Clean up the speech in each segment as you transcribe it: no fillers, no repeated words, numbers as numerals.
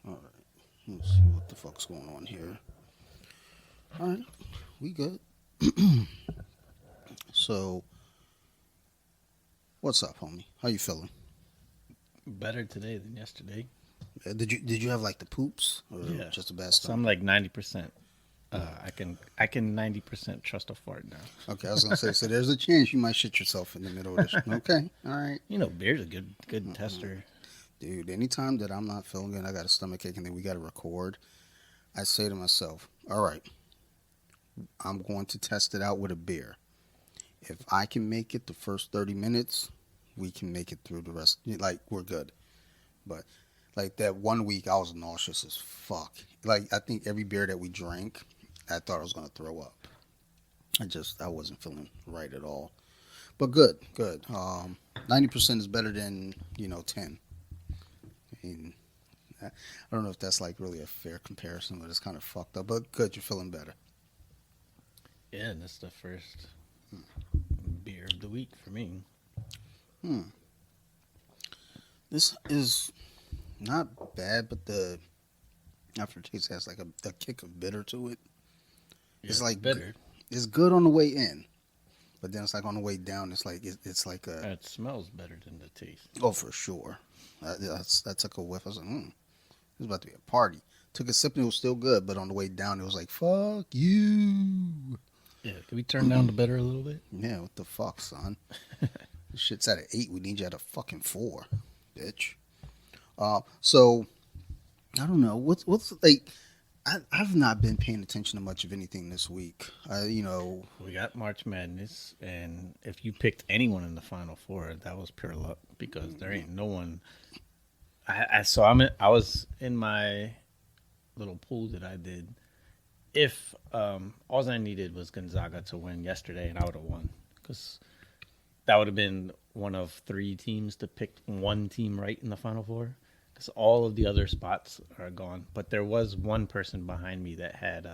All right. Let's see what the fuck's going on here. All right. We good. So, what's up, homie? How you feeling? Better today than yesterday. Did you have like the poops or Yeah. just a bad So I'm stomach? like 90%. Oh, I can 90% trust a fart now. okay. I was gonna say. So there's a chance you might shit yourself in the middle of this. Okay. All right. Beer's a good tester. Dude, anytime that I'm not feeling good, I got a stomach ache, and then we got to record. I say to myself, all right, I'm going to test it out with a beer. If I can make it the first 30 minutes, we can make it through the rest. Like, we're good. But, like, that one week, I was nauseous as fuck. Like, I think every beer that we drank, I thought I was going to throw up. I wasn't feeling right at all. But good, good. 90% is better than, 10. I mean, I don't know if that's, like, really a fair comparison, but it's kind of fucked up. But good, you're feeling better. Yeah, and that's the first beer of the week for me. Hmm. This is not bad, but the aftertaste has like a kick of bitter to it. Yeah, It's it's like bitter. it's good on the way in, but then it's like on the way down. It's like a It smells better than the taste. oh for sure. That took a whiff. I was like, this is about to be a party. Took a sip and it was still good, but on the way down it was like fuck you. Yeah, can we turn down the bitter a little bit? Yeah, what the fuck, son? This shit's at an 8. We need you at a fucking 4, bitch. So I don't know what's like. I've not been paying attention to much of anything this week. We got March Madness, and if you picked anyone in the Final Four, that was pure luck because there ain't no one. I was in my little pool that I did. If all I needed was Gonzaga to win yesterday, and I would have won because that would have been one of three teams to pick one team right in the Final Four. Because all of the other spots are gone, but there was one person behind me that had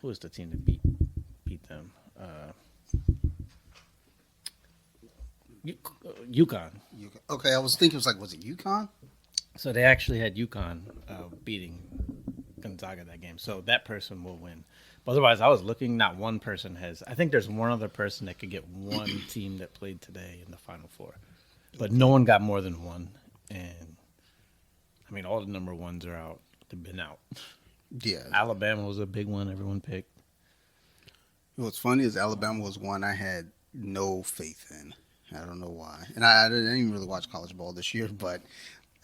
who was the team that beat them? UConn. Okay, I was thinking it was like was it UConn? So they actually had UConn beating Gonzaga that game. So that person will win. But otherwise, I was looking. Not one person has. I think there's one other person that could get one team that played today in the Final Four, but no Okay. one got more than one. And I mean, all the number ones are out. They've been out. Yeah. Alabama was a big one. Everyone picked. What's funny is Alabama was one I had no faith in. I don't know why, and I didn't even really watch college ball this year. But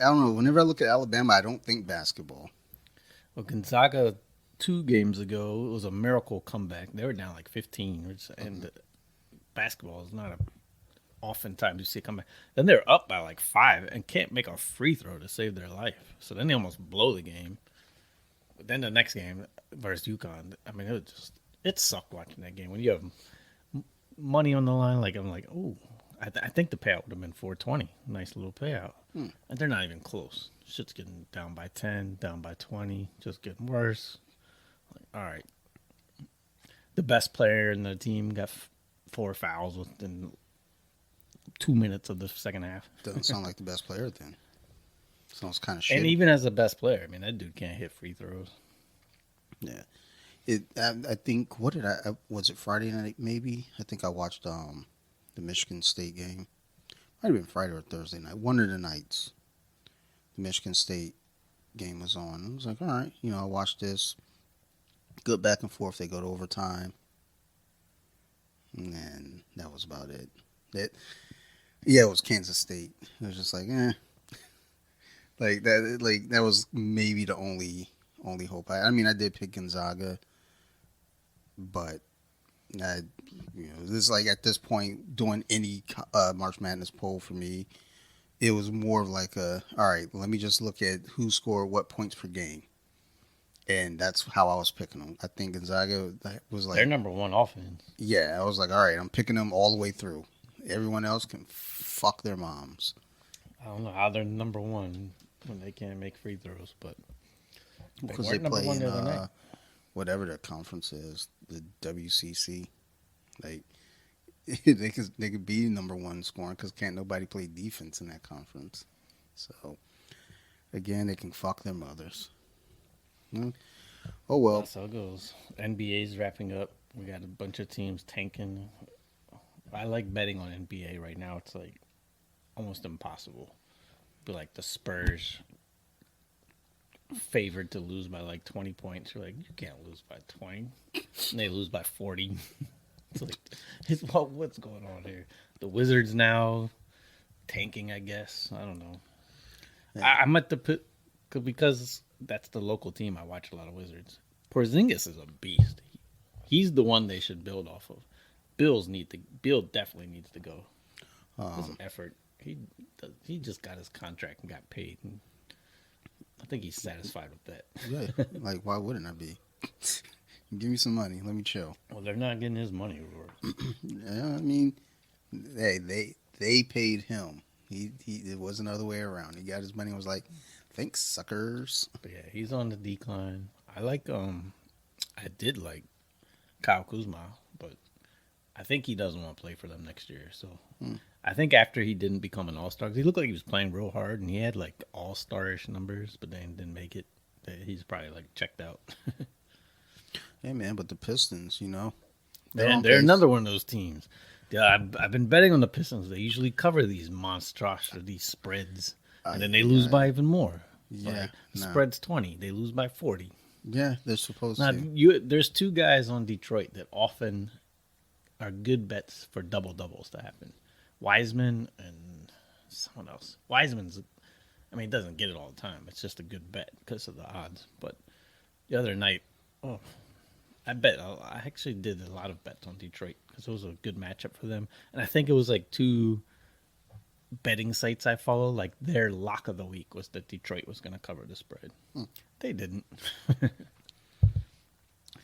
I don't know. Whenever I look at Alabama, I don't think basketball. Well, Gonzaga 2 games ago it was a miracle comeback. They were down like 15, and basketball is not a oftentimes you see it come back. Then they're up by like 5 and can't make a free throw to save their life. So then they almost blow the game. But then the next game versus UConn, I mean, it sucked watching that game when you have money on the line. Like I'm like, oh, I think the payout would have been 420. Nice little payout, Hmm. and they're not even close. Shit's getting down by 10, down by 20, just getting worse. Like, all right, the best player in the team got 4 fouls within 2 minutes of the second half. Doesn't sound like the best player then. Sounds kind of And shitty. even as the best player, I mean, that dude can't hit free throws. Yeah. I think what did was it Friday night maybe? I think I watched the Michigan State game. Might have been Friday or Thursday night. One of the nights the Michigan State game was on. I was like, all right, I watched this. Good back and forth. They go to overtime, and then that was about it. That yeah, it was Kansas State. It was just like, like that. Like that was maybe the only hope. I mean, I did pick Gonzaga, but I, this is like at this point doing any March Madness poll for me. It was more of like all right, let me just look at who scored what points per game, and that's how I was picking them. I think Gonzaga was They're like, number one offense. yeah, I was like, all right, I'm picking them all the way through. Everyone else can fuck their moms. I don't know how they're number one when they can't make free throws, but they Because they weren't number play one in the other night. whatever their conference is, the WCC. Like they could be number one scoring because can't nobody play defense in that conference. So Again, they can fuck their mothers. Mm. Oh well. That's how it goes. NBA's wrapping up. We got a bunch of teams tanking. I like betting on NBA right now. It's like almost impossible. But like the Spurs favored to lose by like 20 points. You're like, you can't lose by 20. And they lose by 40. It's like, what's going on here? The Wizards now tanking, I guess. I don't know. Yeah. I'm at the pit because that's the local team. I watch a lot of Wizards. Porzingis is a beast. He's the one they should build off of. Bill definitely needs to go. His effort. He just got his contract and got paid. And I think he's satisfied with that. Yeah. Like, why wouldn't I be? Give me some money. Let me chill. Well, they're not getting his money for it. Yeah, I mean, hey, they paid him. He it wasn't the other way around. He got his money and was like, thanks, suckers. But yeah, he's on the decline. I did like Kyle Kuzma, but I think he doesn't want to play for them next year. So I think after he didn't become an all-star, 'cause he looked like he was playing real hard and he had like all-star-ish numbers, but then didn't make it. He's probably like checked out. Hey man, but the Pistons, They're another one of those teams. Yeah, I've been betting on the Pistons. They usually cover these monstrous or these spreads, and then they lose by even more. Yeah, Like, the no. spread's 20. They lose by 40. Yeah, they're supposed Now, to. there's two guys on Detroit that often are good bets for double-doubles to happen. Wiseman and someone else. Wiseman's, I mean, he doesn't get it all the time. It's just a good bet because of the odds. But the other night, I actually did a lot of bets on Detroit because it was a good matchup for them. And I think it was like two betting sites I follow. Like their lock of the week was that Detroit was going to cover the spread. They didn't.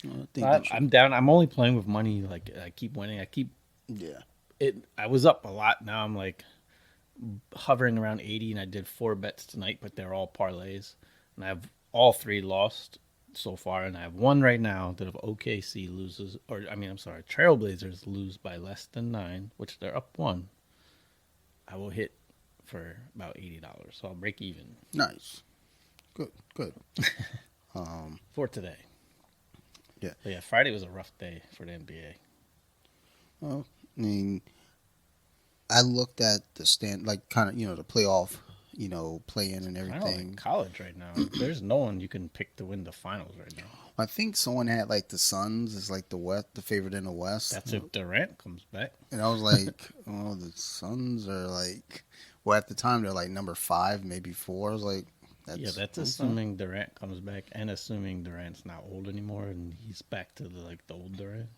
I think I'm down. I'm only playing with money. Like I keep winning. yeah. I was up a lot. Now I'm like hovering around 80, and I did 4 bets tonight, but they're all parlays, and I have all 3 lost so far, and I have one right now that if OKC loses, Trailblazers lose by less than 9, which they're up 1, I will hit for about $80, so I'll break even. Nice. Good. For today. Yeah. But yeah, Friday was a rough day for the NBA. Well, I mean, I looked at the kind of, the playoff, play in and I don't everything. like college right now. There's no one you can pick to win the finals right now. I think someone had like the Suns is like the favorite in the West. That's if Durant comes back. And I was like, oh, the Suns are like, well, at the time they're like number 5, maybe 4. I was like, that's assuming Durant comes back and assuming Durant's not old anymore and he's back to the old Durant.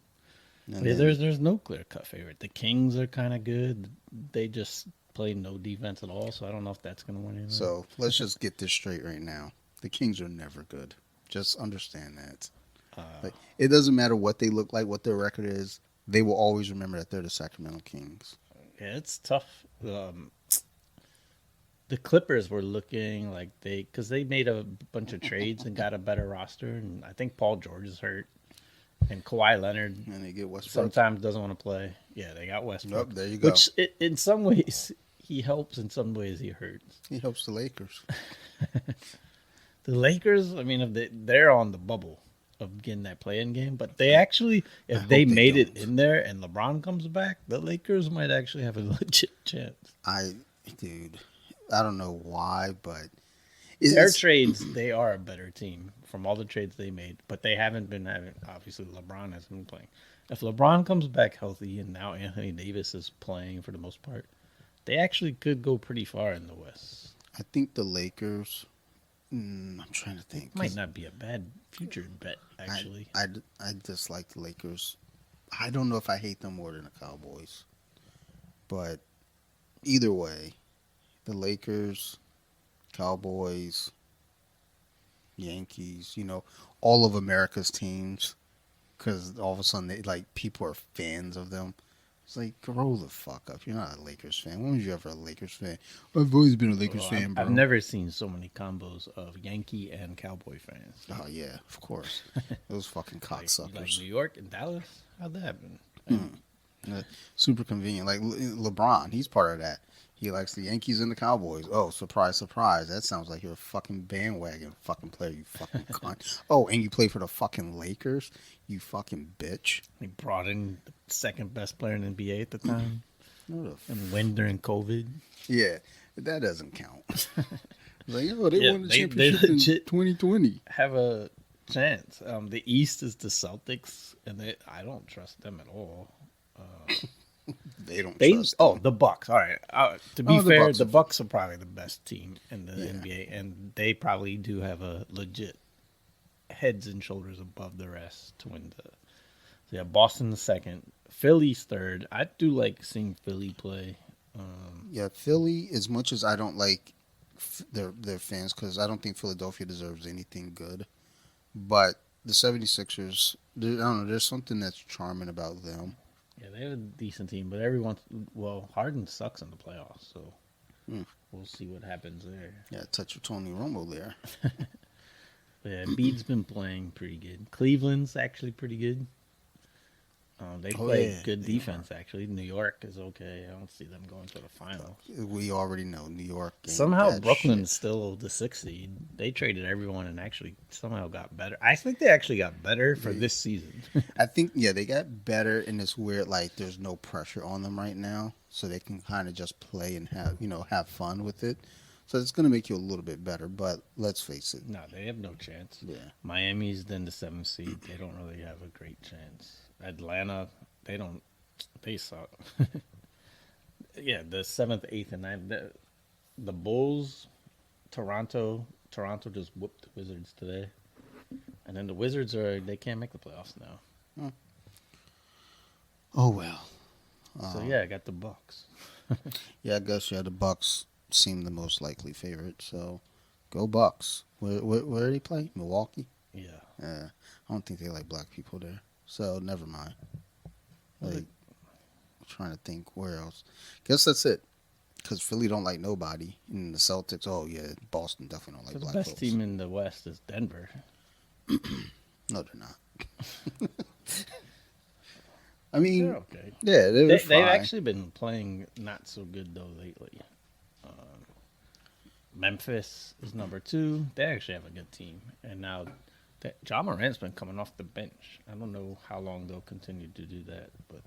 Yeah, there's no clear cut favorite. The Kings are kind of good. They just play no defense at all, so I don't know if that's going to win anything. So let's just get this straight right now. The Kings are never good. Just understand that. It doesn't matter what they look like, what their record is. They will always remember that they're the Sacramento Kings. Yeah, it's tough. The Clippers were looking like because they made a bunch of trades and got a better roster, and I think Paul George is hurt. And Kawhi Leonard and they get Westbrook. Sometimes doesn't want to play. Yeah, they got Westbrook. Nope, there you go. Which, in some ways, he helps. In some ways, he hurts. He helps the Lakers. The Lakers, I mean, they're on the bubble of getting that play-in game. But they actually, if they made it in there and LeBron comes back, the Lakers might actually have a legit chance. Dude, I don't know why, but... Their trades, they are a better team from all the trades they made, but they haven't been having. Obviously, LeBron hasn't been playing. If LeBron comes back healthy and now Anthony Davis is playing for the most part, they actually could go pretty far in the West. I think the Lakers. I'm trying to think. It might not be a bad future bet, actually. I dislike the Lakers. I don't know if I hate them more than the Cowboys, but either way, the Lakers. Cowboys, Yankees, all of America's teams, because all of a sudden people are fans of them. It's like, grow the fuck up. You're not a Lakers fan. When was you ever a Lakers fan? I've always been a Lakers fan, bro. I've never seen so many combos of Yankee and Cowboy fans. Oh yeah, of course. Those fucking cocksuckers. Like New York and Dallas. How'd that happen? Super convenient. Like LeBron, he's part of that. He likes the Yankees and the Cowboys. Oh, surprise, surprise. That sounds like you're a fucking bandwagon fucking player, you fucking cunt. Oh, and you play for the fucking Lakers? You fucking bitch. He brought in the second best player in the NBA at the time What the and win during COVID. Yeah, that doesn't count. Like, oh, they Yeah, won the they championship in legit 2020. have a chance. The East is the Celtics, and I don't trust them at all. They don't trust them. The Bucks. All right. To be Oh, the fair, Bucks the are Bucks are probably the best team in the Yeah. NBA, and they probably do have a legit heads and shoulders above the rest to win the. So yeah, Boston the second, Philly's third. I do like seeing Philly play. Yeah, Philly, as much as I don't like their fans, because I don't think Philadelphia deserves anything good, but the 76ers, I don't know, there's something that's charming about them. Yeah, they have a decent team, but Harden sucks in the playoffs, so Hmm. we'll see what happens there. Yeah, touch of Tony Romo there. But yeah, Embiid's been playing pretty good. Cleveland's actually pretty good. They Oh, play yeah, good they defense, actually. New York is okay. I don't see them going to the finals. We already know New York. ain't Somehow that Brooklyn's shit. still the sixth seed. They traded everyone and actually somehow got better. I think they actually got better for this season. I think, yeah, they got better, and it's weird, like, there's no pressure on them right now, so they can kind of just play and have fun with it. So it's going to make you a little bit better, but let's face it. No, they have no chance. Yeah. Miami's then the seventh seed. They don't really have a great chance. Atlanta, they don't. They suck. Yeah, the seventh, eighth, and ninth. The Bulls, Toronto. Toronto just whooped the Wizards today, and then the Wizards they can't make the playoffs now. Oh, well. So yeah, I got the Bucks. Yeah, I guess, yeah, the Bucks seem the most likely favorite, so go Bucks. Where do they play? Milwaukee? Yeah. Yeah. I don't think they like black people there, so never mind. Well, Like, trying to think where else. Guess that's it. Because Philly don't like nobody. And the Celtics, oh yeah, Boston definitely don't like So the black best folks. team in the West is Denver. No, they're not. I mean, They're okay. yeah, they're They've fine. actually been playing not so good though lately. Memphis is number 2. They actually have a good team, and now Ja Morant's been coming off the bench. I don't know how long they'll continue to do that, but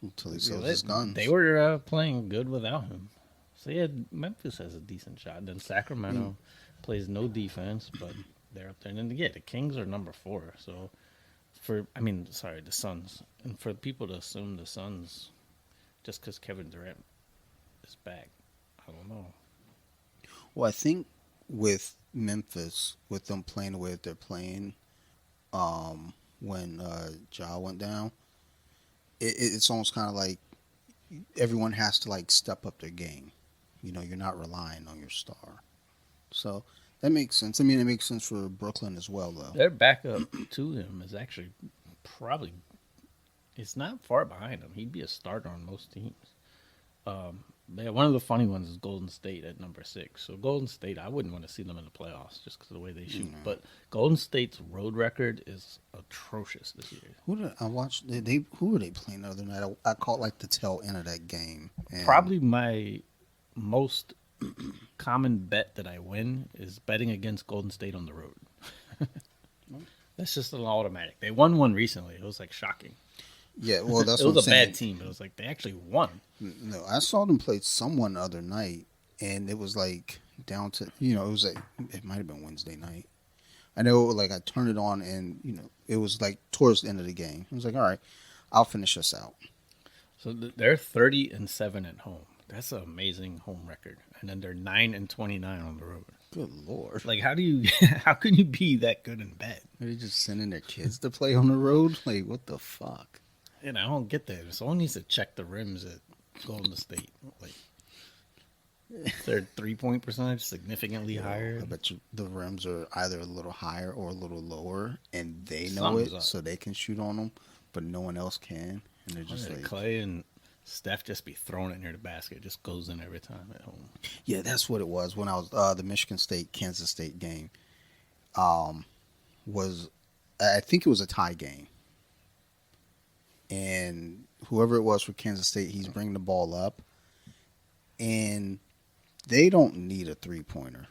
Until he sells his guns. they were playing good without him. So yeah, Memphis has a decent shot. Then Sacramento plays no defense, but they're up there. And then yeah, the Kings are number 4. So the Suns. And for people to assume the Suns, just because Kevin Durant is back, I don't know. Well, I think with Memphis, with them playing the way that they're playing, when Ja went down, it's almost kind of like everyone has to like step up their game. You're not relying on your star. So that makes sense. I mean, it makes sense for Brooklyn as well, though. Their backup to him is actually probably it's not far behind him. He'd be a starter on most teams. One of the funny ones is Golden State at number 6. So Golden State, I wouldn't want to see them in the playoffs just because of the way they shoot. But Golden State's road record is atrocious this year. Who did I watch? Who were they playing the other night? I caught like the tail end of that game. And Probably my most common bet that I win is betting against Golden State on the road. That's just an automatic. They won one recently. It was like shocking. Yeah, well, that's It what was I'm a saying. bad team, but it was like they actually won. No, I saw them play someone the other night, and it was like down to it was like it might have been Wednesday night. I know, like I turned it on, and it was like towards the end of the game. I was like, all right, I'll finish this out. So they're 30-7 at home. That's an amazing home record, and then they're 9-29 on the road. Good lord! Like, how can you be that good in bed? Are they just sending their kids to play on the road? Like, what the fuck? And I don't get that. Someone needs to check the rims at Golden State. Like, their 3-point percentage significantly higher. I bet you the rims are either a little higher or a little lower, and they know Something's it, up. so they can shoot on them, but no one else can, and they're just like, Clay and Steph just be throwing it near the basket. It just goes in every time at home. yeah, that's what it was when I was the Michigan State Kansas State game. Was I think it was a tie game, and whoever it was for Kansas State, he's bringing the ball up, and they don't need a 3-pointer.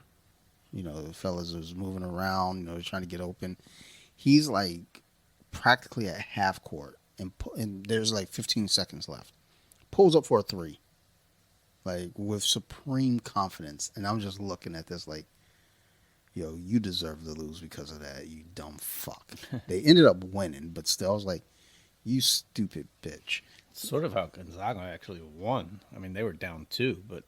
The fellas is moving around. They're trying to get open. He's like practically at half court, and there's like 15 seconds left. Pulls up for a three, like with supreme confidence, and I'm just looking at this like, yo, you deserve to lose because of that, you dumb fuck. They ended up winning, but still, I was like, you stupid bitch. Sort of how Gonzaga actually won. I mean, they were down two, but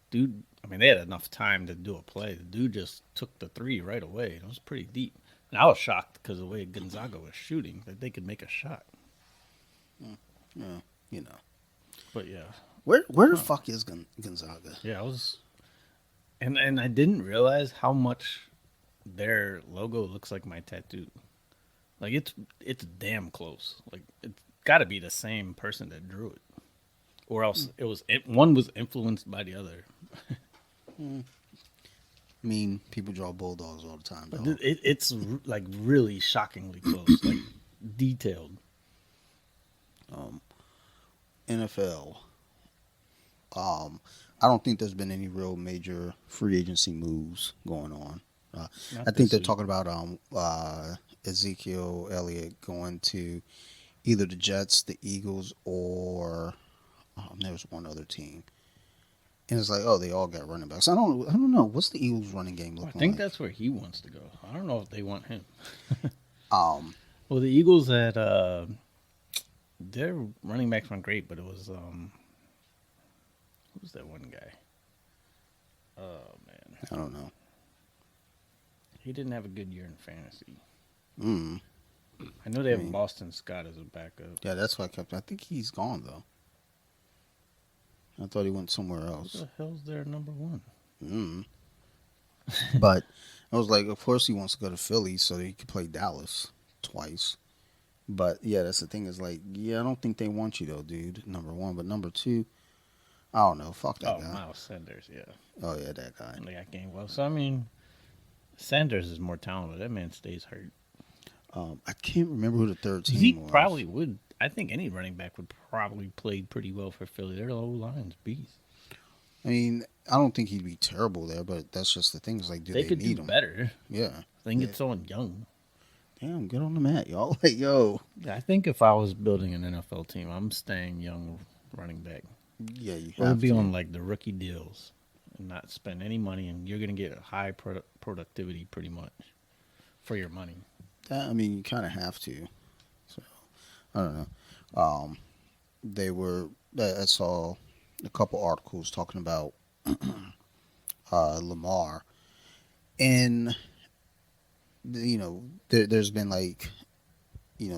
dude, I mean, they had enough time to do a play. The dude just took the three right away. It was pretty deep. And I was shocked because of the way Gonzaga was shooting that they could make a shot. Yeah, you know. But yeah, Where the fuck is Gonzaga? yeah, I was, and I didn't realize how much their logo looks like my tattoo. Like it's damn close. Like it's got to be the same person that drew it, or else one was influenced by the other. I mean, people draw bulldogs all the time, But though. like really shockingly close, like detailed. NFL. I don't think there's been any real major free agency moves going on. Not I think this they're week. talking about Ezekiel Elliott going to either the Jets, the Eagles, or there's one other team. And it's like, oh, they all got running backs. I don't know. What's the Eagles running game I looking think like? that's where he wants to go. I don't know if they want him. Um, Well, the Eagles had their running backs weren't great, but it was who's that one guy? Oh man, I don't know. he didn't have a good year in fantasy. Mm, I know they I have mean, Boston Scott as a backup. yeah, that's why I kept. I think he's gone though. I thought he went somewhere Who else. the hell's their number one? Mm. But I was like, of course he wants to go to Philly so that he could play Dallas twice. But yeah, that's the thing is like, yeah, I don't think they want you though, dude. Number one, but number two, I don't know. Fuck that Oh, guy. Miles Sanders, yeah. Oh yeah, that guy. They got game well. So I mean, Sanders is more talented. That man stays hurt. I can't remember who the third He team was. probably would. I think any running back would probably play pretty well for Philly. Their low line's beast. I mean, I don't think he'd be terrible there, but that's just the thing. Is like, do They they could need do him? better. Yeah. I think Yeah. it's someone young. Damn, get on the mat, y'all. Like, yo. I think if I was building an NFL team, I'm staying young running back. Yeah, you Or have be to. on like the rookie deals and not spend any money, and you're gonna get a high productivity pretty much for your money. I mean, you kind of have to. So I don't know. They were. I saw a couple articles talking about Lamar, and there's been like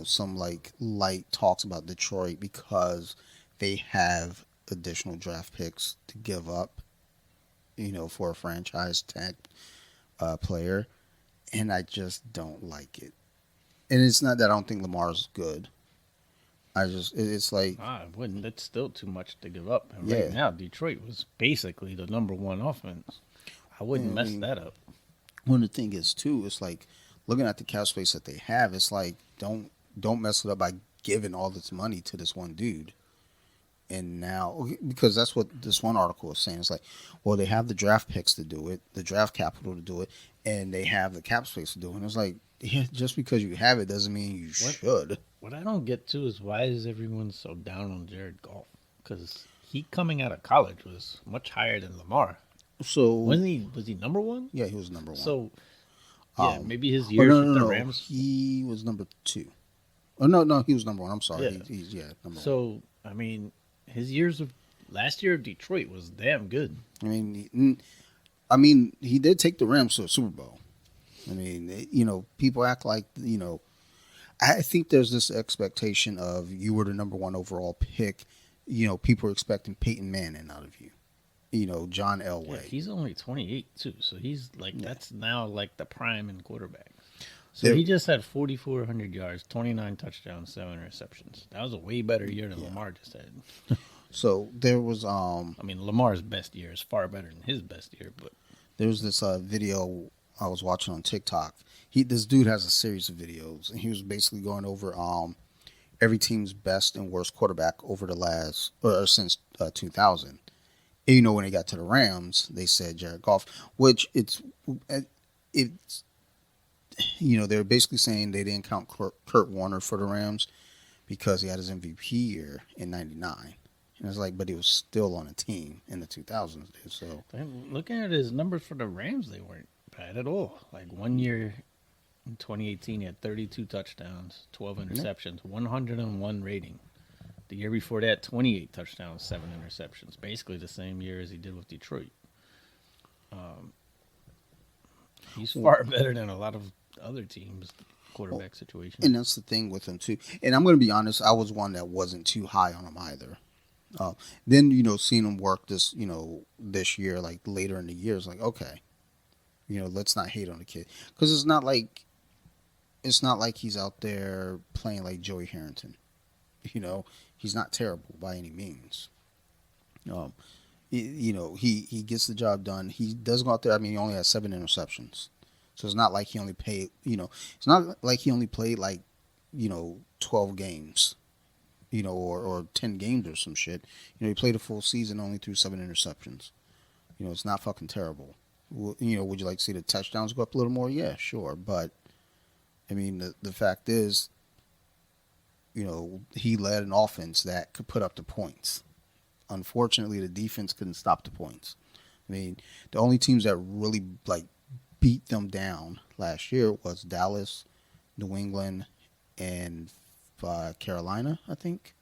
some like light talks about Detroit because they have additional draft picks to give up, for a franchise tag player, and I just don't like it. And it's not that I don't think Lamar's good. It's like, I wouldn't. That's still too much to give up. And right yeah, now, Detroit was basically the number one offense. I wouldn't I mess mean, that up. one of the thing is too, it's like looking at the cap space that they have. It's like don't mess it up by giving all this money to this one dude. And now, because that's what this one article is saying, it's like, well, they have the draft picks to do it, the draft capital to do it, and they have the cap space to do it. And it's like, yeah, just because you have it doesn't mean you What? should. What I don't get to is why is everyone so down on Jared Goff? Because he coming out of college was much higher than Lamar. So Wasn't he? Was he number one? yeah, he was number one. So yeah, Um, maybe his oh years no, with no, the no, Rams. he was number two. Oh no, he was number one. I'm sorry. Yeah. He's number one. So I mean, his years of last year of Detroit was damn good. I mean, he did take the Rams to a Super Bowl. I mean, people act like, I think there's this expectation of you were the number one overall pick. People are expecting Peyton Manning out of you. John Yeah, Elway. he's only 28 too, so he's like Yeah. that's now like the prime in quarterback. So There- he just had 4,400 yards, 29 touchdowns, 7 receptions. That was a way better year than Yeah. Lamar just had. So there was I mean, Lamar's best year is far better than his best year, but this video I was watching on TikTok. This dude has a series of videos, and he was basically going over every team's best and worst quarterback over the last or since 2000. And, when they got to the Rams, they said Jared Goff, which it's they're basically saying they didn't count Kurt Warner for the Rams because he had his MVP year in '99. And it's like, but he was still on a team in the 2000s. Dude, so And looking at his numbers for the Rams, they weren't bad at all. Like 1 year in 2018, he had 32 touchdowns, 12 yeah. interceptions, 101 rating. The year before that, 28 touchdowns, 7 interceptions. Basically the same year as he did with Detroit. He's far better than a lot of other teams' quarterback situations. And that's the thing with him too. And I'm going to be honest, I was one that wasn't too high on him either. Then seeing him work this year, like later in the year, is like, okay, let's not hate on the kid, because it's not like he's out there playing like Joey Harrington. He's not terrible by any means. Um, he gets the job done. He does go out there. I mean, he only has 7 interceptions, so it's not like he only played. It's not like he only played like 12 games. Or 10 games or some shit. He played a full season, only threw 7 interceptions. It's not fucking terrible. Would you like to see the touchdowns go up a little more? Yeah, sure. But, I mean, the fact is, he led an offense that could put up the points. Unfortunately, the defense couldn't stop the points. I mean, the only teams that really, beat them down last year was Dallas, New England, and Carolina, I think.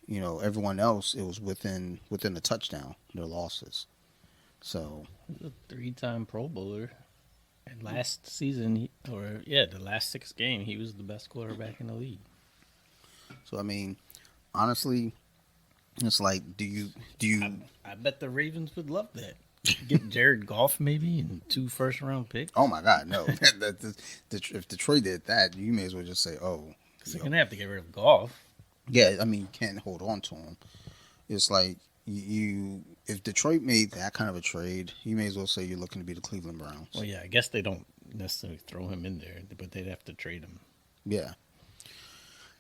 Everyone else, it was within the touchdown, their losses. So He's a 3-time Pro Bowler. And last season, the last 6 games, he was the best quarterback in the league. I mean, honestly, it's like, do you? I bet the Ravens would love that. Get Jared Goff maybe and 2 first-round picks. Oh my God, no! If Detroit did that, you may as well just say, oh. Because they're gonna have to get rid of Goff. Yeah, I mean, you can't hold on to him. It's like if Detroit made that kind of a trade, you may as well say you're looking to be the Cleveland Browns. Well, yeah, I guess they don't necessarily throw him in there, but they'd have to trade him. Yeah.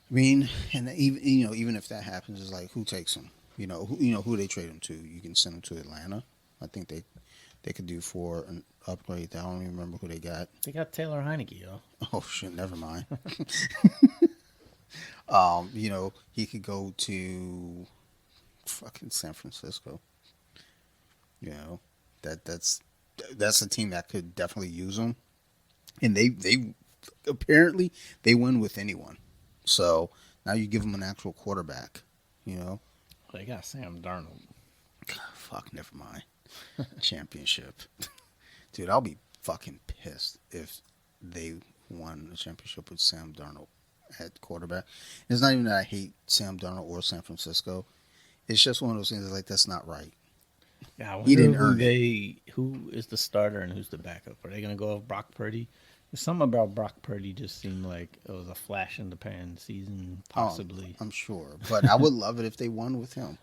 I mean, and even if that happens, it's like, who takes him? Who they trade him to? You can send him to Atlanta. I think they could do for an upgrade. I don't even remember who they got. They got Taylor Heineke, yo. Oh shit, never mind. He could go to fucking San Francisco. That's a team that could definitely use him. And they apparently they win with anyone. So now you give them an actual quarterback. They got Sam Darnold. Fuck, never mind. Championship. Dude, I'll be fucking pissed if they won the championship with Sam Darnold at quarterback. It's not even that I hate Sam Darnold or San Francisco. It's just one of those things that's like, that's not right. Yeah, I wonder He didn't earn it. who is the starter and who's the backup. Are they going to go with Brock Purdy? Something about Brock Purdy just seemed like it was a flash in the pan season, possibly. I'm sure. But I would love it if they won with him.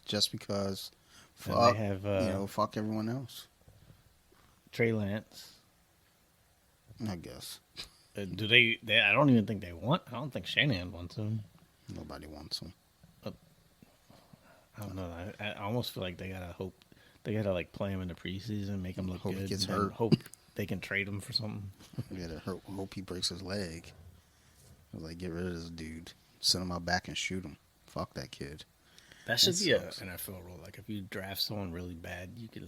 Just because, fuck, they have, fuck everyone else. Trey Lance. I guess. Do they? I don't even think they want. I don't think Shanahan wants him. Nobody wants him. I don't know. I almost feel like they gotta hope. They gotta play him in the preseason, make him look Hope he good, gets and then hurt. hope they can trade him for something. Hope he breaks his leg. Get rid of this dude. Send him out back and shoot him. Fuck that kid. That should That be sucks. an NFL rule. Like if you draft someone really bad, you get a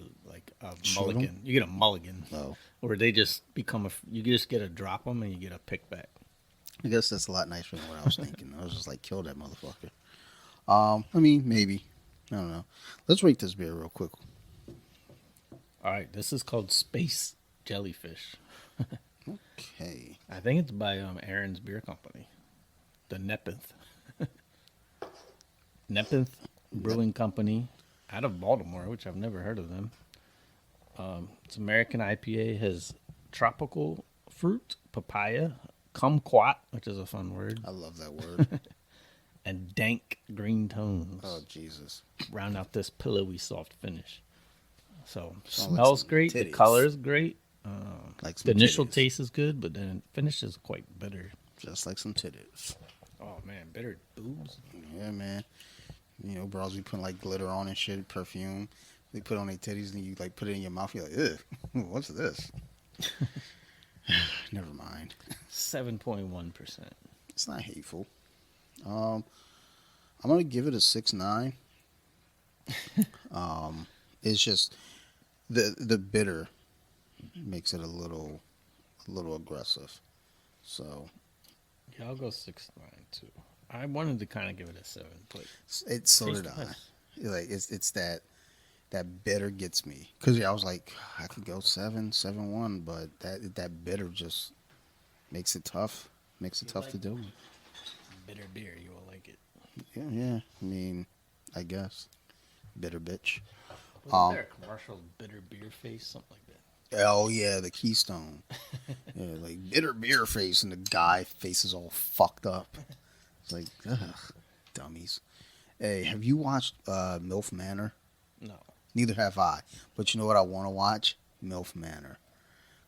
Shoot 'em? mulligan. You get a mulligan, Oh, or they just become you just get a drop them and you get a pick back. I guess that's a lot nicer than what I was thinking. I was just like, kill that motherfucker. I mean, maybe. I don't know. Let's rate this beer real quick. All right, this is called Space Jellyfish. Okay. I think it's by Aaron's Beer Company, the Nepenthe. Nepenthe Brewing Company out of Baltimore, which I've never heard of them. It's American IPA, has tropical fruit, papaya, kumquat, which is a fun word, I love that word. and dank green tones. Oh, Jesus. Round out this pillowy soft finish. So Sounds like smells some great, the titties. color is great. Like some The initial titties. taste is good, but then finish is quite bitter. Just like some titties. Oh man, bitter boobs. Yeah, man. You know, bros be putting like glitter on and shit, perfume. They put on their titties and you like put it in your mouth. You're like, ugh, what's this? Never mind. 7.1%. It's not hateful. Um, I'm gonna give it a 6.9. It's just the bitter makes it a little aggressive. So Yeah, I'll go 6.9 too. I wanted to kind of give it a 7, but it's so taste did I. wise. Like it's that bitter gets me because yeah, I was like I could go 7.1, but that bitter just makes it tough. Makes it If you tough like to deal with. bitter beer, you will like it. Yeah, yeah. I mean, I guess bitter bitch. Wasn't Um. there a commercial bitter beer face, something like that? Oh yeah, the Keystone. Yeah, like bitter beer face, and the guy face is all fucked up. It's like, ugh, dummies. Hey, have you watched MILF Manor? No. Neither have I. But you know what I want to watch? MILF Manor.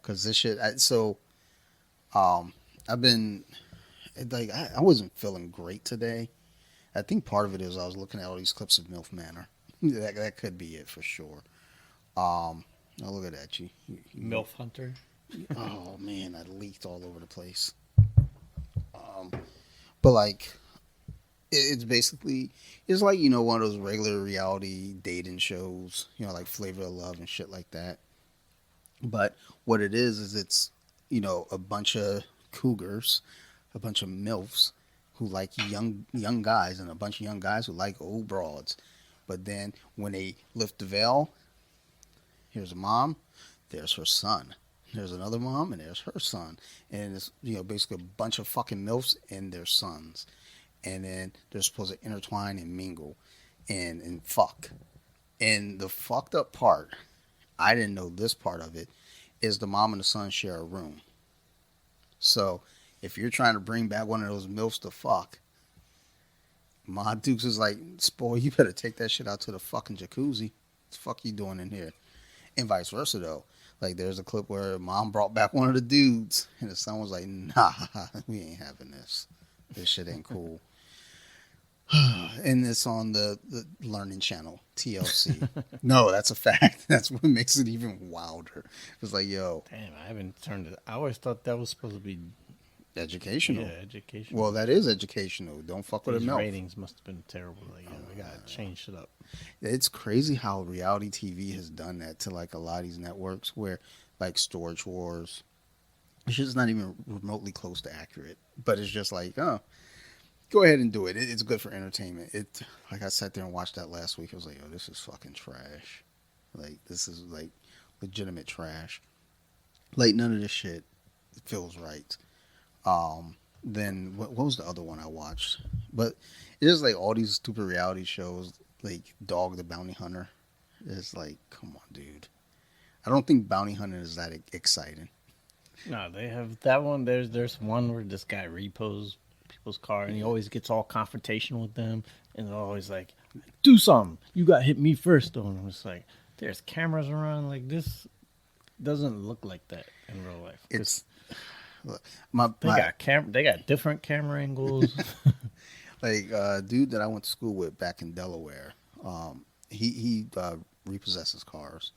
Cause this shit. Um, I've been like I wasn't feeling great today. I think part of it is I was looking at all these clips of MILF Manor. That could be it for sure. Oh, look at that, MILF Hunter. oh man, I leaked all over the place. But like, it's basically it's like one of those regular reality dating shows, like Flavor of Love and shit like that. But what it is it's a bunch of cougars, a bunch of milfs who like young guys, and a bunch of young guys who like old broads. But then when they lift the veil, here's a mom, there's her son. There's another mom, and there's her son, and it's basically a bunch of fucking milfs and their sons, and then they're supposed to intertwine and mingle, and fuck. And the fucked up part, I didn't know this part of it, is the mom and the son share a room. So if you're trying to bring back one of those milfs to fuck, Ma Dukes is like, boy, you better take that shit out to the fucking jacuzzi. What the fuck you doing in here? And vice versa though. Like there's a clip where mom brought back one of the dudes, and the son was like, "Nah, we ain't having this. This shit ain't cool." And it's on the Learning Channel, TLC. No, that's a fact. That's what makes it even wilder. It's like, yo, Damn, I haven't turned it. I always thought that was supposed to be, yeah, educational. educational. Well, that is educational. Don't fuck with a These MILF. ratings must have been terrible. Like, yeah, we gotta change it up. It's crazy how reality TV has done that to like a lot of these networks where like Storage Wars, it's just not even remotely close to accurate. But it's just like, oh, go ahead and do it. It's good for entertainment. It like I sat there and watched that last week. I was like, oh, this is fucking trash. Like this is like legitimate trash. Like none of this shit feels right. Then what was the other one I watched? But it's just like all these stupid reality shows, like Dog the Bounty Hunter. It's like, come on, dude. I don't think bounty hunting is that exciting. No, they have that one. There's one where this guy repos people's car, and he always gets all confrontational with them, and they're always like, "Do something! You got to hit me first, though." And I'm just like, "There's cameras around. Like this doesn't look like that in real life." 'Cause It's look, my they got they got different camera angles. like dude that I went to school with back in Delaware. He repossesses cars,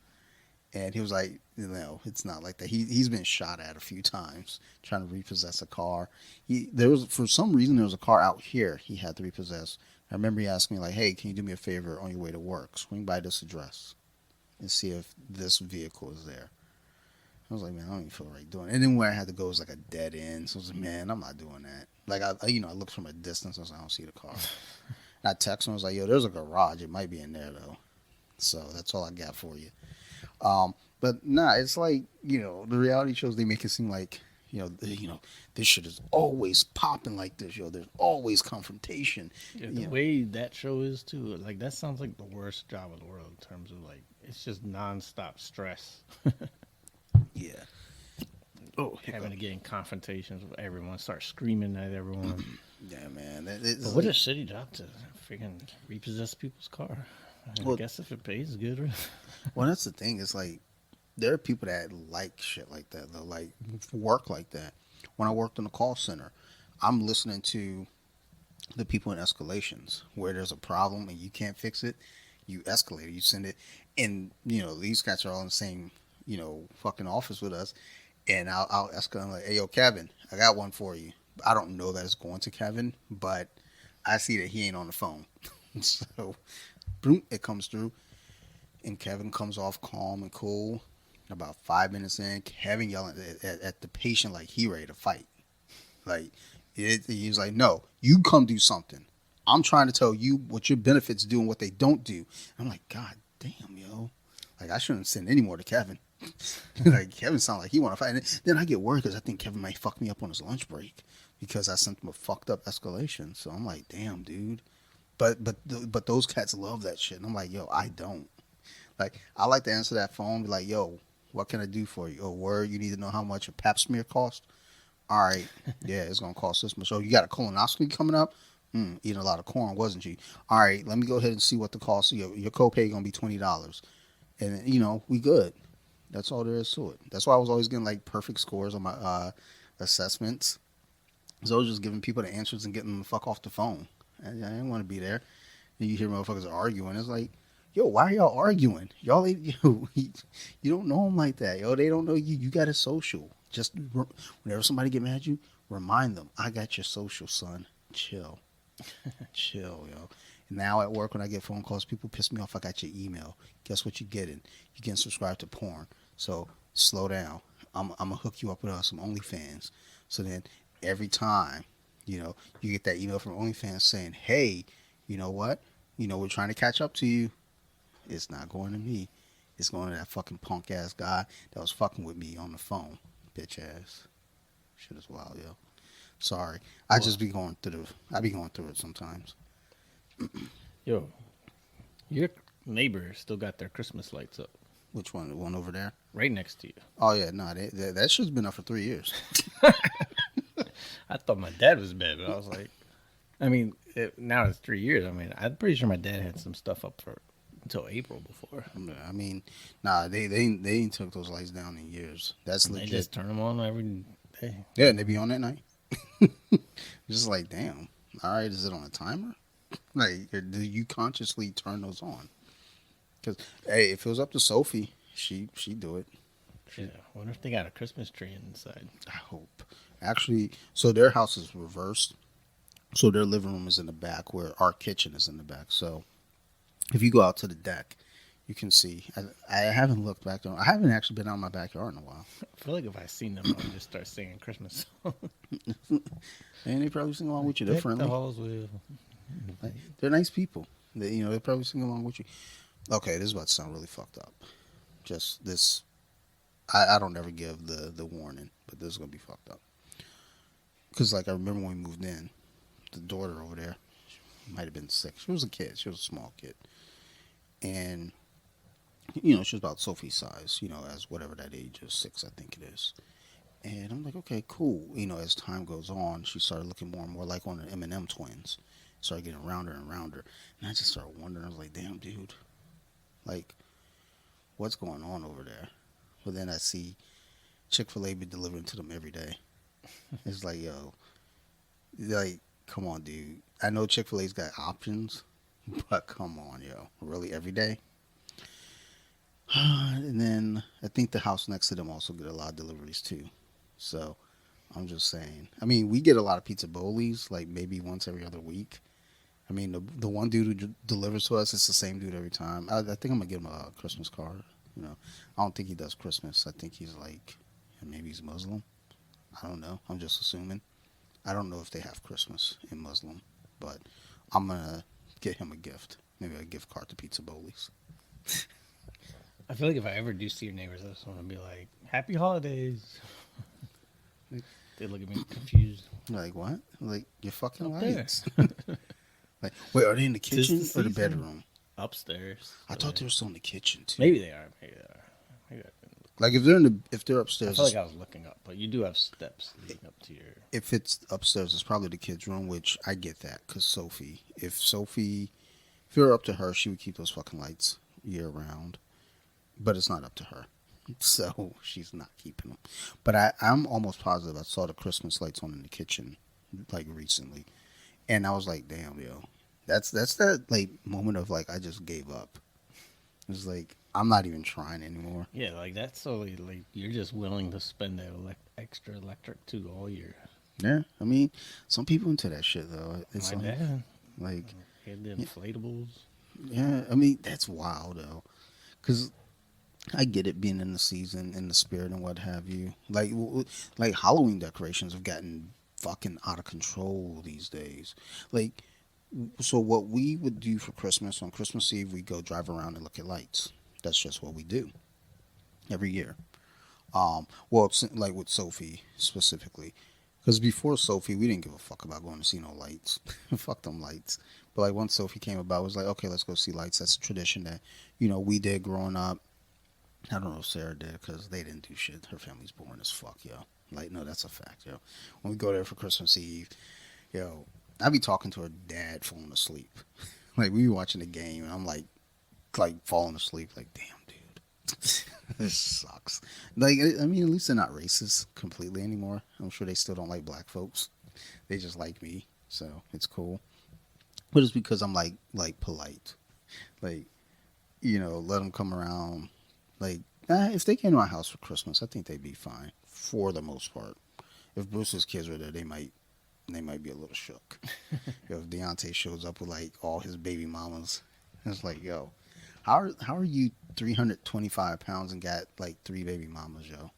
and he was like, it's not like that. He's been shot at a few times trying to repossess a car. There was for some reason there was a car out here he had to repossess. I remember he asked me like, "Hey, can you do me a favor on your way to work? Swing by this address and see if this vehicle is there." I was like, "Man, I don't even feel right doing it." And then where I had to go was like a dead end. So I was like, "Man, I'm not doing that." Like I looked from a distance. I was like, "I don't see the car." And I texted him. I was like, "Yo, there's a garage. It might be in there though." So that's all I got for you. But nah, it's like the reality shows they make it seem like this shit is always popping like this. There's always confrontation. Yeah, the way that show is too, like that sounds like the worst job in the world in terms of like it's just nonstop stress. Yeah. Oh, Having to get in confrontations with everyone, start screaming at everyone. yeah, man. But what a shitty job to freaking repossess people's car. I Well, guess if it pays good. Right? well, that's the thing. It's like there are people that like shit like that. They like work like that. When I worked in a call center, I'm listening to the people in escalations where there's a problem and you can't fix it, you escalate it, you send it, and these cats are all in the same fucking office with us, and I'll escalate like, hey yo Kevin, I got one for you. I don't know that it's going to Kevin, but I see that he ain't on the phone, so boom, it comes through, and Kevin comes off calm and cool. About 5 minutes in, Kevin yelling at the patient like he ready to fight. Like he's like, no, you come do something. I'm trying to tell you what your benefits do and what they don't do. I'm like, God damn, yo. Like I shouldn't send any more to Kevin. Like Kevin sounds like he want to fight. And then I get worried because I think Kevin might fuck me up on his lunch break because I sent him a fucked up escalation. So I'm like, damn, dude. But those cats love that shit. And I'm like, yo, I don't. Like I like to answer that phone, be like, yo, what can I do for you? Oh, word, you need to know how much a pap smear cost? All right, yeah, it's gonna cost this much. So you got a colonoscopy coming up? Eating a lot of corn, wasn't you? All right, let me go ahead and see what the cost. Your copay gonna be $20, and we good. That's all there is to it. That's why I was always getting like perfect scores on my assessments. So I was just giving people the answers and getting them the fuck off the phone. I didn't want to be there. And you hear motherfuckers arguing. It's like, yo, why are y'all arguing? Y'all ain't you don't know them like that. Yo, they don't know you. You got a social. Just whenever somebody get mad at you, remind them, I got your social, son. Chill. Chill, yo. And now at work when I get phone calls, people piss me off. I got your email. Guess what you're getting? You're getting subscribed to porn. So slow down. I'm gonna hook you up with some OnlyFans. So then every time, you get that email from OnlyFans saying, hey, you know what? We're trying to catch up to you. It's not going to me. It's going to that fucking punk ass guy that was fucking with me on the phone. Bitch ass. Shit is wild, yo. Sorry. I Well, just be going through I be going through it sometimes. yo, your neighbor still got their Christmas lights up Which one? The one over there? right next to you. Oh yeah, no, that shit's been up for 3 years. I thought my dad was bad, but I was like, I mean, now it's 3 years. I mean, I'm pretty sure my dad had some stuff up for until April before. I mean, nah, they ain't took those lights down in years. That's And they legit. just turn them on every day. Yeah, and they be on at night. Just like, damn. All right, is it on a timer? Like, do you consciously turn those on? Because hey, if it was up to Sophie, she do it. Yeah, I wonder if they got a Christmas tree inside. I hope. Actually, so their house is reversed. So their living room is in the back, where our kitchen is in the back. So if you go out to the deck, you can see. I haven't looked back there. I haven't actually been out in my backyard in a while. I feel like if I seen them, I would just start singing Christmas songs. And they probably sing along with you. They're Deck the friendly. halls with. Like, they're nice people. They probably sing along with you. Okay, this is about to sound really fucked up. Just this. I don't ever give the warning, but this is gonna be fucked up. Because like I remember when we moved in, the daughter over there might have been 6. She was a kid. She was a small kid, and she was about Sophie's size. As whatever that age is, 6, I think it is. And I'm like, okay, cool. As time goes on, she started looking more and more like one of the Eminem twins. Started getting rounder and rounder, and I just started wondering. I was like, damn, dude, like, what's going on over there? But then I see Chick-fil-A be delivering to them every day. It's like, yo, like, come on, dude. I know Chick-fil-A's got options, but come on, yo, really every day. And then I think the house next to them also get a lot of deliveries too. So I'm just saying. I mean, we get a lot of pizza bowlies, like maybe once every other week. I mean, the one dude who delivers to us, it's the same dude every time. I think I'm gonna give him a Christmas card. I don't think he does Christmas. I think he's like, maybe he's Muslim. I don't know. I'm just assuming. I don't know if they have Christmas in Muslim, but I'm gonna get him a gift. Maybe a gift card to Pizza Bowlies. I feel like if I ever do see your neighbors, I just want to be like, "Happy holidays." They look at me confused. Like what? Like your fucking Up there. lights. Like, wait, are they in the Tis the kitchen or the season. bedroom? Upstairs. I thought they were still in the kitchen too. Maybe they are. Maybe they are. Maybe I didn't look. Like if they're I upstairs, felt like I was looking up, but you do have steps leading up to your. if it's upstairs, it's probably the kids' room, which I get that because if you're up to her, she would keep those fucking lights year round. But it's not up to her, so she's not keeping them. But I'm almost positive I saw the Christmas lights on in the kitchen like recently, And I was like, damn, yo, that's that like moment of like I just gave up. It's like I'm not even trying anymore. Yeah, like that's so like you're just willing to spend that extra electric too all year. Yeah, I mean, some people into that shit though. It's My dad like had the yeah, inflatables. yeah. I mean, that's wild though, because I get it being in the season, in the spirit, and what have you. Like Halloween decorations have gotten fucking out of control these days. Like, so what we would do for Christmas on Christmas Eve, we go drive around and look at lights. That's just what we do every year. Well, it's like with Sophie specifically, because before Sophie, we didn't give a fuck about going to see no lights. Fuck them lights. But like once Sophie came about, it was like, okay, let's go see lights. That's a tradition that we did growing up. I don't know if Sarah did because they didn't do shit. Her family's boring as fuck, yo. Like, no, that's a fact, yo. When we go there for Christmas Eve, yo, I be talking to her dad falling asleep. Like, we be watching the game, and I'm like falling asleep. Like, damn, dude, this sucks. Like, I mean, at least they're not racist completely anymore. I'm sure they still don't like black folks. They just like me, so it's cool. But it's because I'm like polite. Like, let them come around. Like, if they came to my house for Christmas, I think they'd be fine for the most part. If Bruce's kids were there, they might be a little shook. If Deontay shows up with like all his baby mamas, it's like, yo, how are you 325 pounds and got like three baby mamas, yo?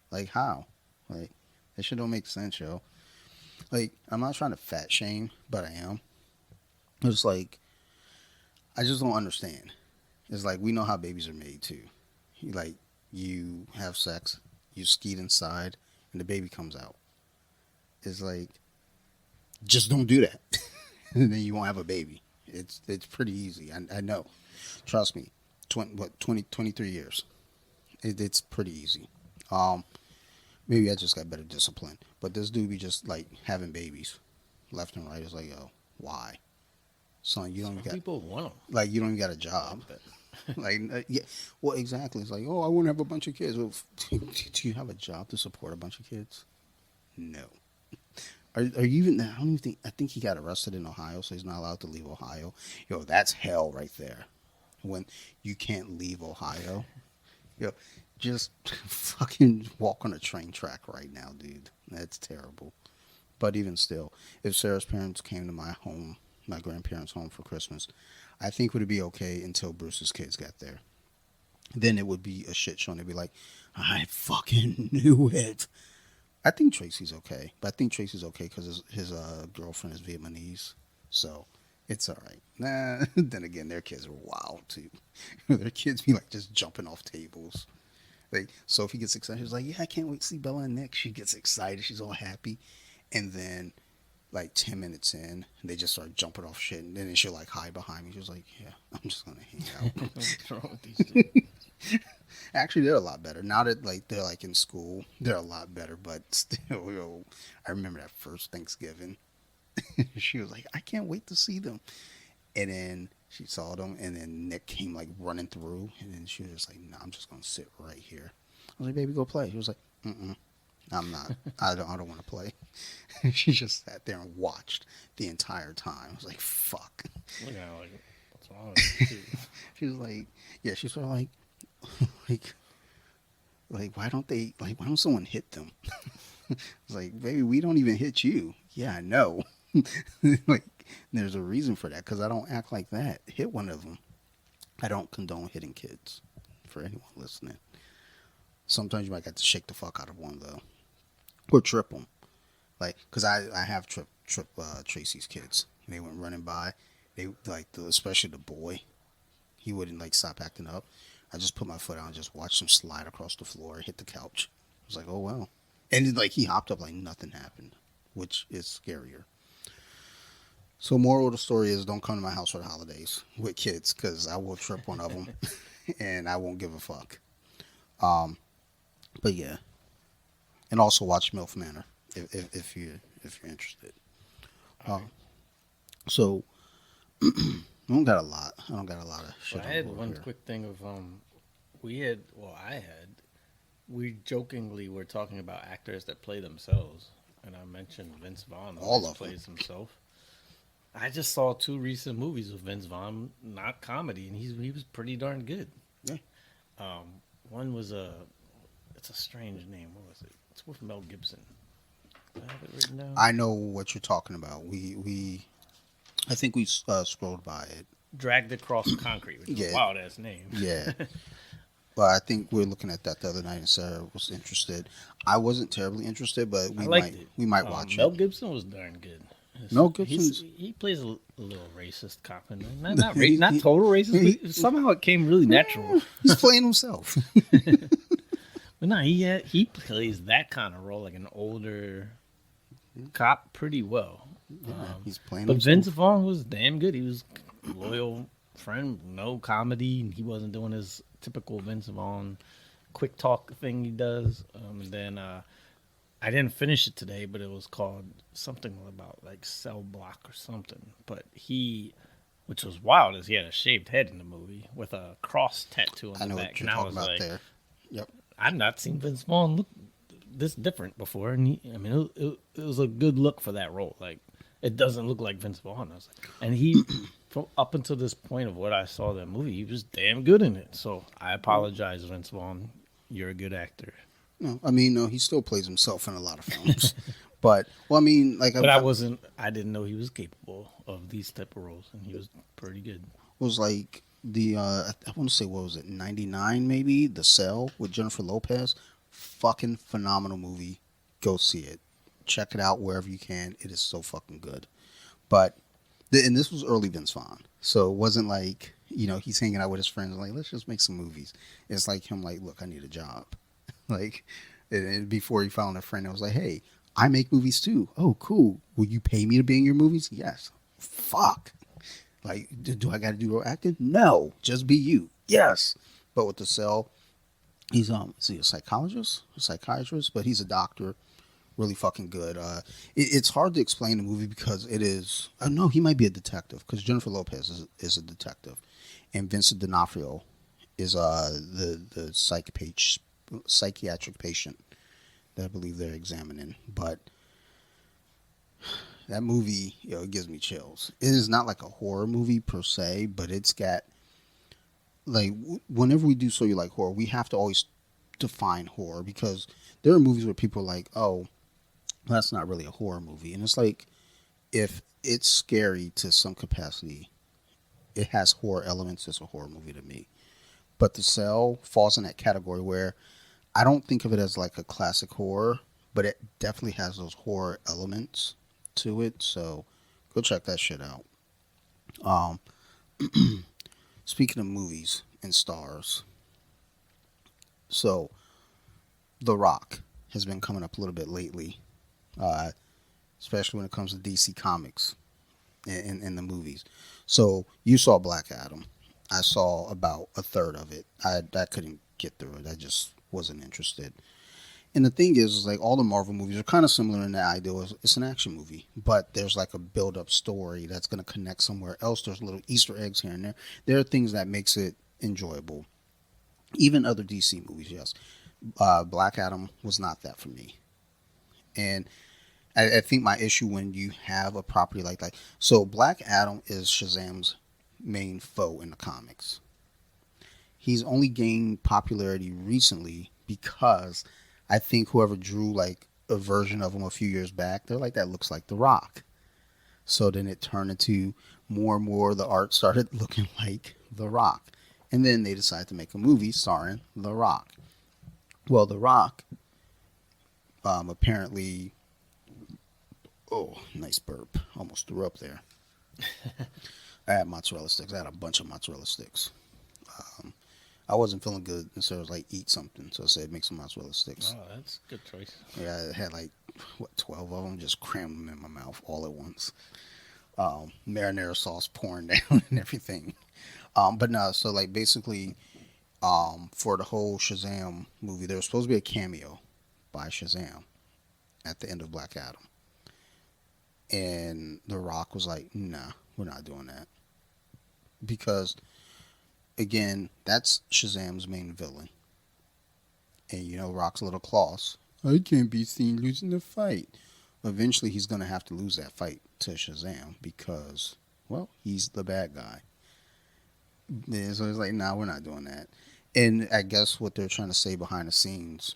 Like how? Like that shit don't make sense, yo. Like I'm not trying to fat shame, but I am. It's like I just don't understand. It's like we know how babies are made too. Like you have sex, you skeet inside, and the baby comes out. It's like just don't do that, and then you won't have a baby. It's pretty easy. I know. Trust me. 23 years. It's pretty easy. Um, Maybe I just got better discipline. But this dude be just like having babies left and right. It's like, yo, why? Son, you don't Some even got people want them like you don't even got a job. like that. Like yeah, well exactly. It's like, oh, I want to have a bunch of kids. Well, do you have a job to support a bunch of kids? No. Are you even? I don't even think. I think he got arrested in Ohio, so he's not allowed to leave Ohio. Yo, that's hell right there. When you can't leave Ohio, yo, just fucking walk on a train track right now, dude. That's terrible. But even still, if Sarah's parents came to my home, my grandparents' home for Christmas, I think would be okay until Bruce's kids got there. Then it would be a shit show. And they'd be like, I fucking knew it. I think Tracy's okay, but I think Tracy's okay because his girlfriend is Vietnamese, so it's all right. Nah, then again, their kids are wild too. Their kids be like just jumping off tables. Like Sophie gets excited. She's like, "Yeah, I can't wait to see Bella and Nick." She gets excited. She's all happy, and then like 10 minutes in, they just start jumping off shit, and then she'll like hide behind me. She was like, "Yeah, I'm just gonna hang out." What's wrong with these two? Actually, they're a lot better now that like they're like in school. They're a lot better, but still, I remember that first Thanksgiving. She was like, "I can't wait to see them," and then she saw them, and then Nick came like running through, and then she was just like, "No, I'm just gonna sit right here." I was like, "Baby, go play." She was like, "Mm-mm, I'm not. I don't want to play." She just sat there and watched the entire time. I was like, "Fuck." Look at her like, what's wrong with these two? She was like, "Yeah." She's sort of like, like, why don't someone hit them? It's like, baby, we don't even hit you. Yeah, I know. Like, there's a reason for that because I don't act like that. Hit one of them. I don't condone hitting kids. For anyone listening, sometimes you might have to shake the fuck out of one though, or trip them. Like, cause I have trip Tracy's kids. And they went running by. They like especially the boy. He wouldn't like stop acting up. I just put my foot out and just watched him slide across the floor and hit the couch. I was like, oh well. And then, like he hopped up like nothing happened, which is scarier. So moral of the story is don't come to my house for the holidays with kids because I will trip one of them and I won't give a fuck. Um, but yeah, and also watch MILF Manor if you're interested. All Uh, right. so I don't got a lot. I don't got a lot of Well, shit I on the had board one here. quick thing of we had well I had we jokingly were talking about actors that play themselves, and I mentioned Vince Vaughn All always of them. plays himself. I just saw two recent movies with Vince Vaughn, not comedy, and he was pretty darn good. Yeah, One was a it's a strange name. What was it? It's with Mel Gibson. Do I have it written down? I know what you're talking about. We I think we scrolled by it. Dragged Across Concrete, which is a Yeah, wild ass name. yeah. But I think we are looking at that the other night, and Sarah was interested. I wasn't terribly interested, but I liked it. we might watch Mel it. Gibson was darn good. Mel He's Gibson's he plays a little racist cop in there. Not he, total he, racist, but somehow it came really natural. he's playing himself. But no, he plays that kind of role, like an older cop, pretty well. Yeah, he's playing But himself. Vince Vaughn was damn good. He was a loyal friend, no comedy, and he wasn't doing his typical Vince Vaughn quick talk thing he does. And then I didn't finish it today, but it was called something about like Cell Block or something. But which was wild, is he had a shaved head in the movie with a cross tattoo on I the know back, what you're and I talking was about like, there. Yep. I've not seen Vince Vaughn look this different before, and I mean, it was a good look for that role. Like, it doesn't look like Vince Vaughn. I was like, and he, from up until this point of what I saw that movie, he was damn good in it. So I apologize, Vince Vaughn. You're a good actor. No, I mean, no, he still plays himself in a lot of films. But well, I mean, like But I didn't know he was capable of these type of roles, and he was pretty good. was like the I want to say what was it, 99 maybe, The Cell with Jennifer Lopez. Fucking phenomenal movie. Go see it. Check it out wherever you can. It is so fucking good. But and this was early Vince Vaughn, so it wasn't like, he's hanging out with his friends like, let's just make some movies. It's like him like, look, I need a job. Like, and before he found a friend, I was like, hey, I make movies too. Oh, cool. Will you pay me to be in your movies? Yes. Fuck. Like, do I got to do real acting? No, just be you. Yes. But with The Cell, he's is he a psychologist, a psychiatrist? But he's a doctor. Really fucking good. It's hard to explain the movie because it is. No, he might be a detective because Jennifer Lopez is a detective, and Vincent D'Onofrio is the psychiatric patient that I believe they're examining. But that movie, it gives me chills. It is not like a horror movie per se, but it's got like whenever we do So You Like Horror, we have to always define horror because there are movies where people are like, oh, that's not really a horror movie, and it's like if it's scary to some capacity, it has horror elements. It's a horror movie to me. But The Cell falls in that category where I don't think of it as like a classic horror, but it definitely has those horror elements to it. So go check that shit out. Um, Speaking of movies and stars, so The Rock has been coming up a little bit lately, uh, especially when it comes to DC Comics in the movies. So you saw Black Adam. I saw about a third of it. I couldn't get through it. I just wasn't interested. And the thing is like all the Marvel movies are kind of similar in that idea. It's an action movie, but there's like a build-up story that's going to connect somewhere else. There's little Easter eggs here and there. There are things that makes it enjoyable. Even other DC movies, yes. Black Adam was not that for me. And I think my issue when you have a property like that. So Black Adam is Shazam's main foe in the comics. He's only gained popularity recently because I think whoever drew like a version of him a few years back, they're like, that looks like The Rock. So then it turned into more and more the art started looking like The Rock. And then they decided to make a movie starring The Rock. Well, The Rock apparently. Oh, nice burp. Almost threw up there. I had mozzarella sticks. I had a bunch of mozzarella sticks. Um, I wasn't feeling good, and so I was like, eat something. So I said, make some mozzarella sticks. Oh, that's a good choice. Yeah, I had like, 12 of them, just crammed them in my mouth all at once. Marinara sauce pouring down and everything. But no, so like basically, for the whole Shazam movie, there was supposed to be a cameo by Shazam at the end of Black Adam. And The Rock was like, nah, we're not doing that. Because, again, that's Shazam's main villain. And Rock's little claws. I can't be seen losing the fight. Eventually, he's going to have to lose that fight to Shazam because, well, he's the bad guy. Yeah, so it's like, nah, we're not doing that. And I guess what they're trying to say behind the scenes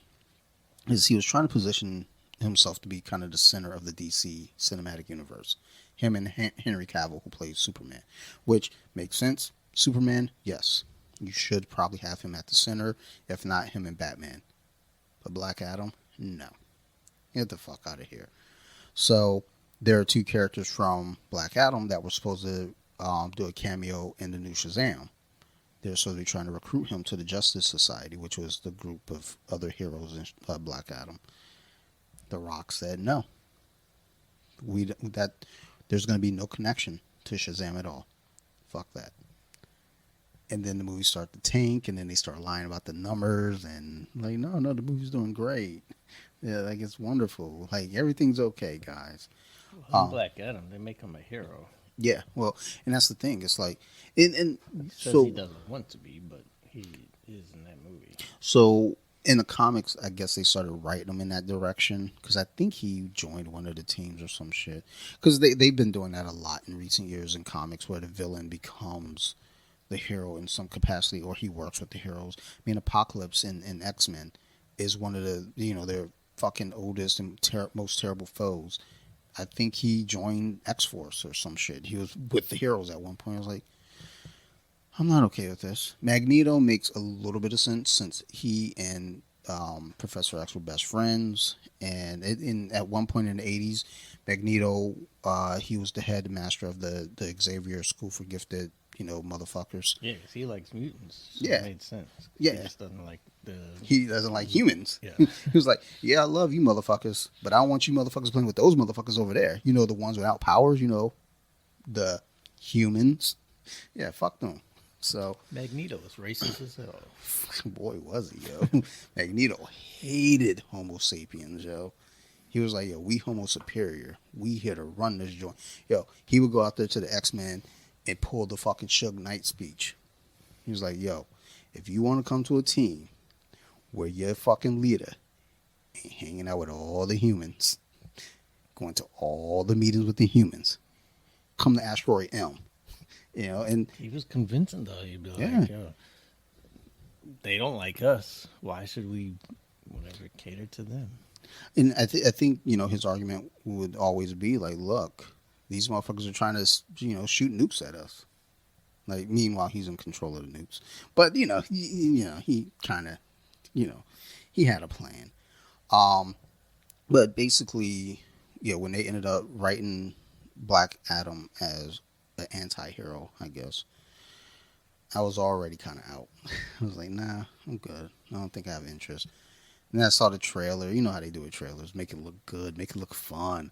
is he was trying to position himself to be kind of the center of the DC cinematic universe. Him and Henry Cavill, who plays Superman, which makes sense. Superman, yes, you should probably have him at the center, if not him and Batman. But Black Adam, no. Get the fuck out of here. So there are two characters from Black Adam that were supposed to do a cameo in the new Shazam. They're supposed to be trying to recruit him to the Justice Society, which was the group of other heroes in Black Adam. The Rock said no. That there's going to be no connection to Shazam at all. Fuck that. And then the movie started to tank, and then they start lying about the numbers, and like, no, the movie's doing great. Yeah, like it's wonderful. Like everything's okay, guys. Well, Black Adam, they make him a hero. Yeah, well, and that's the thing. It's like, and Says so he doesn't want to be, but he is in that movie. so in the comics, I guess they started writing him in that direction because I think he joined one of the teams or some shit. Because they've been doing that a lot in recent years in comics, where the villain becomes the hero in some capacity, or he works with the heroes. I mean, Apocalypse in X-Men is one of the their fucking oldest and most terrible foes. I think he joined X-Force or some shit. He was with the heroes at one point. I was like, I'm not okay with this. Magneto makes a little bit of sense since he and Professor X were best friends, and at one point in the '80s, Magneto he was the head master of the Xavier School for Gifted motherfuckers. Yeah, 'cause he likes mutants. So Yeah. it made sense. Yeah. He just doesn't like the. He doesn't like humans. Yeah. He was like, yeah, I love you motherfuckers, but I don't want you motherfuckers playing with those motherfuckers over there. The ones without powers. The humans. Yeah, fuck them. So, Magneto is racist as hell. boy, was he, yo. Magneto hated Homo sapiens, yo. He was like, yo, we Homo superior. We here to run this joint. Yo, he would go out there to the X-Men and pull the fucking Suge Knight speech. He was like, yo, if you want to come to a team where your fucking leader ain't hanging out with all the humans, going to all the meetings with the humans, come to Asteroid M. And He was convincing though. He'd be Yeah. like, yo, they don't like us. Why should we, whatever, cater to them? I think his argument would always be like, look, these motherfuckers are trying to shoot nukes at us. Like, meanwhile, he's in control of the nukes. But he kind of he had a plan. But basically, when they ended up writing Black Adam as an anti-hero, I guess, I was already kind of out. I was like, nah, I'm good. I don't think I have interest. And then I saw the trailer. You know how they do with trailers. Make it look good. Make it look fun.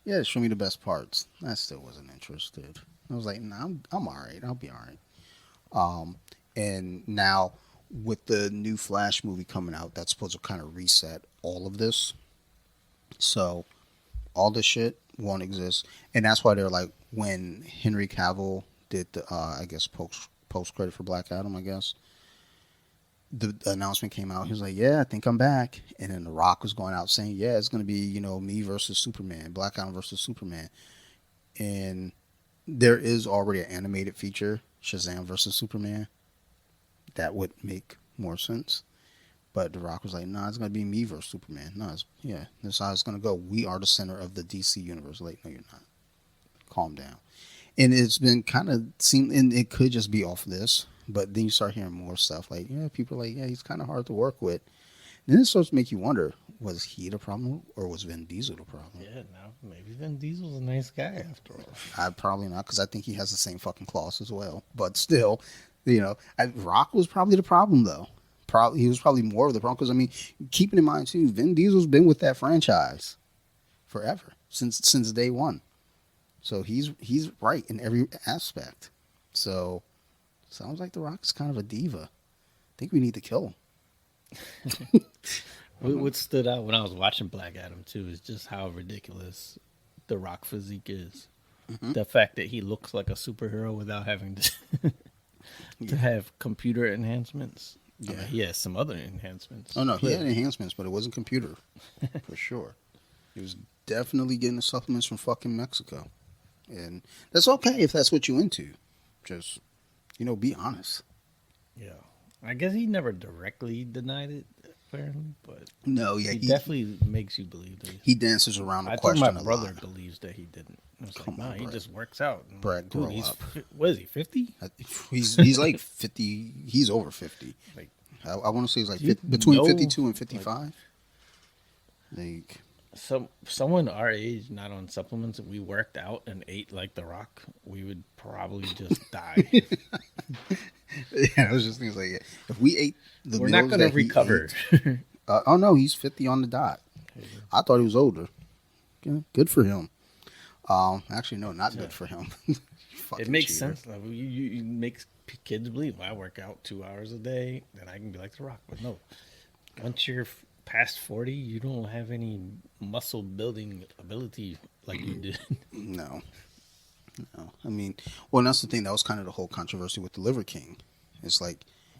Yeah, show me the best parts. I still wasn't interested. I was like, nah, I'm all right. I'll be all right. And now with the new Flash movie coming out, that's supposed to kind of reset all of this. So all this shit won't exist. And that's why they're like, when Henry Cavill did the, I guess, post credit for Black Adam, I guess, the announcement came out. He was like, yeah, I think I'm back. And then The Rock was going out saying, yeah, it's going to be, me versus Superman, Black Adam versus Superman. And there is already an animated feature, Shazam versus Superman. That would make more sense. But The Rock was like, nah, it's going to be me versus Superman. No, that's how it's going to go. We are the center of the DC universe. Like, no, you're not. Calm down. And it's been kind of seen, and it could just be off this, but then you start hearing more stuff like, yeah, people are like, yeah, he's kind of hard to work with. Then it starts to make you wonder, was he the problem or was Vin Diesel the problem? Yeah, now maybe Vin Diesel's a nice guy after all. I probably not, because I think he has the same fucking claws as well. But still, Rock was probably the problem, though. He was probably more of the problem, because, I mean, keeping in mind, too, Vin Diesel's been with that franchise forever, since day one. So he's right in every aspect. So sounds like The Rock's kind of a diva. I think we need to kill him. What stood out when I was watching Black Adam too is just how ridiculous the Rock physique is. Mm-hmm. The fact that he looks like a superhero without having to have computer enhancements. Yeah, I mean, he has some other enhancements. Oh no, he had enhancements, but it wasn't computer for sure. He was definitely getting the supplements from fucking Mexico, and that's okay if that's what you into. Just be honest. Yeah. I guess he never directly denied it, apparently, but No, yeah, he he definitely makes you believe that. he dances around the I think my question a brother lot. believes that he didn't. I was like, Come nah, on, he Brett. just works out. I'm Brett, like, dude, grow up. what is he, 50? He's like 50. He's over 50. Like, I want to say he's like do you between know, 52 and like, 55. Like, someone our age, not on supplements, if we worked out and ate like The Rock, we would probably just die. yeah, I was just thinking like if we ate the We're not meals going to that he recover. ate. Oh no, he's 50 on the dot. I thought he was older. Yeah, good for him. Actually, no, not good for him. It Fucking makes cheater. sense. Like, you makes kids believe I work out 2 hours a day, then I can be like The Rock. But no, once you're past 40, you don't have any muscle building ability like you did. No, no. I mean, well, and that's the thing. That was kind of the whole controversy with the Liver King. It's like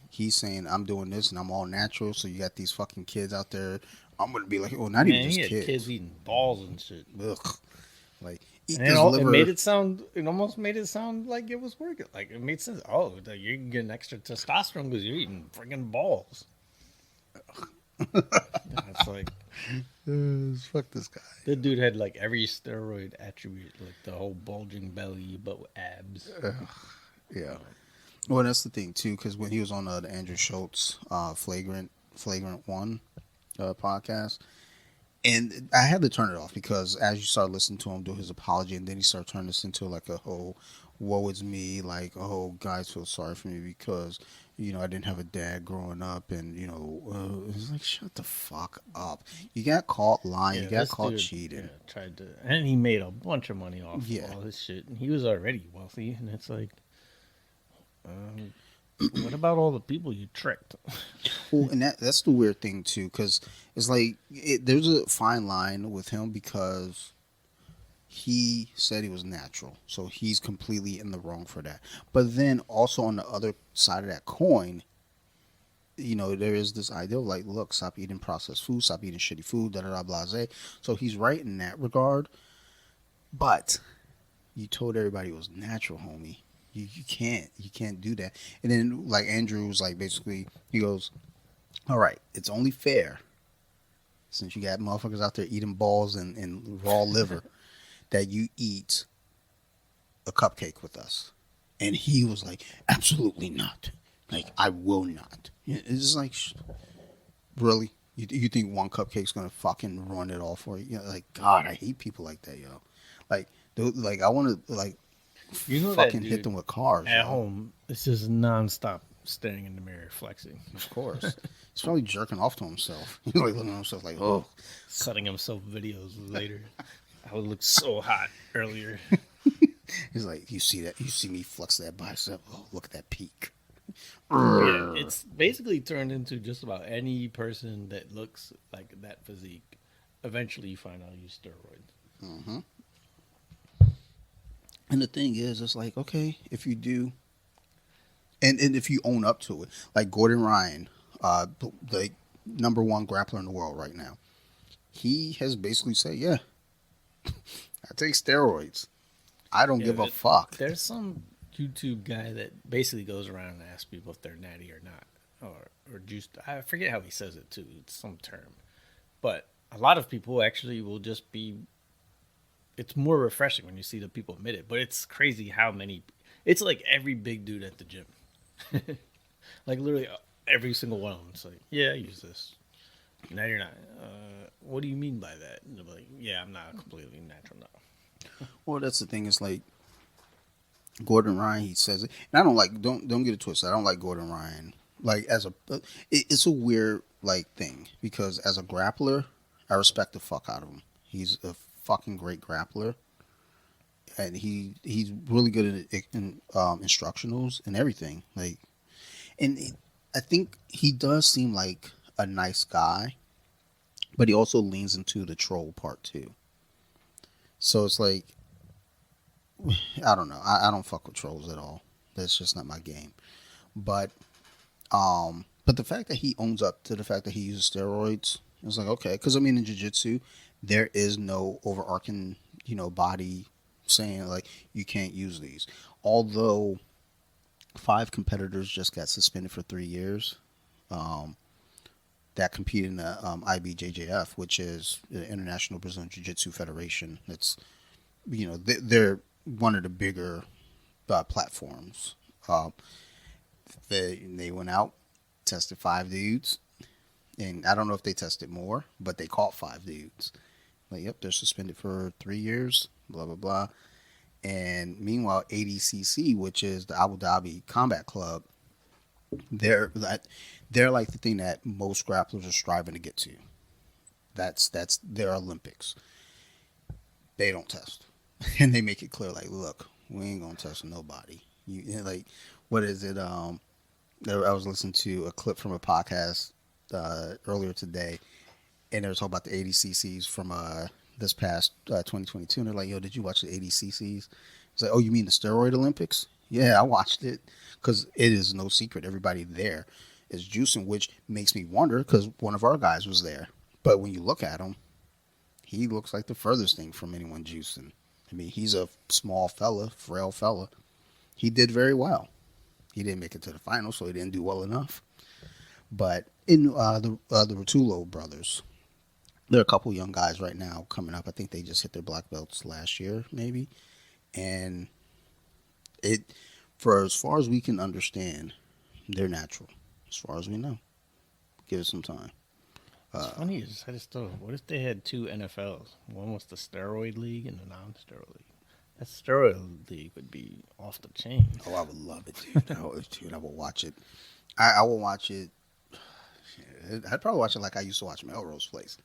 he's saying I'm doing this and I'm all natural. So you got these fucking kids out there. I'm gonna be like, oh, not even Man, he just had kids kids. eating balls and shit. Ugh. Like eat And this it made liver. it sound. It almost made it sound like it was working. Like it made sense. Oh, you're getting extra testosterone because you're eating friggin' balls. Yeah, it's like Fuck this guy. the dude had like every steroid attribute, like the whole bulging belly, but with abs. Yeah. Well, that's the thing too, because when he was on the Andrew Schultz Flagrant One podcast, and I had to turn it off because as you start listening to him do his apology, and then he started turning this into like a whole "woe is me," like oh guys feel sorry for me because I didn't have a dad growing up, and it's like shut the fuck up. You got caught lying, you Yeah, got this caught dude cheating. tried to, and he made a bunch of money off Yeah. all this shit. And he was already wealthy, and it's like, um, what about all the people you tricked? Well, and that's the weird thing too, because it's like there's a fine line with him because he said he was natural, so he's completely in the wrong for that. But then also on the other side of that coin, there is this idea of like, look, stop eating processed food, stop eating shitty food, da da da, blase. So he's right in that regard. But you told everybody it was natural, homie. You can't do that. And then like Andrew was like, basically, he goes, all right, it's only fair since you got motherfuckers out there eating balls and raw liver that you eat a cupcake with us. And he was like, absolutely not. Like, I will not. It's just like, really? You think one cupcake's gonna fucking run it all for you? Like, God, I hate people like that, yo. Like, dude, like I want to like You know that fucking hit dude them with cars, at yo. home is just nonstop staring in the mirror, flexing, Of course, he's probably jerking off to himself. He's like looking at himself like, oh, cutting himself videos later. I would look so hot earlier. he's like, you see that? You see me flex that bicep? Oh, look at that peak. Yeah, it's basically turned into just about any person that looks like that physique. Eventually, you find out you use steroids. Mm-hmm. And the thing is, it's like, okay, if you do, and if you own up to it, like Gordon Ryan, the number one grappler in the world right now, he has basically said, yeah, I take steroids. I don't Yeah, give a fuck. there's some YouTube guy that basically goes around and asks people if they're natty or not, or juiced. I forget how he says it too. It's some term, but a lot of people actually will just be. It's more refreshing when you see the people admit it, but it's crazy how many. It's like every big dude at the gym, like literally every single one of them. It's like, yeah, I use this. No, you're not. What do you mean by that? And they're like, yeah, I'm not completely natural now. Well, that's the thing. It's like Gordon Ryan. He says it, and I don't like. Don't get it twisted. I don't like Gordon Ryan. Like as a, it's a weird like thing because as a grappler, I respect the fuck out of him. He's a fucking great grappler, and he's really good in instructionals and everything. Like, and I think he does seem like a nice guy, but he also leans into the troll part too. So it's like I don't know. I don't fuck with trolls at all. That's just not my game. But but the fact that he owns up to the fact that he uses steroids, it's like okay. Because I mean, in jiu-jitsu, there is no overarching, body saying like you can't use these. Although five competitors just got suspended for 3 years. Um, that compete in the IBJJF, which is the International Brazilian Jiu Jitsu Federation. It's they're one of the bigger platforms. Um, they went out, tested five dudes, and I don't know if they tested more, but they caught five dudes. Like, yep, they're suspended for 3 years. Blah blah blah. And meanwhile, ADCC, which is the Abu Dhabi Combat Club, they're that they're like the thing that most grapplers are striving to get to. That's their Olympics. They don't test, and they make it clear like, look, we ain't gonna test nobody. Like, what is it? I was listening to a clip from a podcast earlier today, and they were talking about the ADCCs from this past 2022, and they're like, yo, did you watch the ADCCs? It's like, oh, you mean the steroid Olympics? Yeah, I watched it because it is no secret. Everybody there is juicing, which makes me wonder because one of our guys was there. But when you look at him, he looks like the furthest thing from anyone juicing. I mean, he's a small fella, frail fella. He did very well. He didn't make it to the final, so he didn't do well enough. But in the Rutulo brothers, there are a couple young guys right now coming up. I think they just hit their black belts last year, maybe. And it, for as far as we can understand, they're natural. As far as we know, give it some time. What's funny is I just thought, what if they had two NFLs? One was the steroid league and the non-steroid league. That steroid league would be off the chain. Oh, I would love it, dude. I will watch it. I will watch it. I'd probably watch it like I used to watch Melrose Place.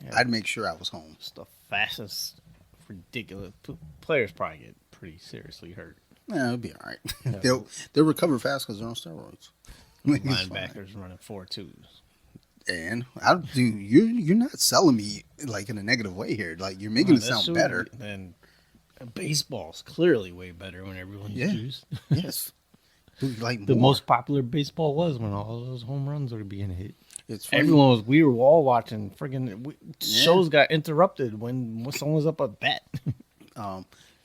Yeah, I'd make sure I was home. it's the fastest, ridiculous. Players probably get pretty seriously hurt. Yeah, it'll be all right. Yeah, they'll recover fast because they're on steroids. It's fine. linebackers running 4.2s. And you're not selling me like in a negative way here. Like you're making it sound better. And baseball's clearly way better when everyone's juiced. Yes. Like The more. most popular baseball was when all those home runs were being hit. It's funny. Everyone was. We were all watching. Friggin' shows got interrupted when someone was up a bat.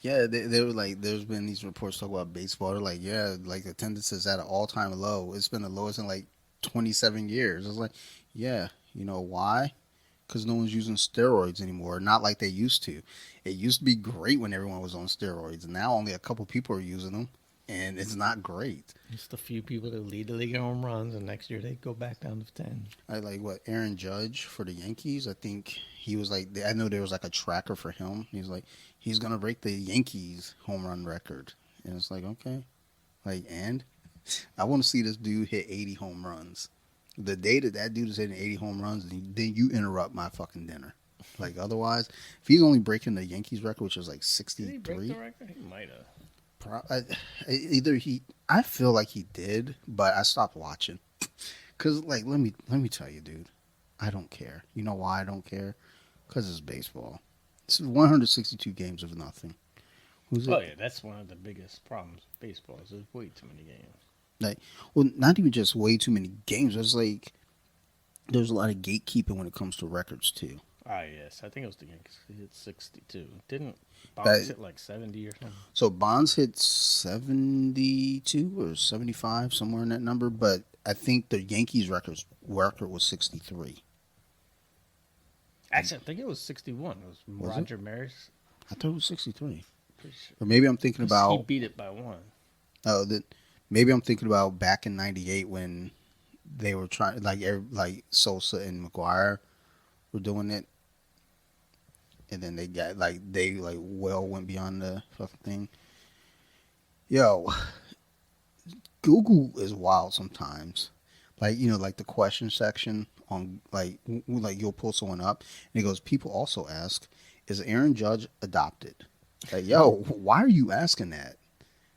Yeah, they were like, there's been these reports talking about baseball. They're like, yeah, like attendance is at an all time low. It's been the lowest in like 27 years. It's like, yeah, you know why? Because no one's using steroids anymore. Not like they used to. It used to be great when everyone was on steroids. And now only a couple people are using them, and it's not great. Just a few people that lead the league in home runs, and next year they go back down to 10. I like what Aaron Judge for the Yankees. I think he was like, I know there was like a tracker for him. He's like, he's gonna break the Yankees home run record, and it's like, okay, like, and I want to see this dude hit 80 home runs. The day that dude is hitting 80 home runs, then you interrupt my fucking dinner. Like otherwise, if he's only breaking the Yankees record, which is like 63, Did he break the record? He might have. I feel like he did, but I stopped watching. Cause like let me tell you, dude, I don't care. You know why I don't care? Cause it's baseball. It's 162 games of nothing. Who's it? Oh yeah, that's one of the biggest problems with baseball. Is there's way too many games. Like, well, not even just way too many games. It's like there's a lot of gatekeeping when it comes to records too. Ah yes, I think it was the Yankees. He hit 62. Didn't Bonds hit like 70 or something? So Bonds hit 72 or 75, somewhere in that number. But I think the Yankees record was 63. Actually, I think it was 61. It was Roger Maris. I thought it was 63. Pretty sure. Or maybe I'm thinking He about. beat it by one. Oh, maybe I'm thinking about back in '98 when they were trying, like Sosa and McGuire were doing it, and then they well went beyond the fucking thing. Yo, Google is wild sometimes. Like like the question section on like you'll pull someone up and it goes, people also ask, is Aaron Judge adopted? Like, yo, why are you asking that?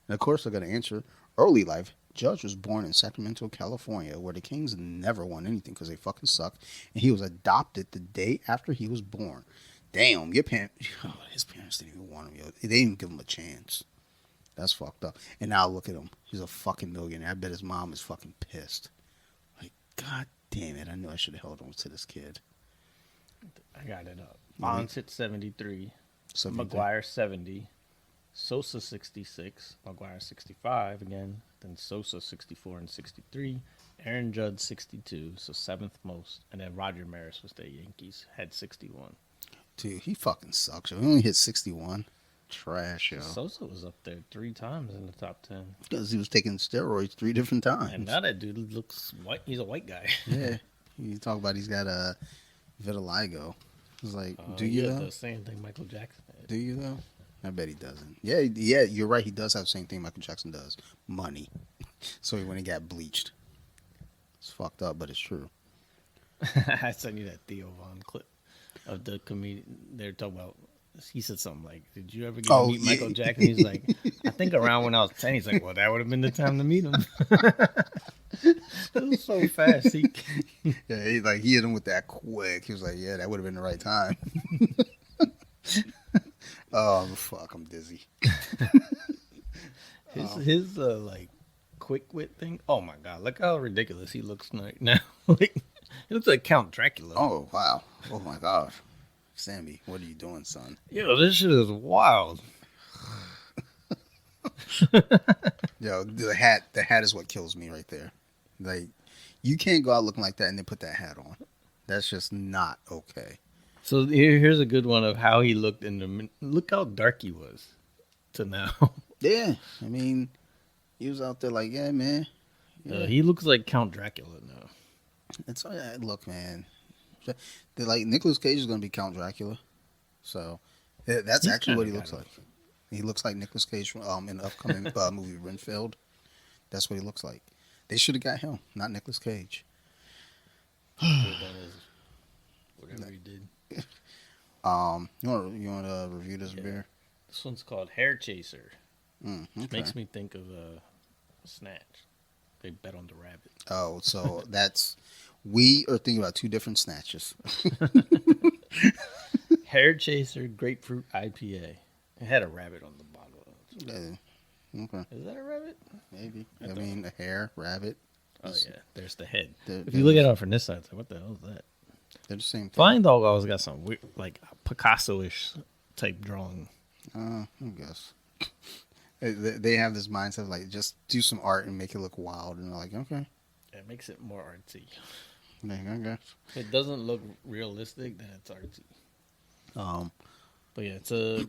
And of course they're gonna answer, early life. Judge was born in Sacramento, California, where the Kings never won anything because they fucking suck, and he was adopted the day after he was born. Damn, his parents didn't even want him. Yo, they didn't even give him a chance. That's fucked up. And now look at him. He's a fucking millionaire. I bet his mom is fucking pissed. Like, God damn it! I knew I should have held on to this kid. I got it up. No, he Bonds hit 73. 73. McGuire 70. Sosa 66. McGuire 65 again. Then Sosa 64 and 63. Aaron Judge 62, so seventh most. And then Roger Maris was the Yankees, had 61. Dude, he fucking sucks. Yo. He only hit 61. Trash, yo. Sosa was up there 3 times in the top 10. Because he was taking steroids 3 different times. And now that dude looks white. He's a white guy. Yeah. You talk about he's got a vitiligo. It's like, do He you had though? the same thing Michael Jackson had. Do you though? I bet he doesn't. Yeah, yeah, you're right. He does have the same thing Michael Jackson does. Money. So when he got bleached. It's fucked up, but it's true. I sent you that Theo Von clip of the comedian. They're talking about. He said something like, "Did you ever get to meet Michael Jackson?" He's like, "I think around when I was 10." He's like, "Well, that would have been the time to meet him." It was so fast. Yeah, he hit him with that quick. He was like, "Yeah, that would have been the right time." Oh fuck, I'm dizzy. His like quick wit thing. Oh my god, look how ridiculous he looks right now. Like he looks like Count Dracula. Oh wow. Oh my gosh. Sammy, what are you doing, son? Yo, this shit is wild. Yo, the hat is what kills me right there. Like, you can't go out looking like that and then put that hat on. That's just not okay. So here's a good one of how he looked in the. Look how dark he was to now. Yeah, I mean, he was out there like, yeah, man. Yeah. He looks like Count Dracula now. It's look, man. They're like Nicolas Cage is going to be Count Dracula, so that's He's actually what he kinda looks got like. He looks like Nicolas Cage in the upcoming movie Renfield. That's what he looks like. They should have got him, not Nicolas Cage. Whatever he did. You want to review this beer? This one's called Hair Chaser. Okay. Makes me think of Snatch. They bet on the rabbit. Oh, so we are thinking about two different snatches. Hair Chaser Grapefruit IPA. It had a rabbit on the bottle. Okay, Is that a rabbit? maybe. I mean, a hare, rabbit. Oh yeah, there's the head. They're- If you look at it from this side, it's like, what the hell is that? They're the same thing. Flying Dog always got some weird, like Picasso-ish type drawing. I guess. They have this mindset of like, just do some art and make it look wild. And they're like, okay. It makes it more artsy. I guess. If it doesn't look realistic, then it's artsy. But yeah, it's a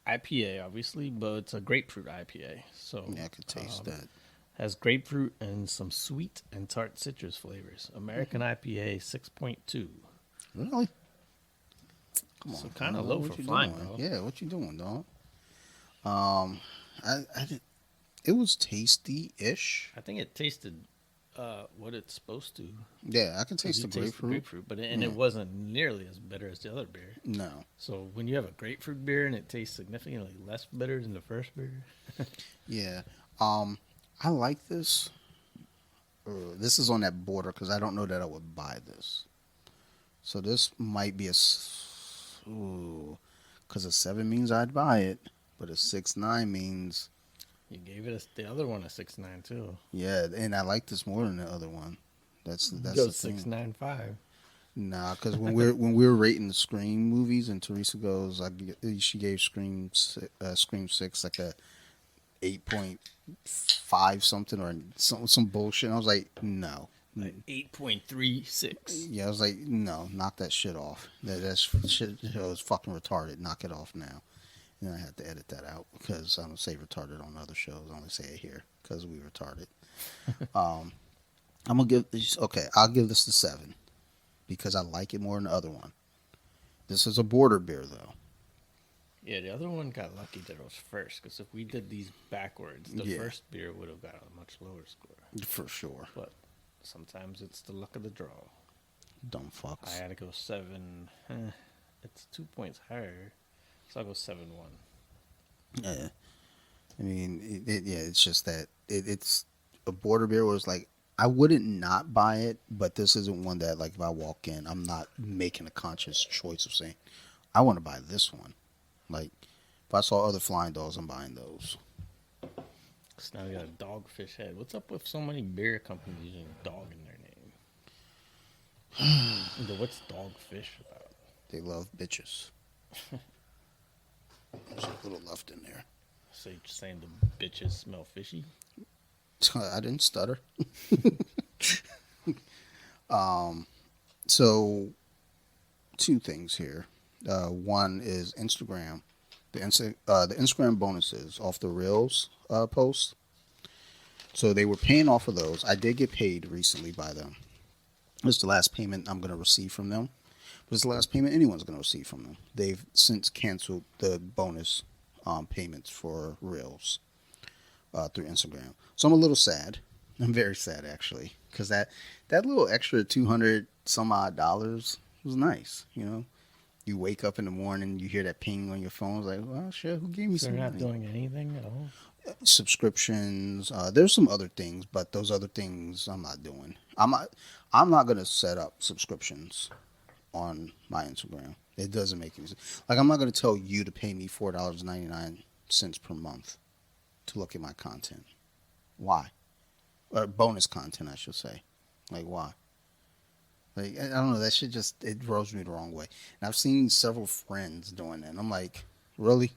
IPA, obviously, but it's a grapefruit IPA. So Yeah, I could taste that. has grapefruit and some sweet and tart citrus flavors. American IPA 6.2. Really? Come on. So kind of dog. low What for you flying, doing? though. Yeah, what you doing, dog? I did. It was tasty-ish. I think it tasted what it's supposed to. Yeah, I can 'Cause taste you the grapefruit. but it wasn't nearly as bitter as the other beer. No. So when you have a grapefruit beer and it tastes significantly less bitter than the first beer, Yeah. I like this. This is on that border because I don't know that I would buy this. So this might be because a 7 means I'd buy it, but a 6.9 means you gave the other one a 6.9 too. yeah, and I like this more than the other one. That's Go the thing. 6.95. Nah, because when we're rating the Scream movies, and Teresa goes, she gave Scream 6 like a 8.5 something or some bullshit. And I was like, no. Like 8.36. Yeah, I was like, no, knock that shit off. That shit was fucking retarded. Knock it off now. And I had to edit that out because I don't say retarded on other shows. I only say it here because we retarded. I'm gonna give this. Okay, I'll give this a 7 because I like it more than the other one. This is a border beer though. Yeah, the other one got lucky that it was first, because if we did these backwards, the Yeah. first beer would have got a much lower score. For sure. But sometimes it's the luck of the draw. Dumb I fucks. had to go 7. It's 2 points higher, so I'll go 7-1. Yeah. I mean, it's just that it's a border beer where it's like, I wouldn't not buy it, but this isn't one that, like, if I walk in, I'm not making a conscious choice of saying, I want to buy this one. Like, if I saw other Flying Dogs, I'm buying those. So now we got a dogfish head. What's up with so many beer companies using dog in their name? What's dogfish about? They love bitches. There's a little left in there. So you're saying the bitches smell fishy? I didn't stutter. So two things here. One is Instagram. The Instagram bonuses off the Reels post. So they were paying off of those. I did get paid recently by them. This is the last payment I'm going to receive from them. But it's the last payment anyone's going to receive from them. They've since canceled the bonus payments for Reels through Instagram. So I'm a little sad. I'm very sad actually, because that little extra 200 some odd dollars was nice. You know, you wake up in the morning, you hear that ping on your phone. It's like, well, shit, who gave me So they're some not money? doing anything at all? Subscriptions. There's some other things, but those other things I'm not doing. I'm not gonna set up subscriptions on my Instagram. It doesn't make any sense. Like, I'm not gonna tell you to pay me $4.99 per month to look at my content. Why? Or bonus content, I should say. Like, why? Like, I don't know. That shit just, it rubs me the wrong way. And I've seen several friends doing that. And I'm like, really?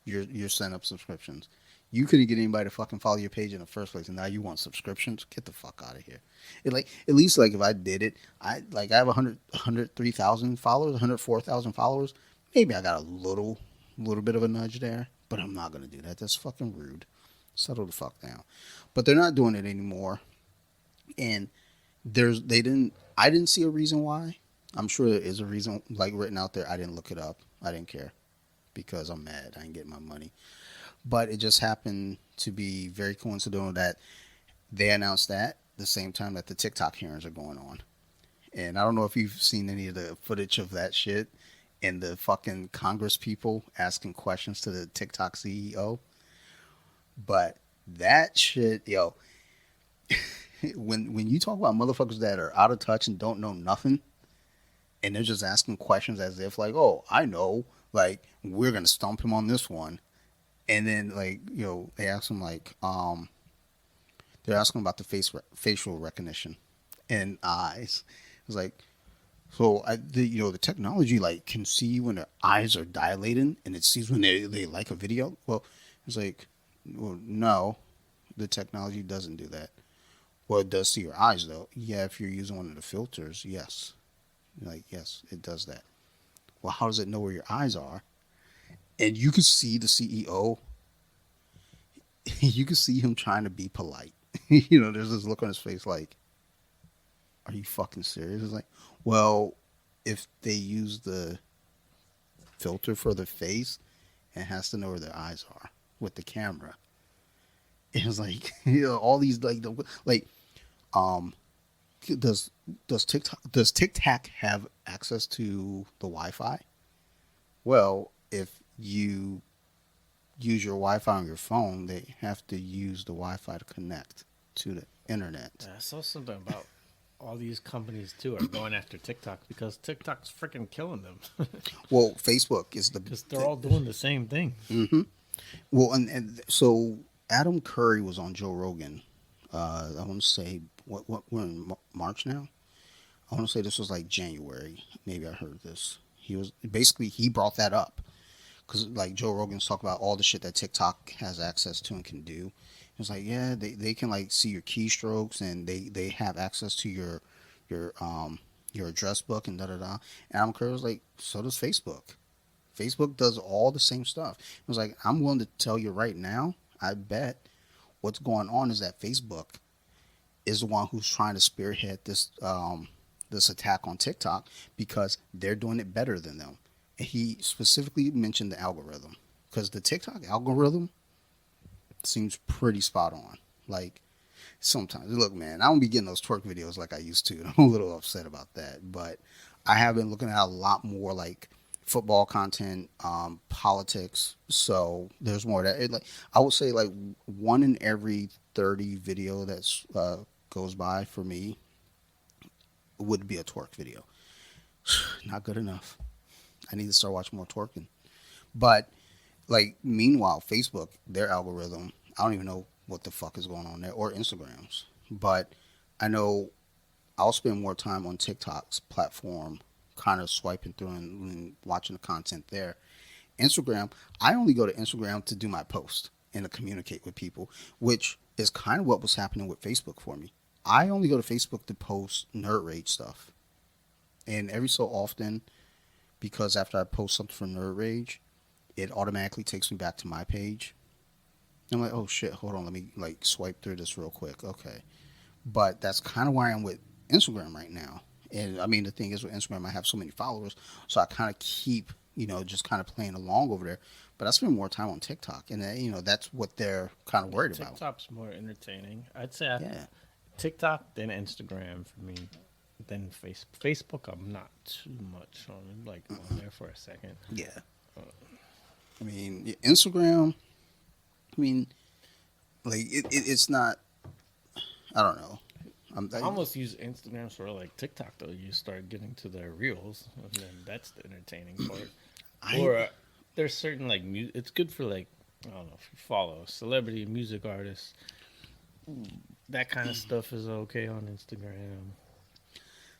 You're setting up subscriptions. You couldn't get anybody to fucking follow your page in the first place, and now you want subscriptions? Get the fuck out of here. It, like, at least like if I did it, I have 103,000 followers, 104,000 followers. Maybe I got a little bit of a nudge there, but I'm not gonna do that. That's fucking rude. Settle the fuck down. But they're not doing it anymore, and they didn't. I didn't see a reason why. I'm sure there is a reason, like, written out there. I didn't look it up. I didn't care because I'm mad. I didn't get my money. But it just happened to be very coincidental that they announced that the same time that the TikTok hearings are going on. And I don't know if you've seen any of the footage of that shit and the fucking Congress people asking questions to the TikTok CEO. But that shit, yo, when you talk about motherfuckers that are out of touch and don't know nothing, and they're just asking questions as if like, oh, I know, like, we're gonna stump him on this one, and then, like, they ask him like, they're asking about the facial recognition and eyes. It's like, so the technology, like, can see when their eyes are dilating, and it sees when they like a video. Well, it's like, well, no, the technology doesn't do that. Well, it does see your eyes though. Yeah, if you're using one of the filters, yes. Like, yes, it does that. Well, how does it know where your eyes are? And you can see the CEO. You can see him trying to be polite. There's this look on his face like, "Are you fucking serious?" It's like, well, if they use the filter for their face, it has to know where their eyes are with the camera. It was like, all these, like, um does TikTok have access to the Wi-Fi? Well, if you use your Wi-Fi on your phone, they have to use the Wi-Fi to connect to the internet. I saw something about all these companies too are going after TikTok because TikTok's freaking killing them. Well, Facebook is Because they're all doing the same thing. well, and so Adam Curry was on Joe Rogan. I want to say what we're in March now. I want to say this was like January. Maybe I heard this. He brought that up because, like, Joe Rogan's talking about all the shit that TikTok has access to and can do. It's like, yeah, they can, like, see your keystrokes, and they have access to your your address book and da da da. And Adam Curry was like, so does Facebook. Facebook does all the same stuff. It was like, I'm willing to tell you right now, I bet what's going on is that Facebook is the one who's trying to spearhead this attack on TikTok because they're doing it better than them. And he specifically mentioned the algorithm because the TikTok algorithm seems pretty spot on. Like, sometimes, look, man, I don't be getting those twerk videos like I used to. I'm a little upset about that, but I have been looking at a lot more, like, football content, politics. So there's more of that. Like, I would say, like, one in every 30 video that's goes by for me would be a twerk video. Not good enough. I need to start watching more twerking. But, like, meanwhile, Facebook, their algorithm, I don't even know what the fuck is going on there, or Instagrams. But I know I'll spend more time on TikTok's platform, kind of swiping through and watching the content there. Instagram, I only go to Instagram to do my post and to communicate with people, which is kind of what was happening with Facebook for me. I only go to Facebook to post nerd rage stuff. And every so often, because after I post something for nerd rage, it automatically takes me back to my page. I'm like, oh shit, hold on, let me like swipe through this real quick. Okay. But that's kind of where I am with Instagram right now. And I mean, the thing is with Instagram, I have so many followers, so I kind of keep, just kind of playing along over there. But I spend more time on TikTok, and that's what they're kind of Yeah, worried about. TikTok's more entertaining. I'd say Yeah, TikTok, then Instagram for me, then Facebook. I'm not too much on. I'm like on there for a second. yeah. I mean, Instagram. I mean, like it's not. I don't know. I almost use Instagram for like TikTok though. You start getting to the reels, and then that's the entertaining part. I Or there's certain like it's good for like I don't know if you follow celebrity music artists. That kind of stuff is okay on Instagram.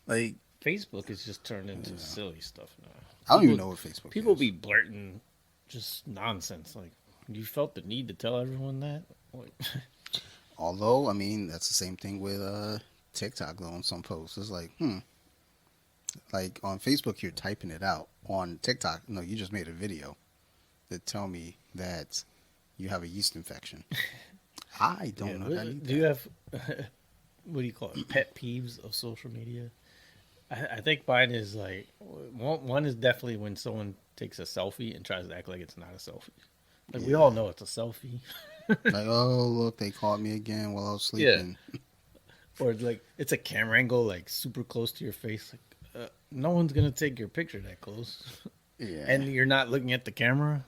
like. Facebook is just turned into silly stuff now. I don't even know what Facebook People is. be blurting just nonsense. Like you felt the need to tell everyone that. Like, Although, I mean, that's the same thing with TikTok though. On some posts, it's like, like on Facebook, you're typing it out. On TikTok, no, you just made a video that tell me that you have a yeast infection. I don't know that do either. you have what do you call it? Pet peeves of social media. I think mine is like one is definitely when someone takes a selfie and tries to act like it's not a selfie. Like we all Yeah. know it's a selfie. Like, oh look, they caught me again while I was Yeah. sleeping. Or like it's a camera angle like super close to your face. Like no one's gonna take your picture that close, Yeah, and you're not looking at the camera.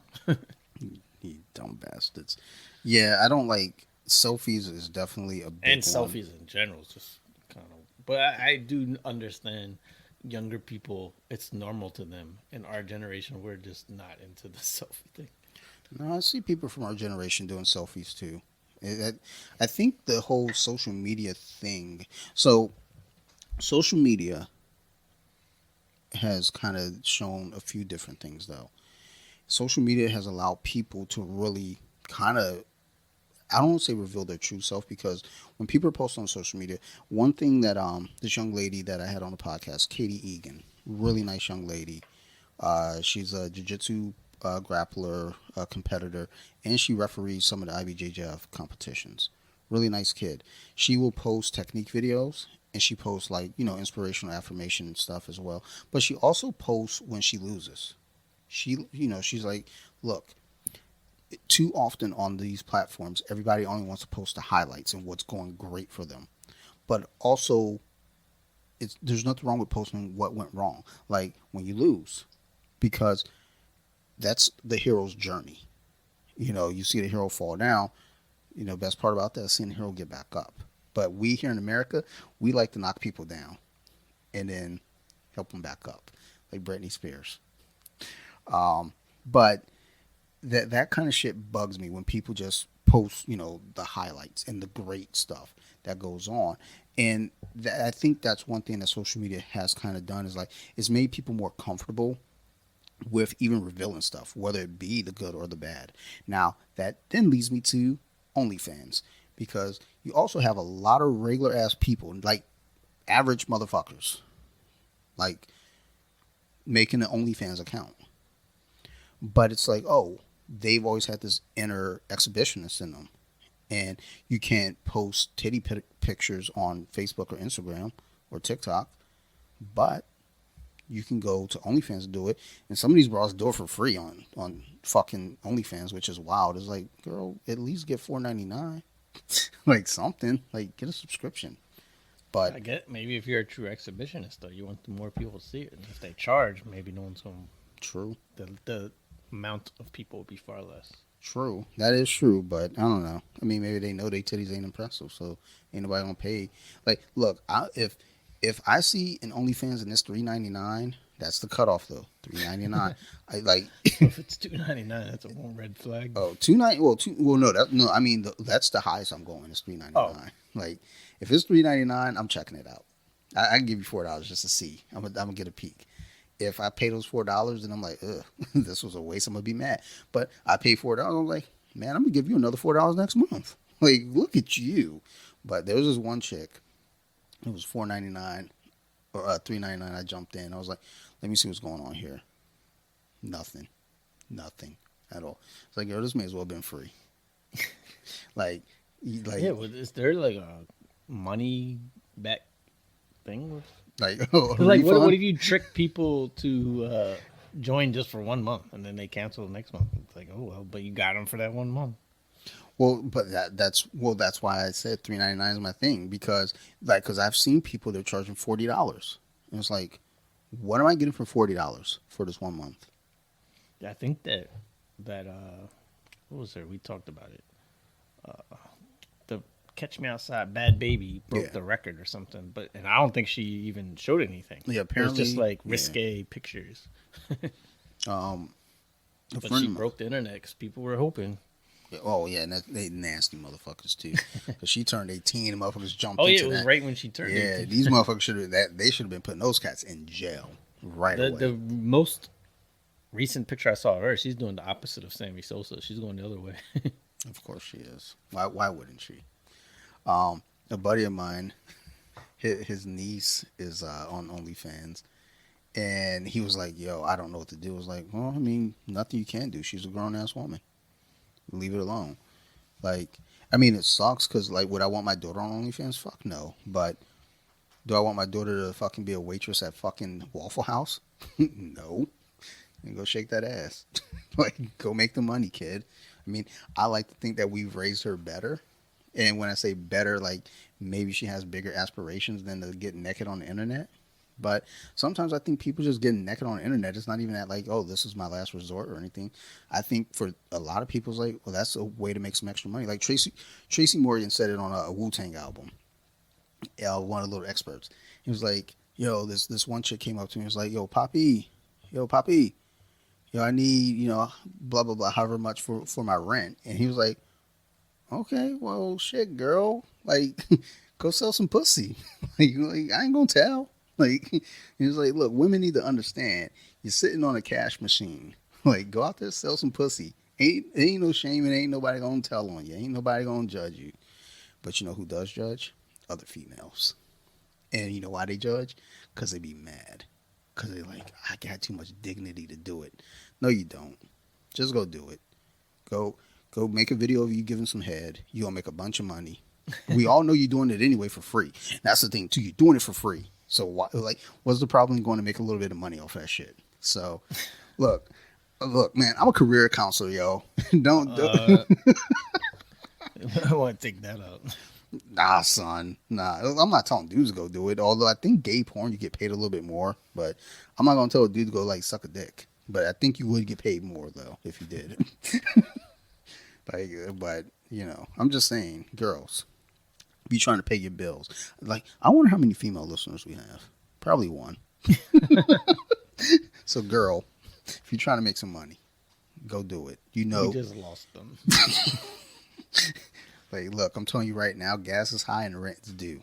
you dumb bastards. Yeah, I don't like selfies. Is definitely a And big one. selfies in general is just kind of. But I do understand younger people. It's normal to them. In our generation, we're just not into the selfie thing. No, I see people from our generation doing selfies too. I think the whole social media thing. So social media has kind of shown a few different things though. Social media has allowed people to really kind of, I don't want to say reveal their true self, because when people post on social media, one thing that this young lady that I had on the podcast, Katie Egan, really nice young lady. She's a jiu-jitsu grappler, competitor, and she referees some of the IBJJF competitions. Really nice kid. She will post technique videos, and she posts like inspirational affirmation and stuff as well. But she also posts when she loses. She's like, look, too often on these platforms, everybody only wants to post the highlights and what's going great for them. But also, there's nothing wrong with posting what went wrong, like when you lose, because that's the hero's journey. You see the hero fall down. Best part about that is seeing the hero get back up. But we here in America, we like to knock people down and then help them back up, like Britney Spears. But that kind of shit bugs me when people just post, the highlights and the great stuff that goes on. And I think that's one thing that social media has kind of done is like it's made people more comfortable with even revealing stuff, whether it be the good or the bad. Now, that then leads me to OnlyFans, because you also have a lot of regular ass people, like average motherfuckers, like making an OnlyFans account. But it's like, oh, they've always had this inner exhibitionist in them. And you can't post titty pictures on Facebook or Instagram or TikTok, but you can go to OnlyFans and do it. And some of these bras do it for free on fucking OnlyFans, which is wild. It's like, girl, at least get $4.99, like something, like get a subscription. But I get maybe if you're a true exhibitionist though, you want more people to see it. And if they charge, maybe no one's going. true, The amount of people would be far less. true, that is true. But I don't know. I mean, maybe they know they titties ain't impressive, so ain't nobody gonna pay. Like, look, if I see an OnlyFans and it's $3.99, that's the cutoff though. $3.99. I like. If it's $2.99, that's a one red flag. Oh, 2.90. Well, no, no. I mean, that's the highest I'm going. It's Oh, $3.99. Like, if it's $3.99, I'm checking it out. I can give you $4 just to see. I'm gonna get a peek. If I pay those $4, then I'm like, ugh, this was a waste. I'm gonna be mad. But I pay $4. I'm like, man, I'm gonna give you another $4 next month. Like, look at you. But there was this one chick. It was $4.99 or $3.99. I jumped in. I was like, let me see what's going on here. Nothing, nothing at all. It's like, yo, this may as well have been free. Like, Yeah, well, is there like a money back thing? like a Like, what refund. if you trick people to join just for 1 month and then they cancel the next month? It's like, oh well, but you got them for that 1 month. Well, but that's why I said $3.99 is my thing because because I've seen people they're charging $40, and it's like, what am I getting for $40 for this 1 month? I think that what was there? We talked about it. The Catch Me Outside Bad Baby broke Yeah, the record or something, but and I don't think she even showed anything. yeah. It was just Apparently, like yeah. risque pictures, Um, a but friend she of mine. broke the internet because people were hoping. Oh yeah, and they nasty motherfuckers too. Because she turned 18, and motherfuckers jumped Oh yeah, into it was that. right when she turned Yeah, 18. these motherfuckers should have that. They should have been putting those cats in jail right The away. most recent picture I saw of her, she's doing the opposite of Sammy Sosa. She's going the other way. Of course she is. Why wouldn't she? A buddy of mine, his niece is on OnlyFans, and he was like, "Yo, I don't know what to do." I was like, "Well, I mean, nothing you can do. She's a grown ass woman. Leave it alone." Like, I mean, it sucks because like, would I want my daughter on OnlyFans? Fuck no. But do I want my daughter to fucking be a waitress at fucking Waffle House? No. And go shake that ass. Like, go make the money, kid. I mean, I like to think that we've raised her better. And when I say better, like maybe she has bigger aspirations than to get naked on the internet. But sometimes I think people just getting naked on the internet. It's not even that like, oh, this is my last resort or anything. I think for a lot of people, it's like, well, that's a way to make some extra money. Like Tracy Morgan said it on a Wu Tang album. One of the little experts. He was like, yo, this one chick came up to me. And was like, yo, Poppy, yo, I need blah blah blah, however much for my rent. And he was like, okay, well, shit, girl, like, go sell some pussy. Like, I ain't gonna tell. Like, he was like, look, women need to understand. You're sitting on a cash machine. Like, go out there, sell some pussy. Ain't no shame, and ain't nobody gonna tell on you. Ain't nobody gonna judge you. But you know who does judge? Other females. And you know why they judge? Because they be mad. Because they like, I got too much dignity to do it. No, you don't. Just go do it. Go Go make a video of you giving some head. You're going to make a bunch of money. We all know you're doing it anyway for free. That's the thing, too. You're doing it for free. So, what's the problem going to make a little bit of money off that shit? So, look, man, I'm a career counselor, yo. don't. I want to take that out. Nah, son. Nah, I'm not telling dudes to go do it. Although I think gay porn, you get paid a little bit more. But I'm not going to tell a dude to go, like, suck a dick. But I think you would get paid more, though, if you did. But, I'm just saying, girls, be trying to pay your bills. Like, I wonder how many female listeners we have. Probably one. So, girl, if you're trying to make some money, go do it. We just lost them. Like, look, I'm telling you right now, gas is high and rent's due.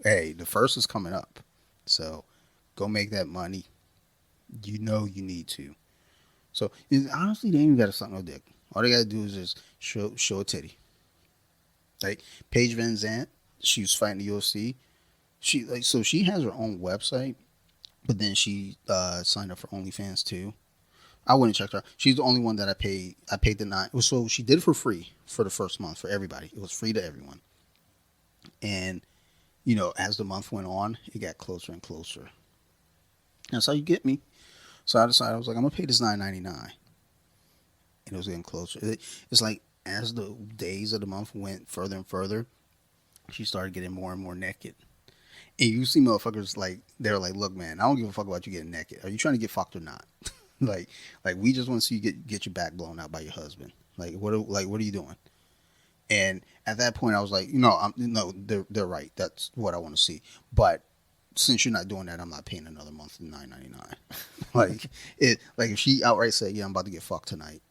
Hey, the first is coming up. So, go make that money. You know you need to. So, honestly, they ain't even got to suck no dick. All they got to do is just show a titty. Like, Paige Van Zandt, she was fighting the UFC. She has her own website, but then she signed up for OnlyFans too. I wouldn't check her. She's the only one that I paid. I paid the nine. So she did it for free for the first month for everybody. It was free to everyone. And as the month went on, it got closer and closer. That's how you get me. So I decided I was like, I'm gonna pay this $9.99, and it was getting closer. It's like as the days of the month went further and further, she started getting more and more naked. And you see motherfuckers like they're like, look, man, I don't give a fuck about you getting naked. Are you trying to get fucked or not? like we just want to see you get your back blown out by your husband. What are you doing? And at that point, I was like, no, they're right. That's what I want to see. But since you're not doing that, I'm not paying another month of $9.99. If she outright said, yeah, I'm about to get fucked tonight,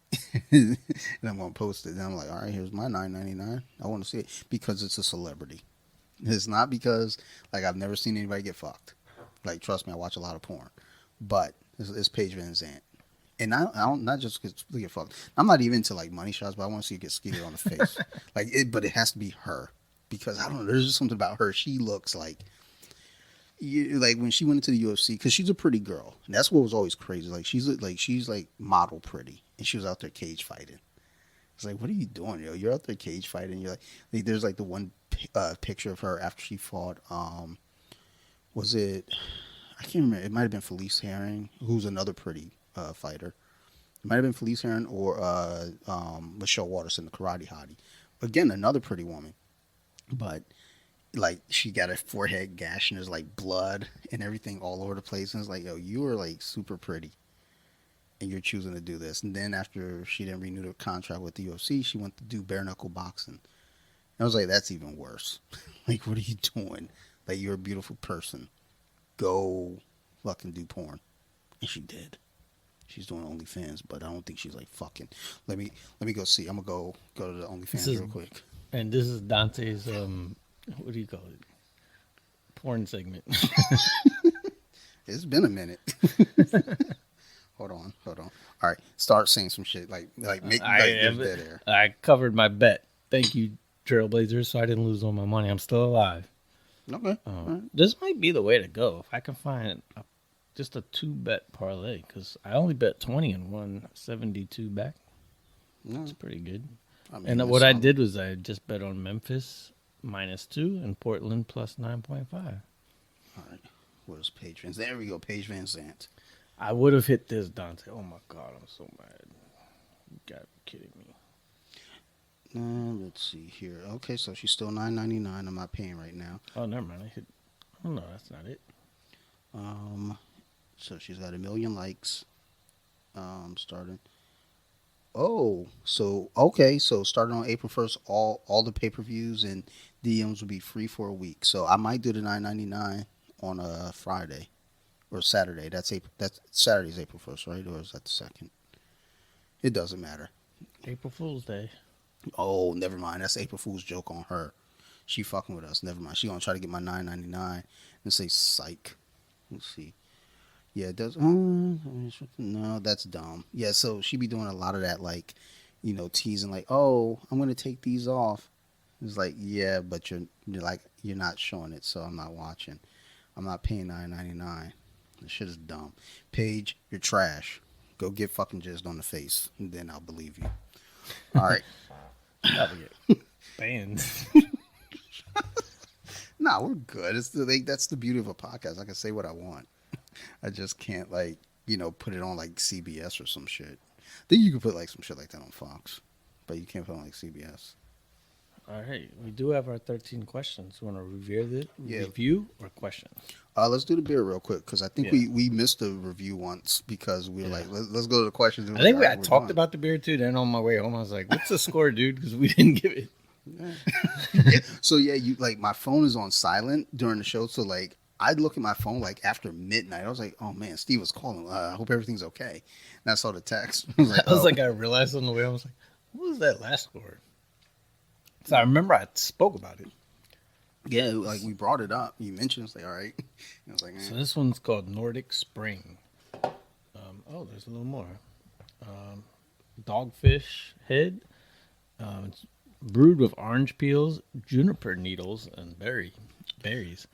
and I'm gonna post it, then I'm like, all right, here's my $9.99. I want to see it because it's a celebrity. It's not because like I've never seen anybody get fucked. Like trust me, I watch a lot of porn, but it's Paige Van Zant. And I don't not just get fucked. I'm not even into like money shots, but I want to see you get skeeted on the face. Like it, but it has to be her because I don't know. There's just something about her. She looks like when she went into the UFC because she's a pretty girl. And that's what was always crazy. Like she's like model pretty, and she was out there cage fighting. It's like, what are you doing, yo? You're out there cage fighting. You're like there's like the one picture of her after she fought. Was it? I can't remember. It might have been Felice Herring, who's another pretty fighter. It might have been Felice Herring or Michelle Waterson, the karate hottie. Again, another pretty woman. But like she got a forehead gash and there's like blood and everything all over the place. And it's like, yo, you are like super pretty and you're choosing to do this. And then after she didn't renew the contract with the UFC, she went to do bare knuckle boxing. And I was like, that's even worse. Like, what are you doing? Like, you're a beautiful person. Go fucking do porn. And she did. She's doing OnlyFans, but I don't think she's like fucking. Let me go see. I'm gonna go to the This OnlyFans is real quick. and this is Dante's what do you call it? Porn segment. It's been a minute. Hold on. All right, start saying some shit like make I like there's am, dead air. I covered my bet. Thank you, Trailblazers. So I didn't lose all my money. I'm still alive. Okay, all right. This might be the way to go if I can find just a 2-bet parlay because I only bet 20 and won 72 back. No, That's pretty good. I mean, And it's what I solid. did was I just bet on Memphis -2 and Portland +9.5. All right, where's Paige Van? There we go, Paige Van Zant. I would have hit this, Dante. Oh my god, I'm so mad. You gotta be kidding me. Let's see here. Okay, so she's still $9.99. I'm not paying right now. Oh, never mind. I hit. Oh no, that's not it. Um, so she's got 1 million likes. Starting. Oh, so okay, so starting on April 1st, all the pay-per-views and DMs will be free for a week. So I might do the 9.99 on a Friday or Saturday. That's Saturday's April 1st, right? Or is that the second? It doesn't matter. April Fool's Day. Oh, never mind. That's April Fool's joke on her. She fucking with us. Never mind. She gonna try to get my 9.99 and say psych. Let's see. Yeah, it does. No, that's dumb. Yeah, so she be doing a lot of that, like, teasing, like, oh, I'm gonna take these off. It's like, yeah, but you're not showing it, so I'm not watching. I'm not paying 9.99. This shit is dumb. Paige, you're trash. Go get fucking jizzed on the face, and then I'll believe you. All right. Probably get banned. Nah, we're good. That's the beauty of a podcast. I can say what I want. I just can't put it on like CBS or some shit. Then you could put like some shit like that on Fox, but you can't put it on like CBS. All right, we do have our 13 questions. You want to Yeah. review or questions? Let's do the beer real quick because I think Yeah. we missed a review once because we were Yeah. like, let's go to the questions. And I think we're like, I all right, talked we're done. about the beer too. Then on my way home, I was like, "What's the score, dude?" Because we didn't give it. Yeah. So yeah, you like my phone is on silent during the show, so like I'd look at my phone like after midnight. I was like, oh man, Steve was calling. I hope everything's okay. And I saw the text. I was like, I was oh. like, I realized on the way, I was like, "What was that last score?" So I remember I spoke about it. Yeah, like we brought it up. You mentioned it's like, all right. And I was like, So this one's called Nordic Spring. Oh, there's a little more. Dogfish head. It's brewed with orange peels, juniper needles, and berries.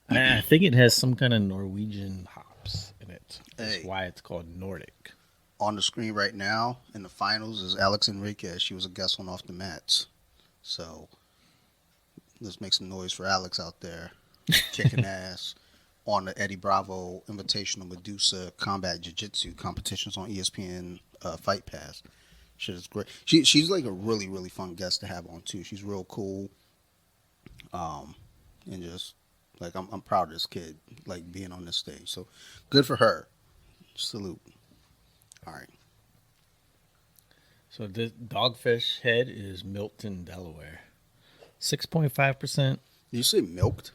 And I think it has some kind of Norwegian hops in it. That's Hey. why it's called Nordic. on the screen right now in the finals is Alex Enriquez. She was a guest on Off the Mats. So let's make some noise for Alex out there, kicking ass on the Eddie Bravo Invitational Medusa Combat Jiu-Jitsu competitions on ESPN Fight Pass. Shit is great. She's like a really really fun guest to have on too. She's real cool, and just like I'm proud of this kid like being on this stage. So good for her. Salute. All right. So this Dogfish head is Milton, Delaware. 6.5% Did you say milked?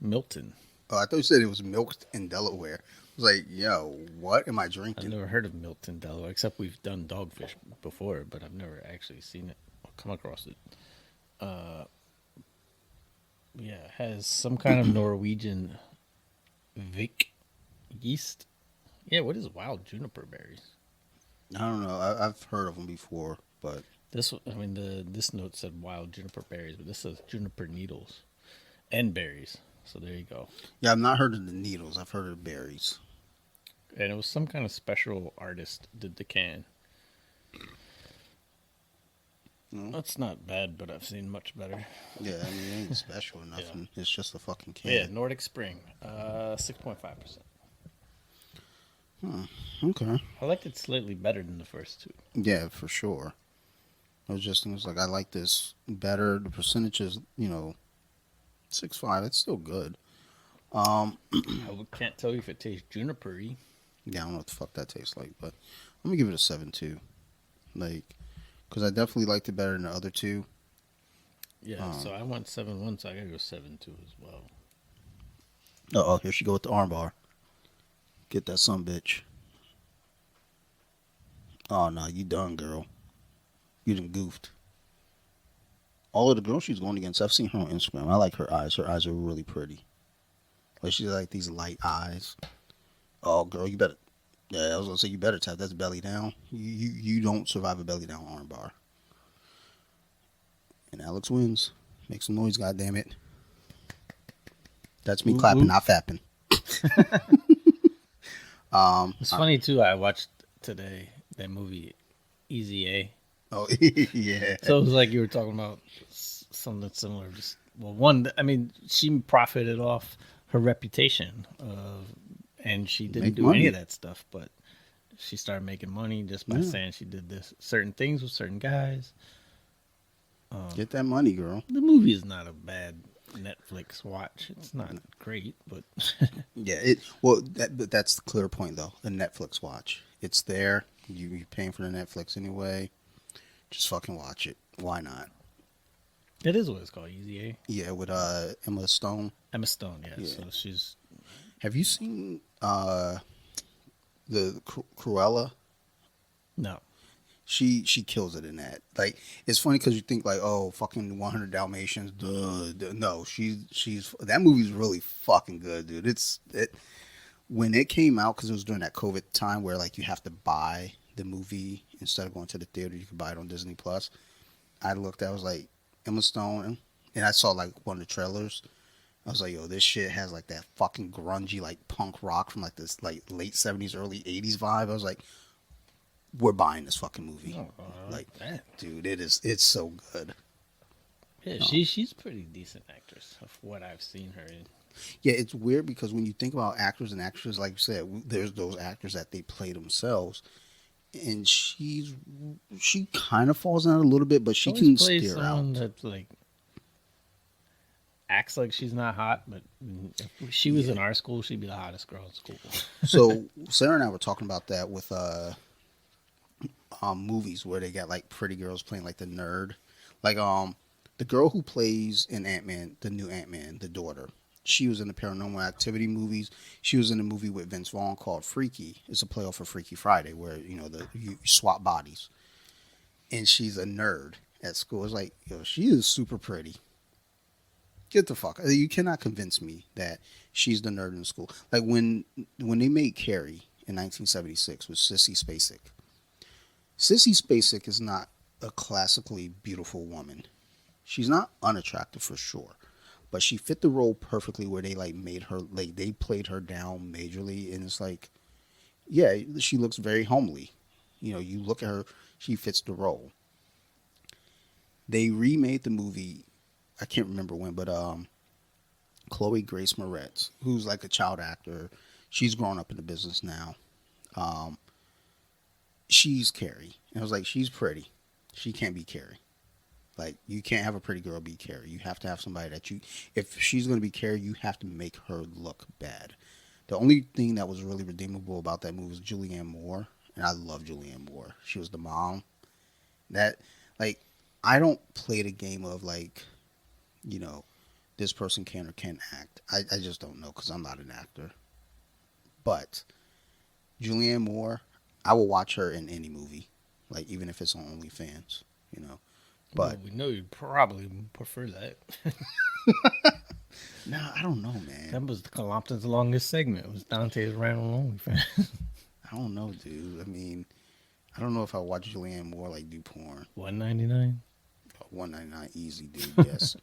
Milton. Oh, I thought you said it was milked in Delaware. I was like, yo, what am I I've drinking? never heard of Milton, Delaware, except we've done Dogfish before, but I've never actually seen it or come across it. Yeah, has some kind of Norwegian Vic yeast. Yeah, what is wild juniper berries? I don't know. I've heard of them before, but This note said wild juniper berries, but this says juniper needles and berries. So there you go. yeah, I've not heard of the needles. I've heard of the berries. And it was some kind of special artist did the can. Mm. That's not bad, but I've seen much better. Yeah, I mean, it ain't special or Yeah. nothing. It's just a fucking Yeah, can. Nordic Spring, 6.5%. Hmm. Okay. I liked it slightly better than the first two. Yeah, for sure. It was like I like this better. The percentage is 6.5. It's still good. Um, Can't tell you if it tastes junipery. yeah, I don't know what the fuck that tastes like, but I'm gonna give it a 7 too. Like, because I definitely liked it better than the other two. Yeah, Um, so I went 7.1, so I gotta go 7.2 as well. oh, here she go with the armbar. Get that son bitch. Oh no, you done, girl. You done goofed. All of the girls she's going against, I've seen her on Instagram. I like her eyes. Her eyes are really pretty. Like she's like these light eyes. Oh, girl, you better. Yeah, I was gonna say you better tap. That's belly down. You don't survive a belly down armbar. And Alex wins. Make some noise, goddammit. That's me Whoop, clapping, whoop. not fapping. It's funny too. I watched today that movie Easy A. Oh yeah. So it was like you were talking about something similar. Just she profited off her reputation, and she didn't Make do any money. of that stuff. But she started making money just by Yeah. saying she did this certain things with certain guys. Get that money, girl. The movie is not a bad Netflix watch. It's not great, but Yeah. But that's the clear point though. A Netflix watch. It's there. You're paying for the Netflix anyway. Just fucking watch it. Why not? it is what it's called, Easy A. Yeah, with Emma Stone. Emma Stone, yeah. Yeah. So she's Have you seen the Cruella? no. She kills it in that. Like it's funny because you think like, oh, fucking 100 Dalmatians. Duh. No, she's that movie's really fucking good, dude. It when it came out because it was during that COVID time where like you have to buy the movie instead of going to the theater. You could buy it on Disney Plus. I looked. I was like Emma Stone, and I saw like one of the trailers. I was like, yo, this shit has like that fucking grungy like punk rock from like this like late 70s, early 80s vibe. I was like, we're buying this fucking movie. Oh, I Like, like that. dude, it's so good. Yeah, Oh. she's a pretty decent actress of what I've seen her in. Yeah, it's weird because when you think about actors and actresses, like you said, there's those actors that they play themselves, and she kind of falls out a little bit, but She she always can plays steer someone out. that like acts like she's not hot, but if she was Yeah. in our school, she'd be the hottest girl in school. So Sarah and I were talking about that with movies where they got like pretty girls playing like the nerd, like the girl who plays in Ant-Man, the new Ant-Man, the daughter. She was in the Paranormal Activity movies. She was in a movie with Vince Vaughn called Freaky. It's a playoff for Freaky Friday where you swap bodies, and she's a nerd at school. It's like, yo, she is super pretty. Get the fuck. You cannot convince me that she's the nerd in school. Like when they made Carrie in 1976 with Sissy Spacek. Sissy Spacek is not a classically beautiful woman. She's not unattractive for sure, but she fit the role perfectly where they like made her like they played her down majorly, and it's like, yeah, she looks very homely. You look at her, she fits the role. They remade the movie. I can't remember when, but Chloe Grace Moretz, who's like a child actor, she's grown up in the business now. Um, she's Carrie, and I was like, she's pretty. She can't be Carrie. Like you can't have a pretty girl be Carrie. You have to have somebody that you. If she's gonna be Carrie, you have to make her look bad. The only thing that was really redeemable about that movie was Julianne Moore, and I love Julianne Moore. She was the mom. That like I don't play the game of like, you know, this person can or can't act. I just don't know because I'm not an actor. But Julianne Moore, I will watch her in any movie, like even if it's on OnlyFans. Well, But we know you'd probably prefer that. Nah, I don't know, man. That was the Colompton's longest segment. It was Dante's random OnlyFans. I don't know, dude. I mean, I don't know if I watch Julianne Moore like do porn. $1.99. 199 easy, dude. Yes.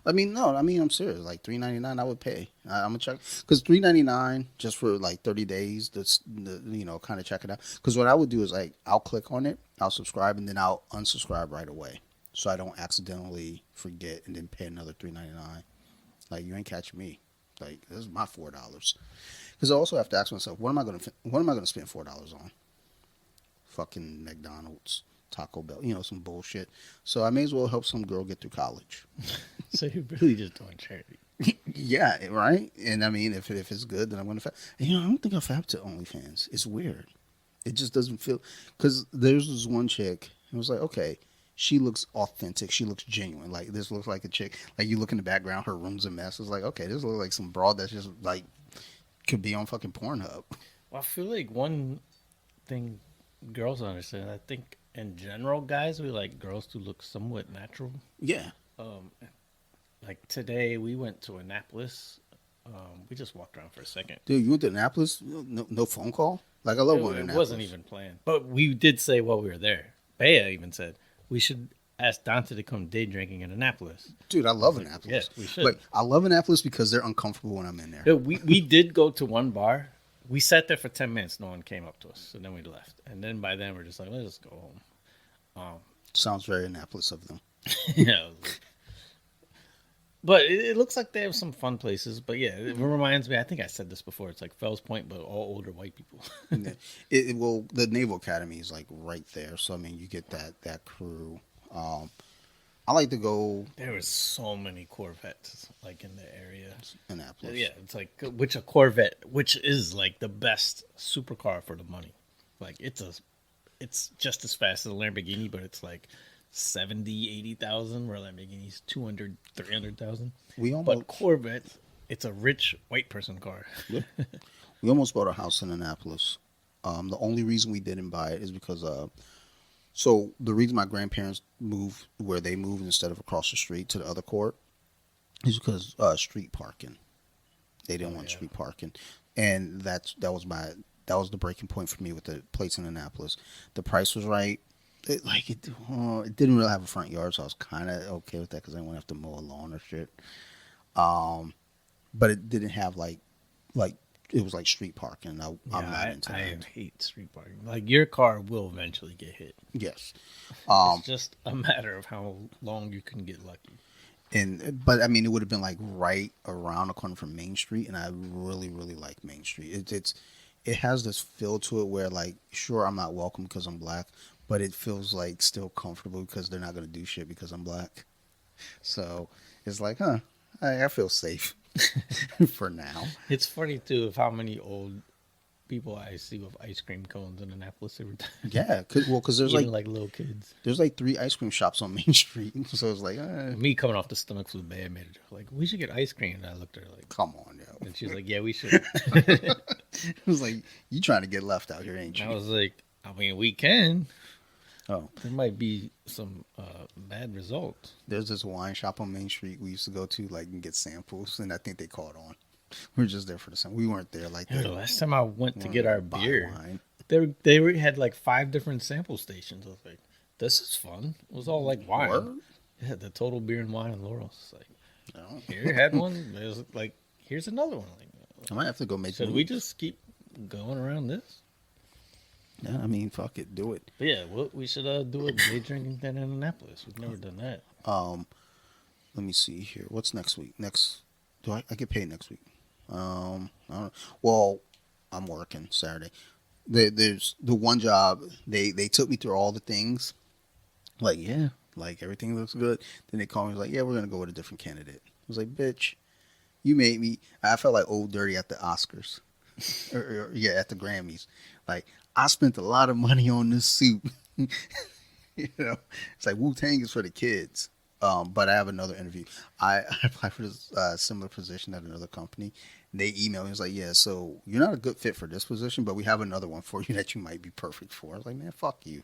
I mean, no. I mean, I'm serious. Like 399, I would pay. I'm gonna check because 399 just for like 30 days. Kind of check it out. Because what I would do is like I'll click on it, I'll subscribe, and then I'll unsubscribe right away, so I don't accidentally forget and then pay another 399. Like you ain't catching me. Like this is my $4. Because I also have to ask myself, what am I gonna spend $4 on? Fucking McDonald's, Taco Bell, some bullshit. So I may as well help some girl get through college. So you're really just doing charity. Yeah, right. And I mean, if it's good, then I'm gonna. I don't think I fab to OnlyFans. It's weird. It just doesn't feel because there's this one chick. It was like, okay, she looks authentic. She looks genuine. Like this looks like a chick. Like you look in the background, her room's a mess. It's like, okay, this looks like some broad that's just like could be on fucking Pornhub. Well, I feel like one thing girls don't understand, I think in general, guys, we like girls to look somewhat natural. Yeah, Um, like today, we went to Annapolis. We just walked around for a second. dude, you went to Annapolis? No phone call. Like I love It, going to it Annapolis. wasn't even planned, but we did say while we were there. Bea even said we should ask Dante to come day drinking in Annapolis. Dude, I love Like, Annapolis. yeah, we should. But I love Annapolis because they're uncomfortable when I'm in there. Yeah, we did go to one bar. We sat there for 10 minutes. No one came up to us, and then we left. And then by then we're just like, let's just go home. Sounds very Annapolis of them. Yeah, but it looks like they have some fun places. But yeah, it reminds me. I think I said this before. It's like Fells Point, but all older white people. Yeah. Well, the Naval Academy is like right there, so I mean, you get that crew. I like to go There was so many Corvettes like in the area. Annapolis. Yeah, it's like which a Corvette, which is like the best supercar for the money. Like it's just as fast as a Lamborghini, but it's like 70, 80,000, where Lamborghini's 200, 300,000. We But almost Corvette, it's a rich white person car. yeah, we almost bought a house in Annapolis. The only reason we didn't buy it is because so the reason my grandparents moved where they moved instead of across the street to the other court is because street parking. They didn't want Yeah. street parking, and that was the breaking point for me with the place in Annapolis. The price was right. It didn't really have a front yard, so I was kind of okay with that because I didn't want to have to mow a lawn or shit. But it didn't have like it was like street parking. I'm not into I that. hate street parking. Like your car will eventually get hit. Yes, It's just a matter of how long you can get lucky. but I mean, it would have been like right around the corner from Main Street, and I really like Main Street. It has this feel to it where like, sure, I'm not welcome because I'm black, but it feels like still comfortable because they're not gonna do shit because I'm black. So it's like, I feel safe for now. It's funny too of how many old people I see with ice cream cones in Annapolis every time. Yeah, because there's Eating like like little kids. there's like 3 ice cream shops on Main Street, so it's like, Me coming off the stomach flu, bad made it like we should get ice cream. And I looked at her like, come on, yo. and she's like, yeah, we should. It was like, you trying to get left out here, ain't And you? I was like, I mean, we can. Oh, There might be some bad results. there's this wine shop on Main Street we used to go to, like, and get samples, and I think they caught on. We were just there for the sample. We weren't there like Dude, that. the last time I went to get our Buy beer, wine. had like 5 different sample stations. I was like, this is fun. It was all like wine. Word? Yeah, the total beer and wine and Laurel. It's like, No. here, had one. There's like, here's another one. Like, I might have to go make. should moves. we just keep going around this? Yeah, I mean, fuck it, do it. But yeah, we should do a day drinking thing in Annapolis. We've never done that. Let me see here. What's next week? Do I get paid next week? I don't know. Well, I'm working Saturday. There's the one job they took me through all the things. Like, yeah, like everything looks good. Then they called me like, yeah, we're gonna go with a different candidate. I was like, bitch, you made me. I felt like Old Dirty at the Oscars, yeah, at the Grammys. Like, I spent a lot of money on this suit. It's like Wu-Tang is for the kids. But I have another interview. I applied for this similar position at another company. They emailed me. It's like, yeah, so you're not a good fit for this position, but we have another one for you that you might be perfect for. I was like, man, fuck you.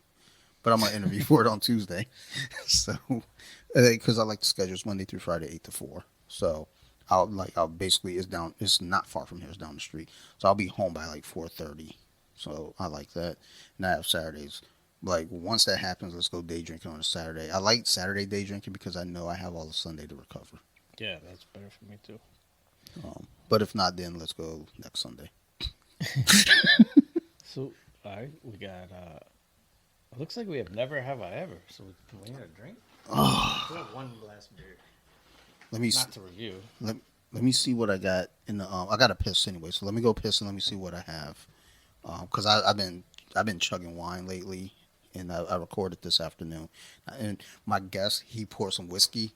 But I'm going to interview for it on Tuesday. So, because I like the schedules Monday through Friday, 8 to 4. So, I'll basically it's down. It's not far from here. It's down the street, so I'll be home by like 4:30. So I like that. And I have Saturdays. Like once that happens, let's go day drinking on a Saturday. I like Saturday day drinking because I know I have all the Sunday to recover. Yeah, that's better for me too. But if not, then let's go next Sunday. So, all right, we got. It looks like we have never have I ever. So we need a drink. We have one last beer, Let me not to review. let, let me see what I got in the. I got a piss anyway, so let me go piss and let me see what I have. Because I've been chugging wine lately, and I recorded this afternoon. And my guest, he poured some whiskey,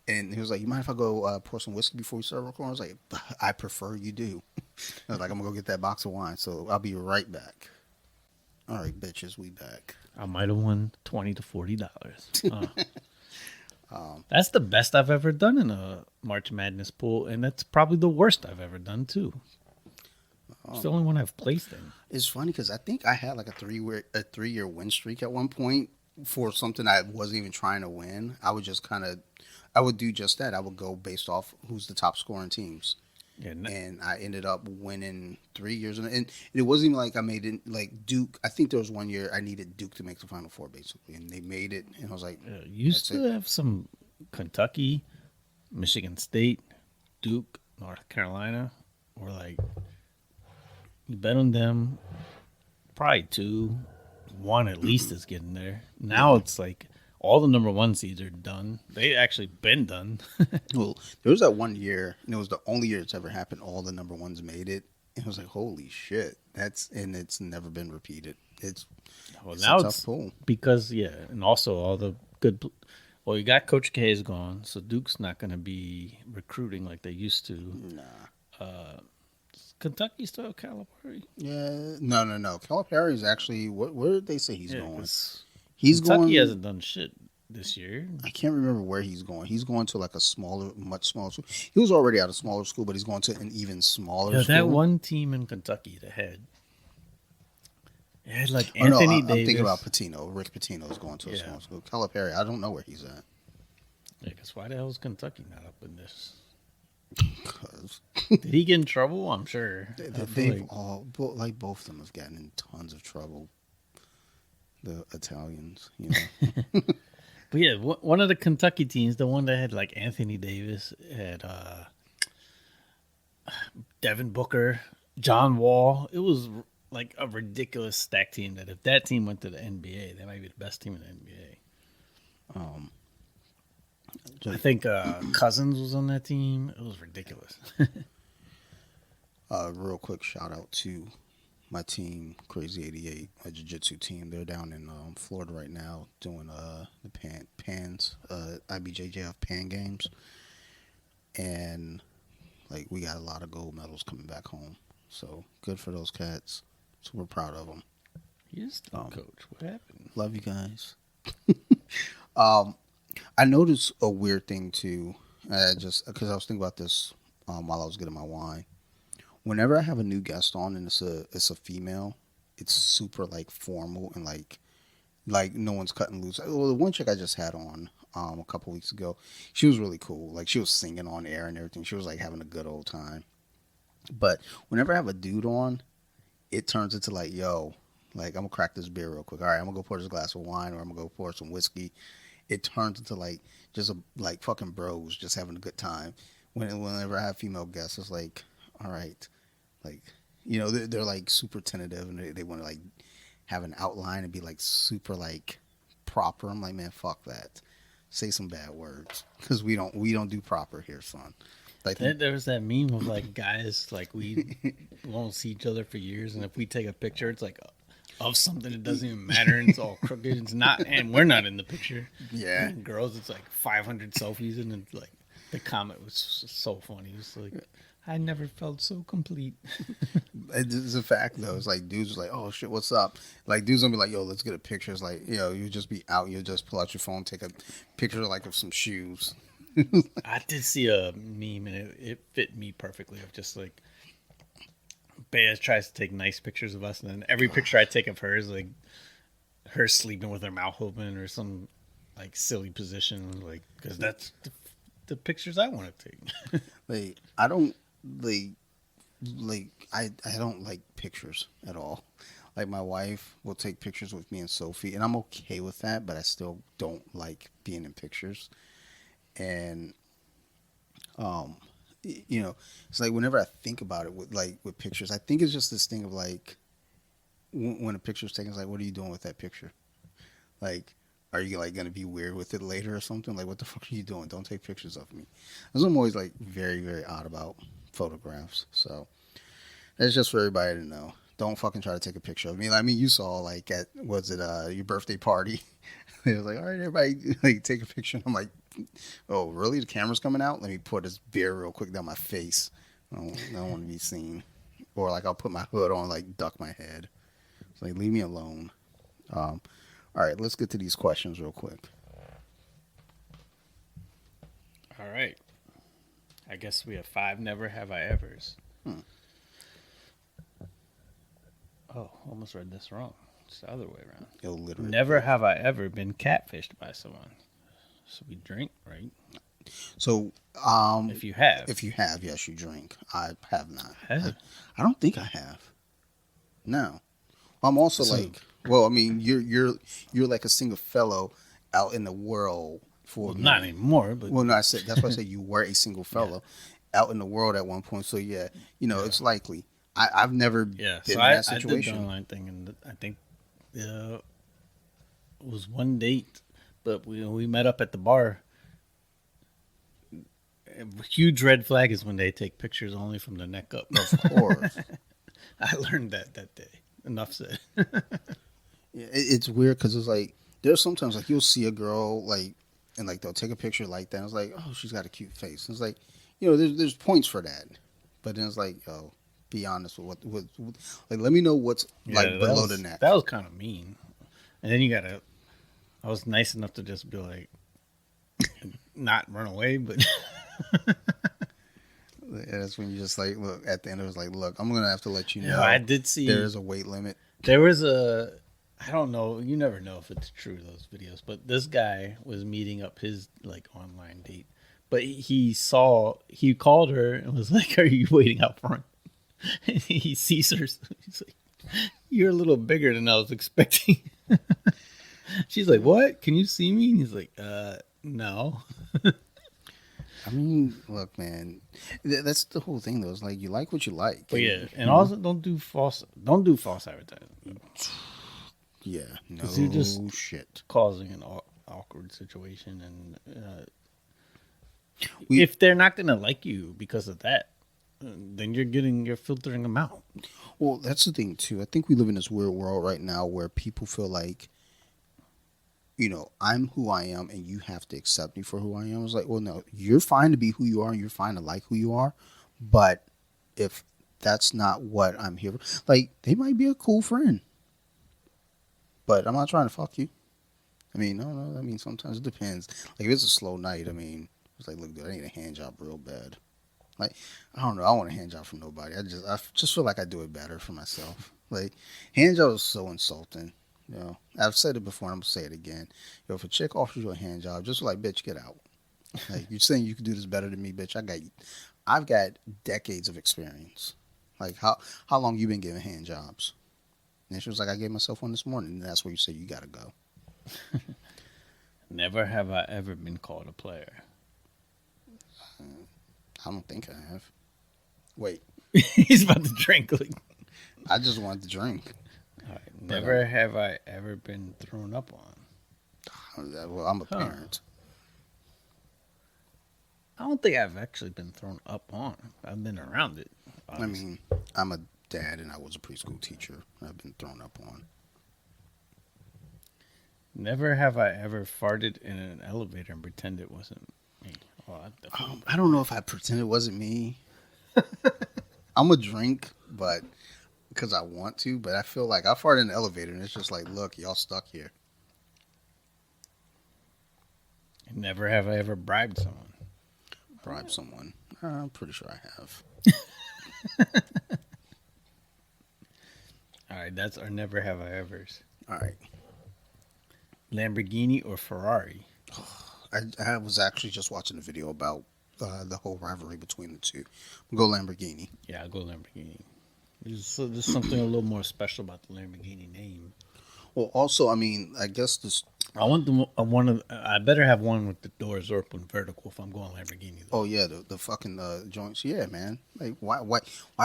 and he was like, "You mind if I go pour some whiskey before we start recording?" I was like, "I prefer you do." I was like, "I'm gonna go get that box of wine, so I'll be right back." All right, bitches, we back. I might have won $20 to $40. That's the best I've ever done in a March Madness pool, and that's probably the worst I've ever done too. It's the only one I've placed in. It's funny because I think I had like a 3 year win streak at one point for something I wasn't even trying to win. I would just I would do just that. I would go based off who's the top scoring teams. Yeah, And I ended up winning 3 years, and it wasn't even like I made it like Duke. I think there was one year I needed Duke to make the Final Four, basically, and they made it, and I was like, used "That's to it." have some Kentucky, Michigan State, Duke, North Carolina, or like you bet on them. Probably two, one at least is getting there. Now it's like all the number one seeds are done. They actually been done. Well, there was that one year, and it was the only year it's ever happened. All the number ones made it, and I was like, "Holy shit!" It's never been repeated. Well, It's a now tough it's pull. because and also all the good. Well, you got Coach K is gone, so Duke's not going to be recruiting like they used to. Nah. Kentucky still have Calipari. Yeah. No. Calipari is actually where did they say he's Yeah, going? 'cause He's Kentucky going. hasn't done shit this year. I can't remember where he's going. He's going to like a smaller, much smaller school. He was already at a smaller school, but he's going to an even smaller Yeah, school. that one team in Kentucky that had it had like Oh no, Anthony I'm thinking about Davis. Patino. Rick Patino is going to a Yeah, small school. Calipari, I don't know where he's at. yeah. Because why the hell is Kentucky not up in this? 'Cause Did he get in trouble? I'm sure. I feel they've like- all, like both of them have gotten in tons of trouble. The Italians, But yeah, one of the Kentucky teams, the one that had like Anthony Davis, had Devin Booker, John Wall. It was like a ridiculous stack team that if that team went to the NBA, they might be the best team in the NBA. I think Cousins was on that team. It was ridiculous. Real quick shout out to my team, Crazy 88, a jiu-jitsu team. They're down in Florida right now doing the Pans, IBJJF Pan Games. And like we got a lot of gold medals coming back home. So good for those cats. So we're proud of them. You still coach. What happened? Love you guys. I noticed a weird thing too. Just because I was thinking about this while I was getting my wine. Whenever I have a new guest on and it's a female, it's super like formal and like no one's cutting loose. Well, the one chick I just had on a couple weeks ago, she was really cool. Like she was singing on air and everything. She was like having a good old time. But whenever I have a dude on, it turns into like, yo, like I'm gonna crack this beer real quick. All right, I'm gonna go pour this glass of wine, or I'm gonna go pour some whiskey. It turns into like like fucking bros just having a good time. Whenever I have female guests, it's like, all right, like they're like super tentative and they want to like have an outline and be like super like proper. I'm like, man, fuck that. Say some bad words because we don't do proper here, son. Like There was that meme of like guys like we won't see each other for years, and if we take a picture, it's like of something that doesn't even matter, and it's all crooked. It's not, and we're not in the picture. Yeah. And girls, it's like 500 selfies, and it's like the comment was so funny. It's like I never felt so complete. it's a fact though. It's like dudes are like, oh shit, what's up? Like dudes gonna be like, yo, let's get a picture. It's like, you just be out, you just pull out your phone, take a picture like of some shoes. I did see a meme, and it fit me perfectly. Of just like Bea tries to take nice pictures of us, and then every picture I take of her is like her sleeping with her mouth open or some like silly position, like because that's the pictures I want to take. Like I don't like I don't like pictures at all. Like my wife will take pictures with me and Sophie, and I'm okay with that, but I still don't like being in pictures. And um, it's like whenever I think about it with pictures, I think it's just this thing of like when a picture's taken, it's like, what are you doing with that picture? Like, are you like gonna be weird with it later or something? Like, what the fuck are you doing? Don't take pictures of me. Because I'm always like very very odd about photographs. So that's just for everybody to know. Don't fucking try to take a picture of me. I mean, you saw like at was it your birthday party? It was like, all right, everybody, like take a picture. And I'm like, oh, really? The camera's coming out? Let me pour this beer real quick down my face. I don't want to be seen. Or like I'll put my hood on, like duck my head. It's like leave me alone. Um, all right, let's get to these questions real quick. All right. I guess we have 5 never have I evers. Hmm. Oh, almost read this wrong. It's the other way around. Illiterate. Never have I ever been catfished by someone. So we drink, right? So, if you have, yes, you drink. I have not. I don't think I have. No. I'm also So- like, well, I mean, you're like a single fellow out in the world for well, me. not anymore, but Well, no, I said that's why I said you were a single fellow out in the world at one point. So yeah, it's likely. I've never yeah. been So in I that did the situation. online thing, and I think it was one date, but we met up at the bar. A huge red flag is when they take pictures only from the neck up. Of course. I learned that day. Enough said. Yeah, it's weird because it's like there's sometimes like you'll see a girl like and like they'll take a picture like that. And it's like, oh, she's got a cute face. And it's like, there's points for that, but then it's like, oh, be honest with what like let me know what's like below the neck. That was kind of mean. And then you gotta. I was nice enough to just be like, not run away, but And that's when you just like look at the end. It was like, look, I'm gonna have to let you know. I did see there is a weight limit. there was a. I don't know. You never know if it's true, those videos. But this guy was meeting up his like online date. But he called her and was like, "Are you waiting out front?" And he sees her. He's like, "You're a little bigger than I was expecting." She's like, "What? Can you see me?" And he's like, no." I mean, look, man, that's the whole thing, though. It's like you like what you like. But yeah, and also don't do false advertising. Yeah, no you're just shit. Causing an awkward situation, and We- if they're not gonna like you because of that, then you're filtering them out. Well, that's the thing too. I think we live in this weird world right now where people feel like, I'm who I am, and you have to accept me for who I am. It's like, well, no, you're fine to be who you are, and you're fine to like who you are, but if that's not what I'm here for, like, they might be a cool friend, but I'm not trying to fuck you. I mean, no. I mean, sometimes it depends. Like, if it's a slow night, I mean, it's like, look, dude, I need a hand job real bad. Like, I don't know. I don't want a hand job from nobody. I just feel like I do it better for myself. Like, hand job is so insulting. I've said it before, and I'm gonna say it again. If a chick offers you a hand job, just like, bitch, get out. Like, you're saying you can do this better than me, bitch. I've got decades of experience. Like, how long you been giving hand jobs? And she was like, I gave myself one this morning. And that's where you say you gotta go. Never have I ever been called a player. I don't think I have. Wait, He's about to drink. Like, I just wanted to drink. all right. Never have I ever been thrown up on. Well, I'm a parent. I don't think I've actually been thrown up on. I've been around it. I mean, I'm a dad and I was a preschool teacher. I've been thrown up on. Never have I ever farted in an elevator and pretend it wasn't me. Well, I don't know if I pretend it wasn't me. I'm a drink, but because I want to, but I feel like I fart in the elevator and it's just like, look, y'all stuck here. Never have I ever bribed someone. Bribe someone. I'm pretty sure I have. All right, that's our never have I ever's. All right. Lamborghini or Ferrari? I was actually just watching a video about the whole rivalry between the two. Go Lamborghini. Yeah, I'll go Lamborghini. There's something a little more special about the Lamborghini name. Well, also, I mean, I guess this. I want the one of. I better have one with the doors open vertical if I'm going Lamborghini. Though. Oh yeah, the fucking joints. Yeah, man. Like, why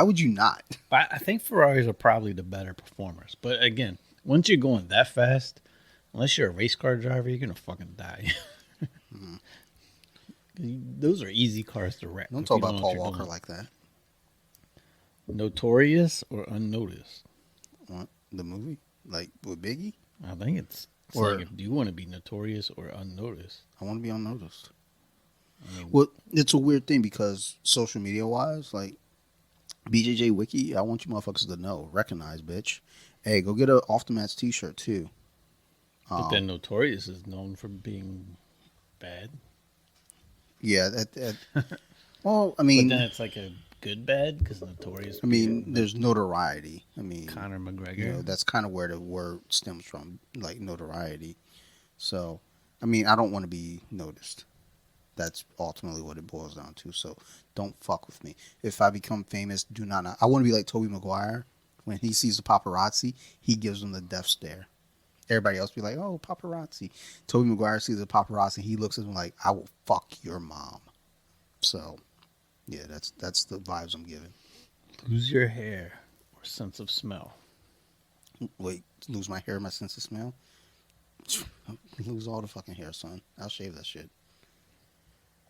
would you not? But I think Ferraris are probably the better performers. But again, once you're going that fast, unless you're a race car driver, you're gonna fucking die. Those are easy cars to wreck. Don't if talk you don't about know Paul what you're Walker doing. like that. Notorious or unnoticed? What, the movie, like with Biggie? I think it's Or- saying if do you want to be notorious or unnoticed? I want to be unnoticed. I mean, Well, it's a weird thing because social media wise, like BJJ Wiki, I want you motherfuckers to know, recognize, bitch. Hey, go get a off the mats T-shirt too. but then notorious is known for being bad. Yeah, well, I But mean, then it's like a good bad because notorious. I mean, there's notoriety. I mean, Conor McGregor. you know, that's kind of where the word stems from, like notoriety. So, I mean, I don't want to be noticed. That's ultimately what it boils down to. So, don't fuck with me. If I become famous, do not. I want to be like Tobey Maguire. When he sees the paparazzi, he gives them the death stare. Everybody else be like, "Oh, paparazzi." Tobey Maguire sees the paparazzi. He looks at him like, "I will fuck your mom." So, yeah, that's the vibes I'm giving. Lose your hair or sense of smell. Wait, lose my hair, my sense of smell? Lose all the fucking hair, son. I'll shave that shit.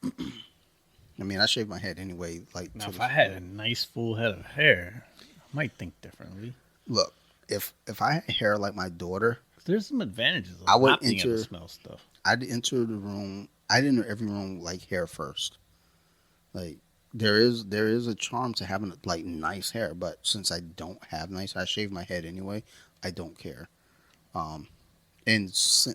I mean, I shave my head anyway. Like, Now, if I had a nice full head of hair, I might think differently. look, if I had hair like my daughter, There's some advantages of I would not being able enter- to smell stuff. I'd enter the room. I'd enter every room like hair first. Like there is a charm to having like nice hair, but since I don't have nice, I shave my head anyway. I don't care. And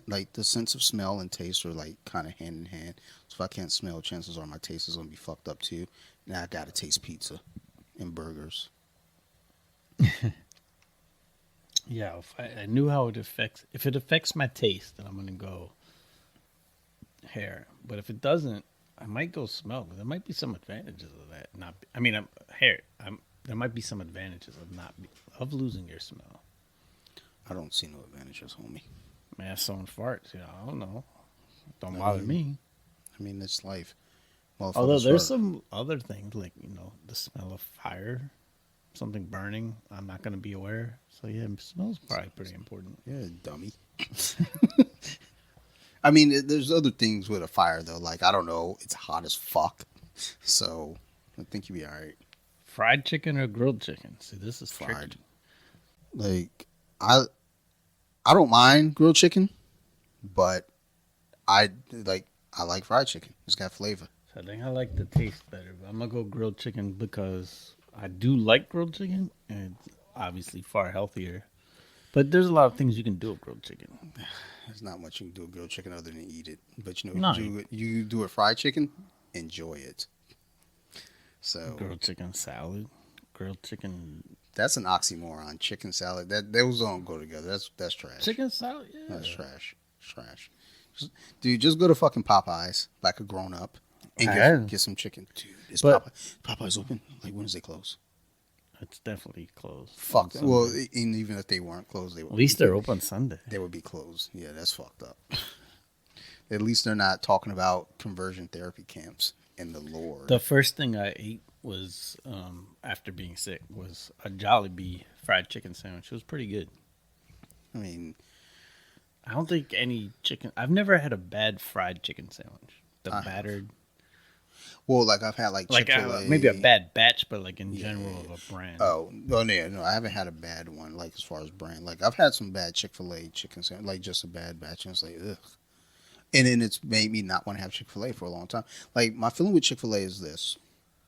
like the sense of smell and taste are like kind of hand in hand. So if I can't smell, chances are my taste is gonna be fucked up too. Now I gotta taste pizza and burgers. Yeah, if I knew how it affects. If it affects my taste, then I'm gonna go hair. But if it doesn't, I might go smell. There might be some advantages of that. Not, I mean, hair. There might be some advantages of of losing your smell. I don't see no advantages, homie. Man, if someone farts, I don't know. Don't bother me. I mean, it's life. Although Motherfuckers there's are- some other things like the smell of fire, something burning. I'm not gonna be aware. So yeah, smell's probably pretty important. Yeah, dummy. I mean, there's other things with a fire though. Like I don't know, it's hot as fuck. So I think you'll be all right. Fried chicken or grilled chicken? See, this is Fried. tricky. Like I don't mind grilled chicken, but I like fried chicken. It's got flavor. So I think I like the taste better. But I'm gonna go grilled chicken because I do like grilled chicken, and it's obviously far healthier. But there's a lot of things you can do with grilled chicken. There's not much you can do with grilled chicken other than eat it. But No. you do a fried chicken, enjoy it. So Grilled chicken salad, grilled chicken that's an oxymoron. Chicken salad. Those don't go together. That's trash. chicken salad. Yeah, That's trash. It's trash. Dude, just go to fucking Popeyes like a grown up and I- get some chicken. Dude, is But- Popeyes open? Like when does they close? it's definitely closed. Fuck. on That. Well, Sunday. and even if they weren't closed, At least they're open Sunday. they would be closed. Yeah, that's fucked up. At least they're not talking about conversion therapy camps and the Lord. The first thing I ate was after being sick was a Jollibee fried chicken sandwich. It was pretty good. I mean, I don't think any chicken. I've never had a bad fried chicken sandwich. The I have. battered, well, like I've had like Chick-fil-A. maybe a bad batch, but like in Yeah. general of a brand. Oh, well, no, I haven't had a bad one, like, as far as brand. Like, I've had some bad Chick-fil-A chicken sandwich, like, just a bad batch, and it's like, ugh. And then it's made me not want to have Chick-fil-A for a long time. Like, my feeling with Chick-fil-A is this.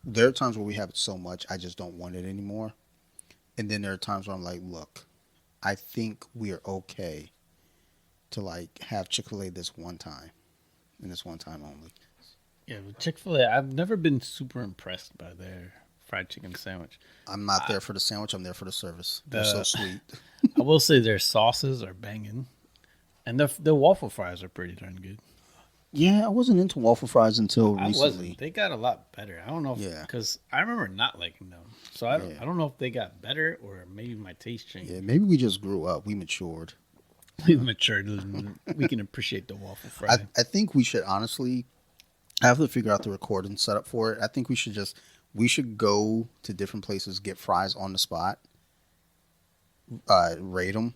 There are times where we have it so much, I just don't want it anymore. And then there are times where I'm like, look, I think we are okay to, like, have Chick-fil-A this one time. And this one time only. Yeah, with Chick-fil-A, I've never been super impressed by their fried chicken sandwich. I'm not there for the sandwich. I'm there for the service. They're so sweet. I will say their sauces are banging, and their waffle fries are pretty darn good. Yeah, I wasn't into waffle fries until I wasn't. recently. They got a lot better. I don't know if Yeah, because I remember not liking them. So yeah, I don't know if they got better or maybe my taste yeah. changed. Maybe we just grew up. We matured. You We've know, matured and we can appreciate the waffle I fry. I think we should honestly. I have to figure out the recording setup for it. I think we should go to different places, get fries on the spot, rate them,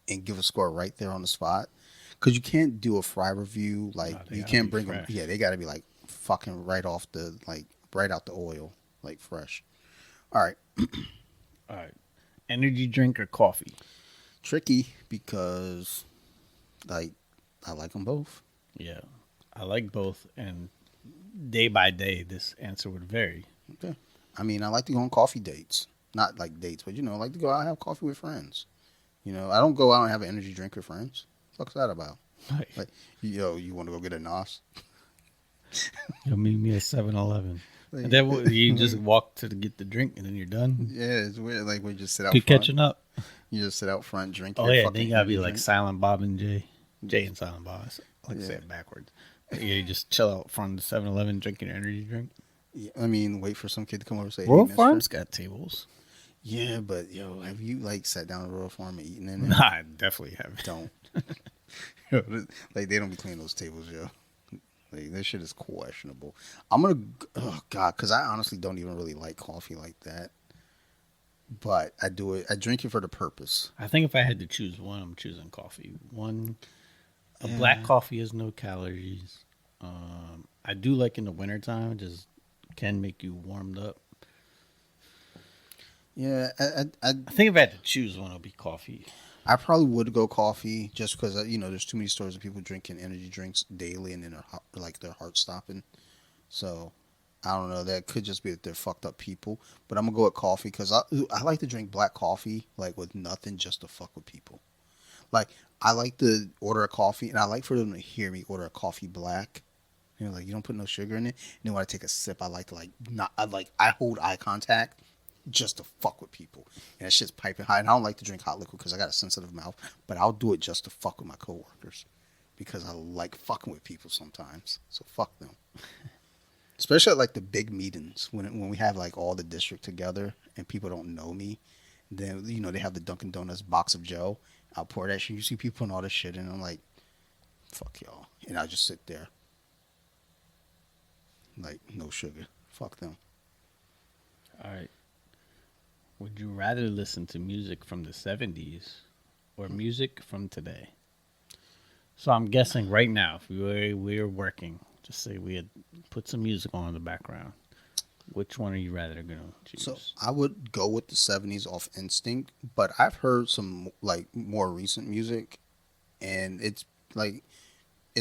and give a score right there on the spot. Because you can't do a fry review like No, they you gotta can't be bring them. Yeah, fresh. they got to be like fucking right off the like right out the oil, like fresh. All right, All right. Energy drink or coffee? tricky because like I like them both. Yeah. I like both and day by day this answer would vary. Okay, I mean I like to go on coffee dates, not like dates, but I like to go out and have coffee with friends. I don't go out and have an energy drink with friends. What's that about? Like, Like, you want to go get a nos? you'll meet me at 7-Eleven. Like, And then you just walk to get the drink and then you're done. yeah, it's weird. Like we just sit out Good front. catching up. You just sit out front, drink Oh your yeah, then fucking you gotta be energy like drink. Silent Bob and Jay. Jay and Silent Bob. I like to say Yeah. it backwards. But yeah, you just chill out front of the 7-Eleven drinking your energy drink. Yeah, I mean, wait for some kid to come over and say, "Hey, World Mister." Farms got tables. Yeah, but have you like sat down at a Royal Farm and eaten in Nah, it? I definitely haven't. Don't. Like they don't be cleaning those tables, yo. Like this shit is questionable. Oh god, because I honestly don't even really like coffee like that. But I do it. I drink it for the purpose. I think if I had to choose one, I'm choosing coffee. A black Yeah. coffee has no calories. I do like in the wintertime, it just can make you warmed up. Yeah, I think if I had to choose one, it'll be coffee. I probably would go coffee just because there's too many stories of people drinking energy drinks daily and then their heart stopping. So I don't know. That could just be that they're fucked up people. But I'm gonna go with coffee because I like to drink black coffee like with nothing just to fuck with people. Like I like to order a coffee and I like for them to hear me order a coffee black. Like you don't put no sugar in it. And then when I take a sip, I like to like not. I hold eye contact just to fuck with people. And that shit's piping hot. And I don't like to drink hot liquid because I got a sensitive mouth. But I'll do it just to fuck with my coworkers because I like fucking with people sometimes. So fuck them. Especially at like the big meetings when we have like all the district together and people don't know me. Then they have the Dunkin' Donuts box of Joe. I'll pour that shit. You see people putting all this shit in. I'm like, fuck y'all. And I just sit there. Like no sugar. Fuck them. All right. Would you rather listen to music from the 70s or music from today? So I'm guessing right now, if we were working, just say we had put some music on in the background. Which one are you rather going to choose? So I would go with the 70s off instinct, but I've heard some like more recent music and it's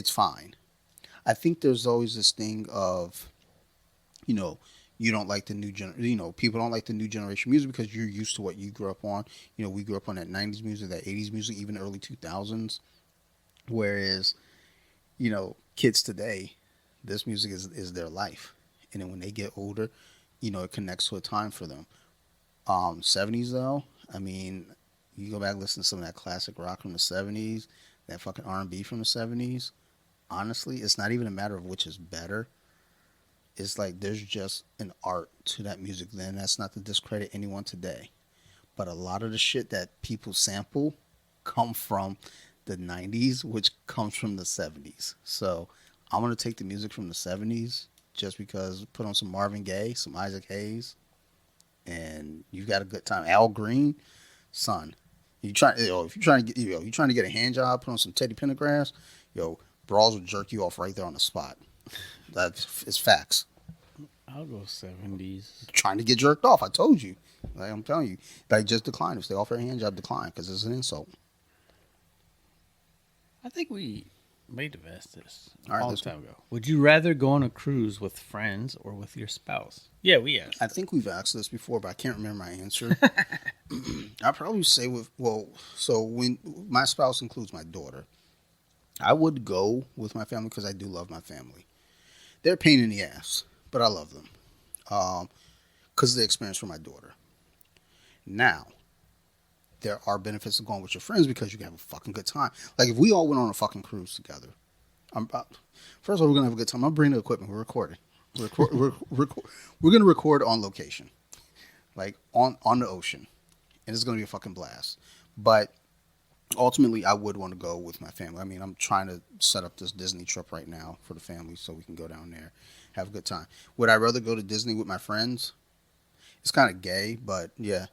fine. I think there's always this thing of you know you don't like the people don't like the new generation music because you're used to what you grew up on. We grew up on that 90s music, that 80s music, even early 2000s, whereas kids today, this music is their life. And then when they get older, it connects to a time for them. 70s though, I mean, you go back and listen to some of that classic rock from the 70s, that fucking R&B from the 70s. Honestly, it's not even a matter of which is better. It's like there's just an art to that music then. That's not to discredit anyone today. But a lot of the shit that people sample come from the 90s, which comes from the 70s. So I'm going to take the music from the 70s just because put on some Marvin Gaye, some Isaac Hayes, and you got a good time. Al Green, son, if you're trying to get a hand job, put on some Teddy Pendergrass, bras will jerk you off right there on the spot. It's facts. I'll go 70s. Trying to get jerked off, I told you. Like I'm telling you, like just decline. If they offer a hand job, decline because it's an insult. I think we may have asked this All a right, long let's go. time ago. Would you rather go on a cruise with friends or with your spouse? Yeah, we asked. I think we've asked this before, but I can't remember my answer. I'd probably say so when my spouse includes my daughter, I would go with my family because I do love my family. They're a pain in the ass, but I love them. Because of the experience for my daughter. Now, there are benefits of going with your friends because you can have a fucking good time. Like if we all went on a fucking cruise together, I'm first of all, we're gonna have a good time. I'm bringing the equipment. We're recording. We're gonna record on location, like on the ocean, and it's gonna be a fucking blast. But ultimately, I would want to go with my family. I mean, I'm trying to set up this Disney trip right now for the family so we can go down there, have a good time. Would I rather go to Disney with my friends? It's kind of gay, but yeah.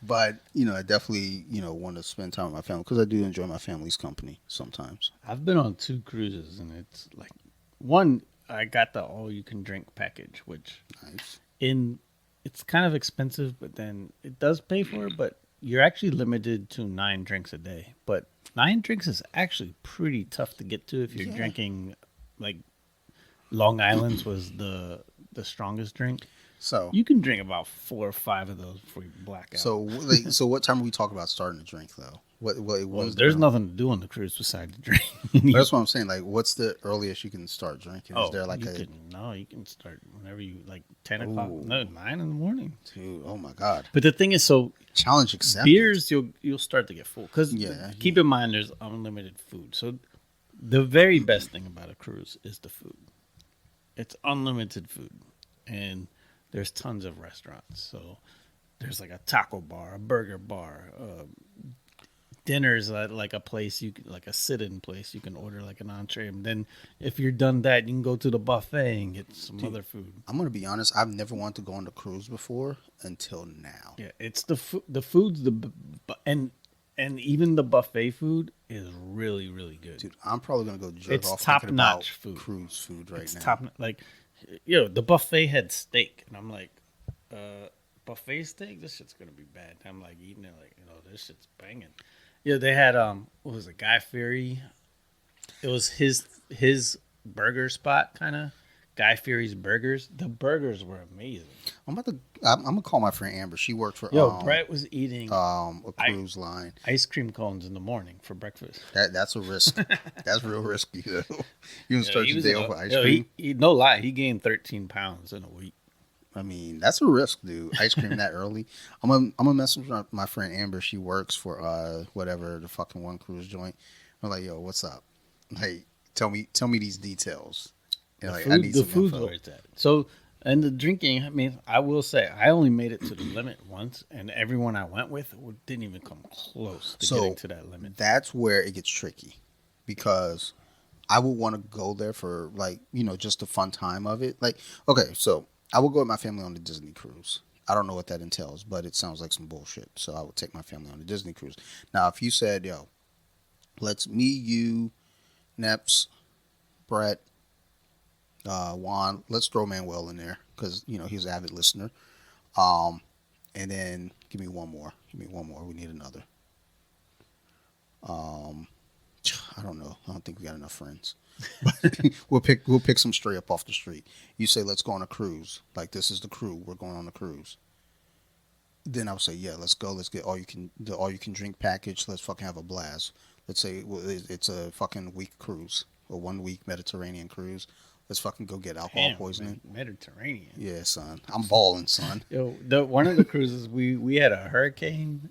But I definitely want to spend time with my family because I do enjoy my family's company sometimes. I've been on 2 cruises, and it's like one. I got the all-you-can-drink package, which Nice. in it's kind of expensive, but then it does pay for it. But you're actually limited to 9 drinks a day. But 9 drinks is actually pretty tough to get to if you're Yeah. drinking like Long Island's was the strongest drink. So You can drink about 4 or 5 of those before you black out. so what time are we talking about starting to drink though? What Well, was there's nothing to do on the cruise besides drink. That's what I'm saying. Like, what's the earliest you can start drinking? Is there like you can start whenever you like 10 o'clock. Ooh. No, 9 in the morning. dude? Oh my god! But the thing is, so Challenge accepted. beers you'll start to get full because Yeah, keep in mind there's unlimited food. So the very best thing about a cruise is the food. It's unlimited food, and there's tons of restaurants. So there's like a taco bar, a burger bar, dinners at like a place like a sit-in place you can order like an entree, and then if you're done that you can go to the buffet and get some other food. I'm gonna be honest. I've never wanted to go on a cruise before until now. Yeah, it's the food's and even the buffet food is really really good. Dude, I'm probably gonna go jerk It's off top thinking about notch food. cruise food right It's now. top like the buffet had steak and I'm like buffet steak, this shit's gonna be bad. I'm like eating it like this shit's banging. Yeah, they had what was it, Guy Fieri? It was his burger spot kind of. Guy Fieri's burgers. The burgers were amazing. I'm gonna call my friend Amber. She worked for Brett was eating a cruise line. ice cream cones in the morning for breakfast. That's a risk. That's real risky though. You can start he your was day in off a- with ice yo, cream. he no lie, he gained 13 pounds in a week. I mean, that's a risk, dude. Ice cream that early. I'm gonna message my friend Amber. She works for whatever the fucking one cruise joint. I'm like, yo, what's up? Like, tell me these details. And like, I need The some food's info. where it's at. So, and the drinking, I mean, I will say, I only made it to the limit once, and everyone I went with didn't even come close to getting to that limit. That's where it gets tricky, because I would want to go there for like just the fun time of it. Like, okay, so I will go with my family on the Disney cruise. I don't know what that entails, but it sounds like some bullshit. So I would take my family on the Disney cruise. Now, if you said, yo, let's me, you, Neps, Brett, Juan, let's throw Manuel in there because he's an avid listener. And then give me one more. We need another. I don't know. I don't think we got enough friends. But we'll pick some straight up off the street. You say let's go on a cruise. Like, this is the crew. We're going on a cruise. Then I would say, yeah, let's go. Let's get the all you can drink package. Let's fucking have a blast. Let's say it's a fucking week cruise, a 1 week Mediterranean cruise. Let's fucking go get alcohol Damn, poisoning. Mediterranean. Yeah, son. I'm balling, son. Yo, one of the cruises we had a hurricane.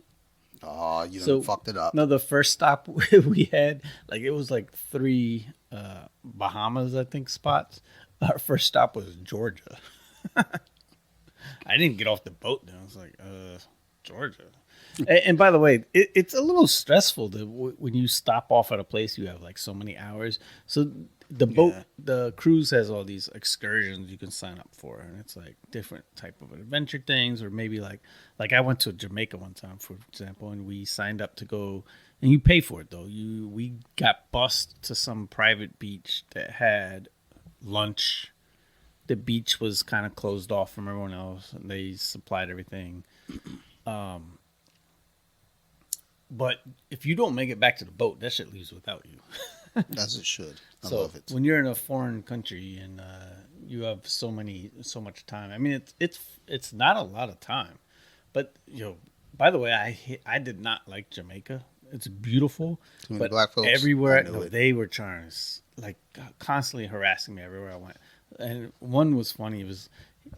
Oh, you So done fucked it up. No, the first stop we had, like it was like 3 Bahamas, I think, spots. Our first stop was Georgia. I didn't get off the boat then. I was like, Georgia. And by the way, it's a little stressful when you stop off at a place you have like so many hours. So the boat, the cruise has all these excursions you can sign up for, and it's like different type of adventure things, or maybe like I went to Jamaica one time, for example, and we signed up to go, and you pay for it though. We got bused to some private beach that had lunch. The beach was kind of closed off from everyone else, and they supplied everything. But if you don't make it back to the boat, that shit leaves without you. As it should. I So love it. when you're in a foreign country and you have so much time, I mean, it's not a lot of time, but by the way, I did not like Jamaica. It's beautiful, Too many but black folks? everywhere I knew it. they were trying to like constantly harassing me everywhere I went. And one was funny. It was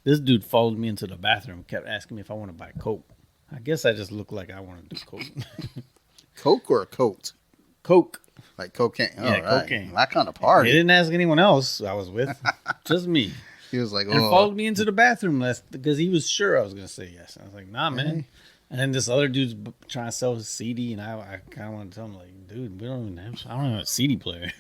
this dude followed me into the bathroom, kept asking me if I want to buy Coke. I guess I just looked like I wanted to Coke. Coke or a coat? Coke. Like cocaine. Yeah, All right. cocaine. My kind of He party. didn't ask anyone else I was with, just me. He was like, And oh, followed me into the bathroom because he was sure I was going to say yes. I was like, nah, man. hey. And then this other dude's trying to sell his CD, and I kind of want to tell him, like, dude, I don't have a CD player.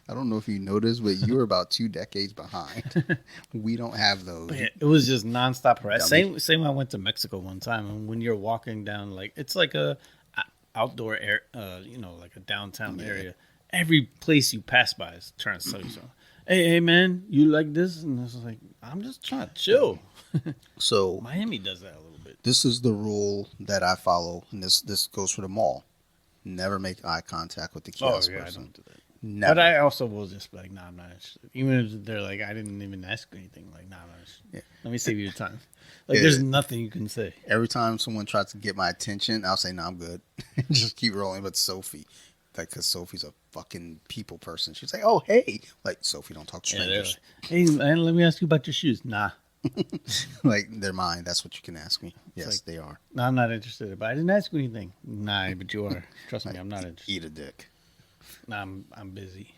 I don't know if you noticed, but you were about 2 decades behind. We don't have those. But yeah, it was just nonstop harass. Dummy. Same when I went to Mexico one time, and when you're walking down, like, it's like a outdoor air, like a downtown Yeah. area. Every place you pass by is trying to sell you something. Hey, man, you like this? And I was like, I'm just trying to chill. So Miami does that a little bit. this is the rule that I follow, and this goes for the mall. Never make eye contact with the kiosk I person. don't do that. Never. But I also will just be like, nah, I'm not interested. Even if they're like, I didn't even ask anything. Like, nah, I'm not interested. Yeah. Let me save you the time. Like, Yeah. there's nothing you can say. Every time someone tries to get my attention, I'll say, "No, I'm good." Just keep rolling. But Sophie, like, because Sophie's a fucking people person. She's like, "Oh, hey," like Sophie, don't talk to Yeah, they're strangers. like, hey, man, let me ask you about your shoes. Nah, Like they're mine. That's what you can ask me. Yes, like- they are. no, I'm not interested. But I didn't ask you anything. Nah, but you are. Trust me, I'm not interested. Eat a dick. Nah, I'm busy.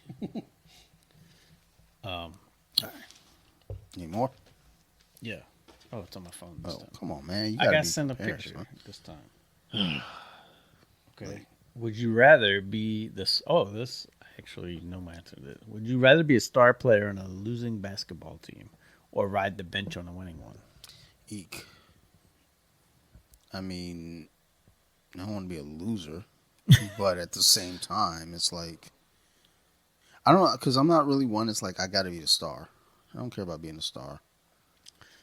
Need more? Yeah. Oh, it's on my phone this Oh, time. come on, man. You I gotta gotta be send a prepared, picture son. this time. Okay. Would you rather be this? Oh, this I actually know my answer to this. Would you rather be a star player on a losing basketball team, or ride the bench on a winning one? Eek. I mean, I don't want to be a loser, but at the same time, it's like I don't know because I'm not really one. It's like I got to be a star. I don't care about being a star.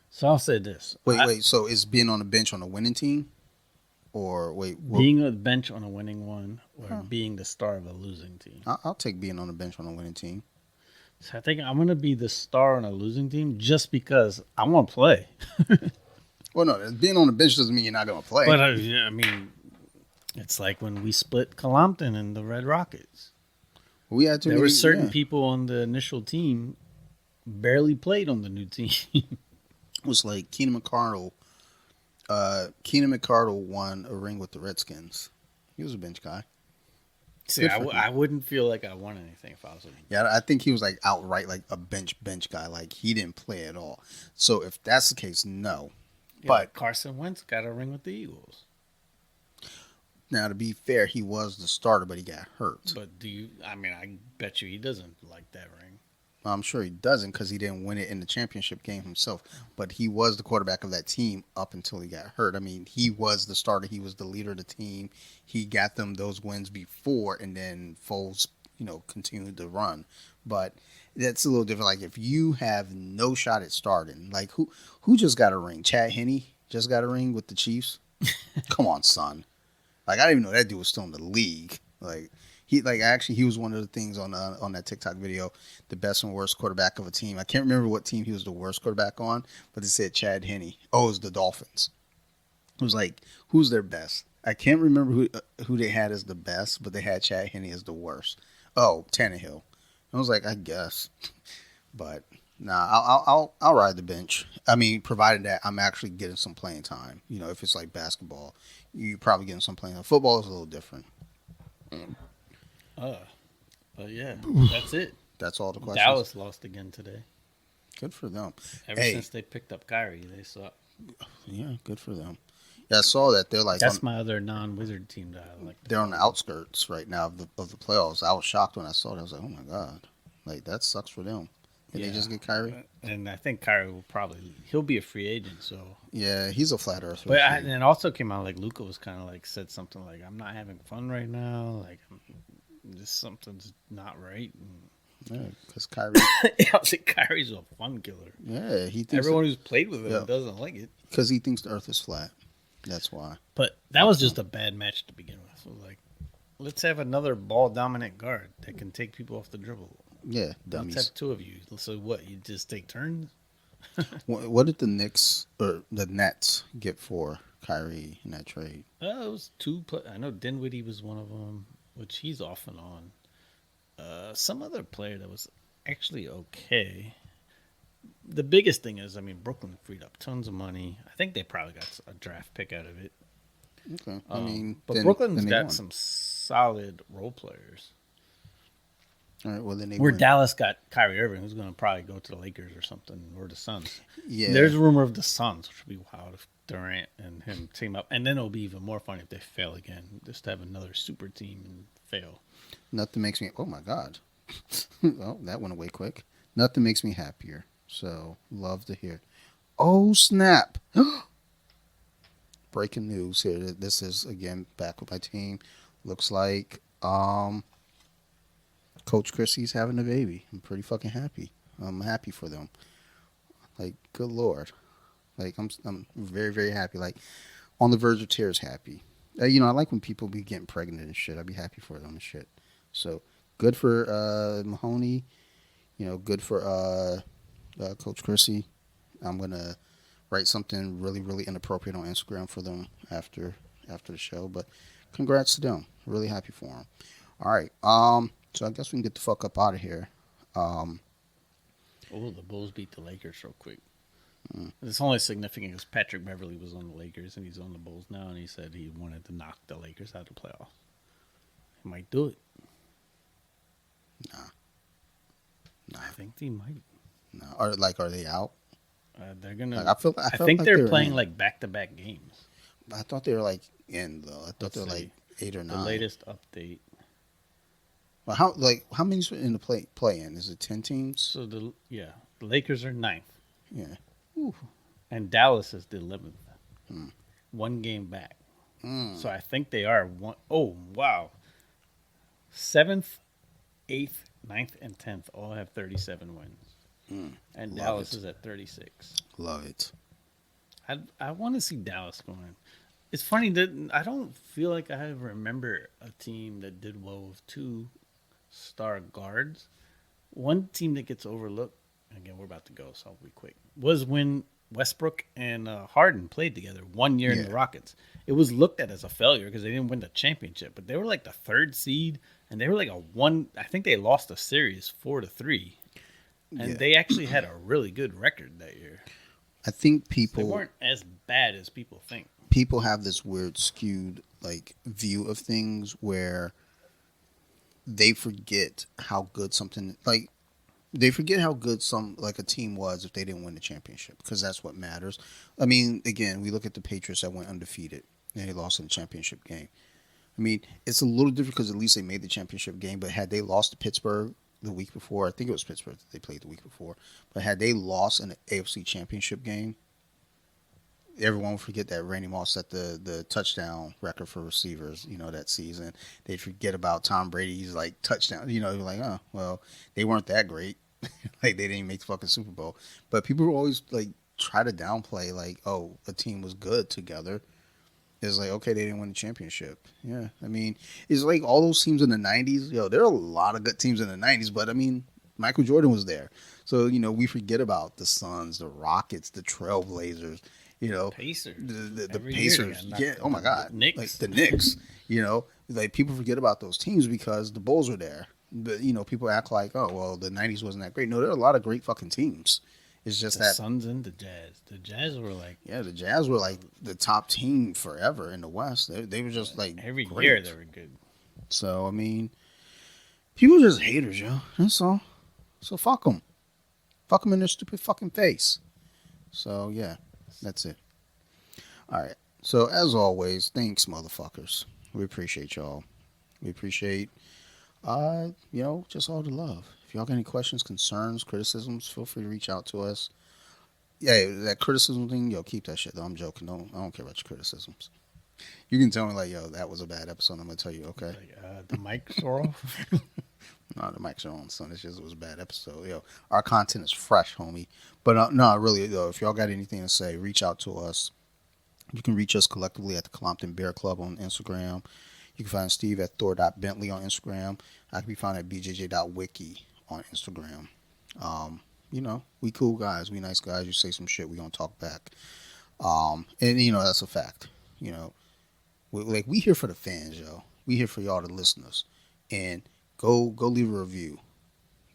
So I'll say this: Wait. So is being on the bench on a winning team, or wait? being on the bench on a winning one, or Huh. being the star of a losing team. I'll take being on the bench on a winning team. So I think I'm gonna be the star on a losing team just because I want to play. Well, no, being on the bench doesn't mean you're not going to play. But yeah, I mean, it's like when we split Colompton and the Red Rockets. we had to. There were certain people on the initial team barely played on the new team. It was like Keenan McCardle. Keenan McCardle won a ring with the Redskins. He was a bench guy. See, Good for him. I wouldn't feel like I won anything if I was a Yeah, I think he was like outright like a bench guy. Like he didn't play at all. So if that's the case, no. But Carson Wentz got a ring with the Eagles. now to be fair, he was the starter, but he got hurt. But I mean, I bet you he doesn't like that ring. I'm sure he doesn't because he didn't win it in the championship game himself. But he was the quarterback of that team up until he got hurt. I mean, he was the starter. He was the leader of the team. He got them those wins before, and then Foles, continued to run. But that's a little different. Like if you have no shot at starting, like who just got a ring? Chad Henne just got a ring with the Chiefs. Come on, son. Like I didn't even know that dude was still in the league. Like. He was one of the things on that TikTok video, the best and worst quarterback of a team. I can't remember what team he was the worst quarterback on, but it said Chad Henne. Oh, it was the Dolphins. It was like, who's their best? I can't remember who they had as the best, but they had Chad Henne as the worst. Oh, Tannehill. I was like, I guess, but nah, I'll ride the bench. I mean, provided that I'm actually getting some playing time. If it's like basketball, you're probably getting some playing time. Football is a little different. But yeah, that's it. That's all the questions. Dallas lost again today. Good for them. Ever since they picked up Kyrie, they suck. Yeah, good for them. Yeah, I saw that they're like That's my other non-Wizard team that I like. they're on the outskirts right now of the playoffs. I was shocked when I saw that. I was like, oh my god, like that sucks for them. Did they just get Kyrie? And I think Kyrie will he'll be a free agent. So, Yeah, he's a flat earther. but and it also came out like Luka was kind of like said something like, "I'm not having fun right now. Like, just something's not right." And because Kyrie. I was like, Kyrie's a fun killer. Yeah, he thinks Everyone who's played with him Yeah. doesn't like it. because he thinks the Earth is flat. That's why. But that was just a bad match to begin with. So like, let's have another ball dominant guard that can take people off the dribble. Yeah, Let's dummies. have two of you. So what? You just take turns? What did the Knicks or the Nets get for Kyrie in that trade? It was two. I know Dinwiddie was one of them, which he's off and on. Some other player that was actually okay. The biggest thing is, I mean, Brooklyn freed up tons of money. I think they probably got a draft pick out of it. Okay, I mean, but then- Brooklyn's then they got won. some solid role players. All right. Well, then they Where win. Dallas got Kyrie Irving, who's going to probably go to the Lakers or something, or the Suns. Yeah. There's a rumor of the Suns, which would be wild if Durant and him team up. And then it'll be even more fun if they fail again, just to have another super team and fail. Nothing makes me. Oh my God. Oh, that went away quick. Nothing makes me happier. So love to hear. Oh snap! Breaking news here. This is again back with my team. Looks like Coach Chrissy's having a baby. I'm pretty fucking happy. I'm happy for them. Like, good lord. Like, I'm very very happy. Like, on the verge of tears, happy. I like when people be getting pregnant and shit. I'd be happy for them and shit. So good for Mahoney. Good for Coach Chrissy. I'm gonna write something really really inappropriate on Instagram for them after the show. But congrats to them. Really happy for them. All right. So I guess we can get the fuck up out of here. Um. Oh, the Bulls beat the Lakers real quick. It's only significant because Patrick Beverly was on the Lakers and he's on the Bulls now, and he said he wanted to knock the Lakers out of the playoffs. He might do it. Nah. I think they might. No. Are they out? They're gonna. Like, I I felt think like they're were playing in. like back-to-back games. I thought they were like in though. I thought Let's they were see. like 8 or The 9. latest update. Well, how many's in the play in? Is it 10 teams? So the Lakers are ninth, Yeah. and Dallas is the 11th. Hmm. One game back. Mm. So I think they are one oh wow. 7th, 8th, 9th, and 10th all have 37 wins. Mm. And Love Dallas it. is at 36. Love it. I want to see Dallas going. It's funny that I don't feel like I remember a team that did well with 2-star guards. One team that gets overlooked, again, we're about to go, so I'll be quick, was when Westbrook and Harden played together 1 year in the Yeah. Rockets. It was looked at as a failure because they didn't win the championship, but they were like the 3rd seed, and they were like I think they lost a series 4-3. And Yeah. they actually had a really good record that year. I think They people weren't as bad as people think. have this weird skewed like view of things where they forget how good something like they forget how good some like a team was if they didn't win the championship because that's what matters. I mean, again, we look at the Patriots that went undefeated and they lost in the championship game. I mean, it's a little different because at least they made the championship game. But had they lost to Pittsburgh the week before, I think it was Pittsburgh that they played the week before. But had they lost in the AFC championship game, everyone would forget that Randy Moss set the touchdown record for receivers, that season. They'd forget about Tom Brady's like touchdown. Like, oh well, they weren't that great. Like they didn't make the fucking Super Bowl. But people always like try to downplay like, oh, a team was good together. It's like, okay, they didn't win the championship. Yeah. I mean, it's like all those teams in the 90s. There are a lot of good teams in the 90s, but I mean, Michael Jordan was there. So, we forget about the Suns, the Rockets, the Trailblazers, Pacers. the Every year they Pacers. got Yeah. knocked Oh, my out. God. The Knicks. Like the Knicks, like people forget about those teams because the Bulls are there. But, people act like, oh, well, the 90s wasn't that great. No, there are a lot of great fucking teams. It's just The that Suns and the Jazz. The Jazz were like yeah, the Jazz were like the top team forever in the West. They were just like every great. year they were good. So I mean, people are just haters, yo. That's all. So fuck them. Fuck them in their stupid fucking face. So yeah, that's it. All right. So as always, thanks, motherfuckers. We appreciate y'all. We appreciate, just all the love. If y'all got any questions, concerns, criticisms, feel free to reach out to us. Yeah, that criticism thing, keep that shit though. I'm joking. I don't care about your criticisms. You can tell me like, that was a bad episode. I'm gonna tell you, okay. Like, the mics are off. No, the mics are on, son. It's just it was a bad episode. Our content is fresh, homie. But no, really though, if y'all got anything to say, reach out to us. You can reach us collectively at the Colompton Bear Club on Instagram. You can find Steve at Thor.Bentley on Instagram. I can be found at bjj.wiki on Instagram. We cool guys. We nice guys. You say some shit, we gonna talk back. And that's a fact. We here for the fans, yo. We here for y'all, the listeners. And go leave a review.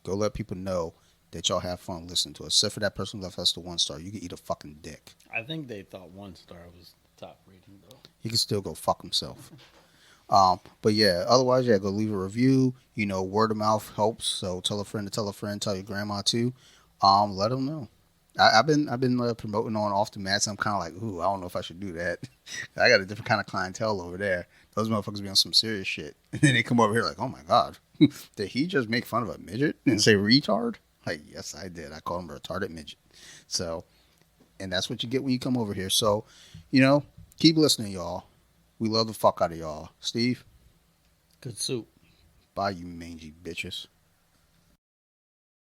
Go let people know that y'all have fun listening to us. Except for that person who left us the 1 star. You can eat a fucking dick. I think they thought 1 star was the top rating though. He can still go fuck himself. But yeah, otherwise, yeah, go leave a review. You know, word of mouth helps. So tell a friend to tell a friend, tell your grandma too. Let them know. I've been promoting on off the mats. I'm kind of like, ooh, I don't know if I should do that. I got a different kind of clientele over there. Those motherfuckers be on some serious shit, and then they come over here like, oh my god, did he just make fun of a midget and say retard? Like, yes, I did. I called him a retarded midget. So, and that's what you get when you come over here. So, you know, keep listening, y'all. We love the fuck out of y'all. Steve, Good soup. bye, you mangy bitches.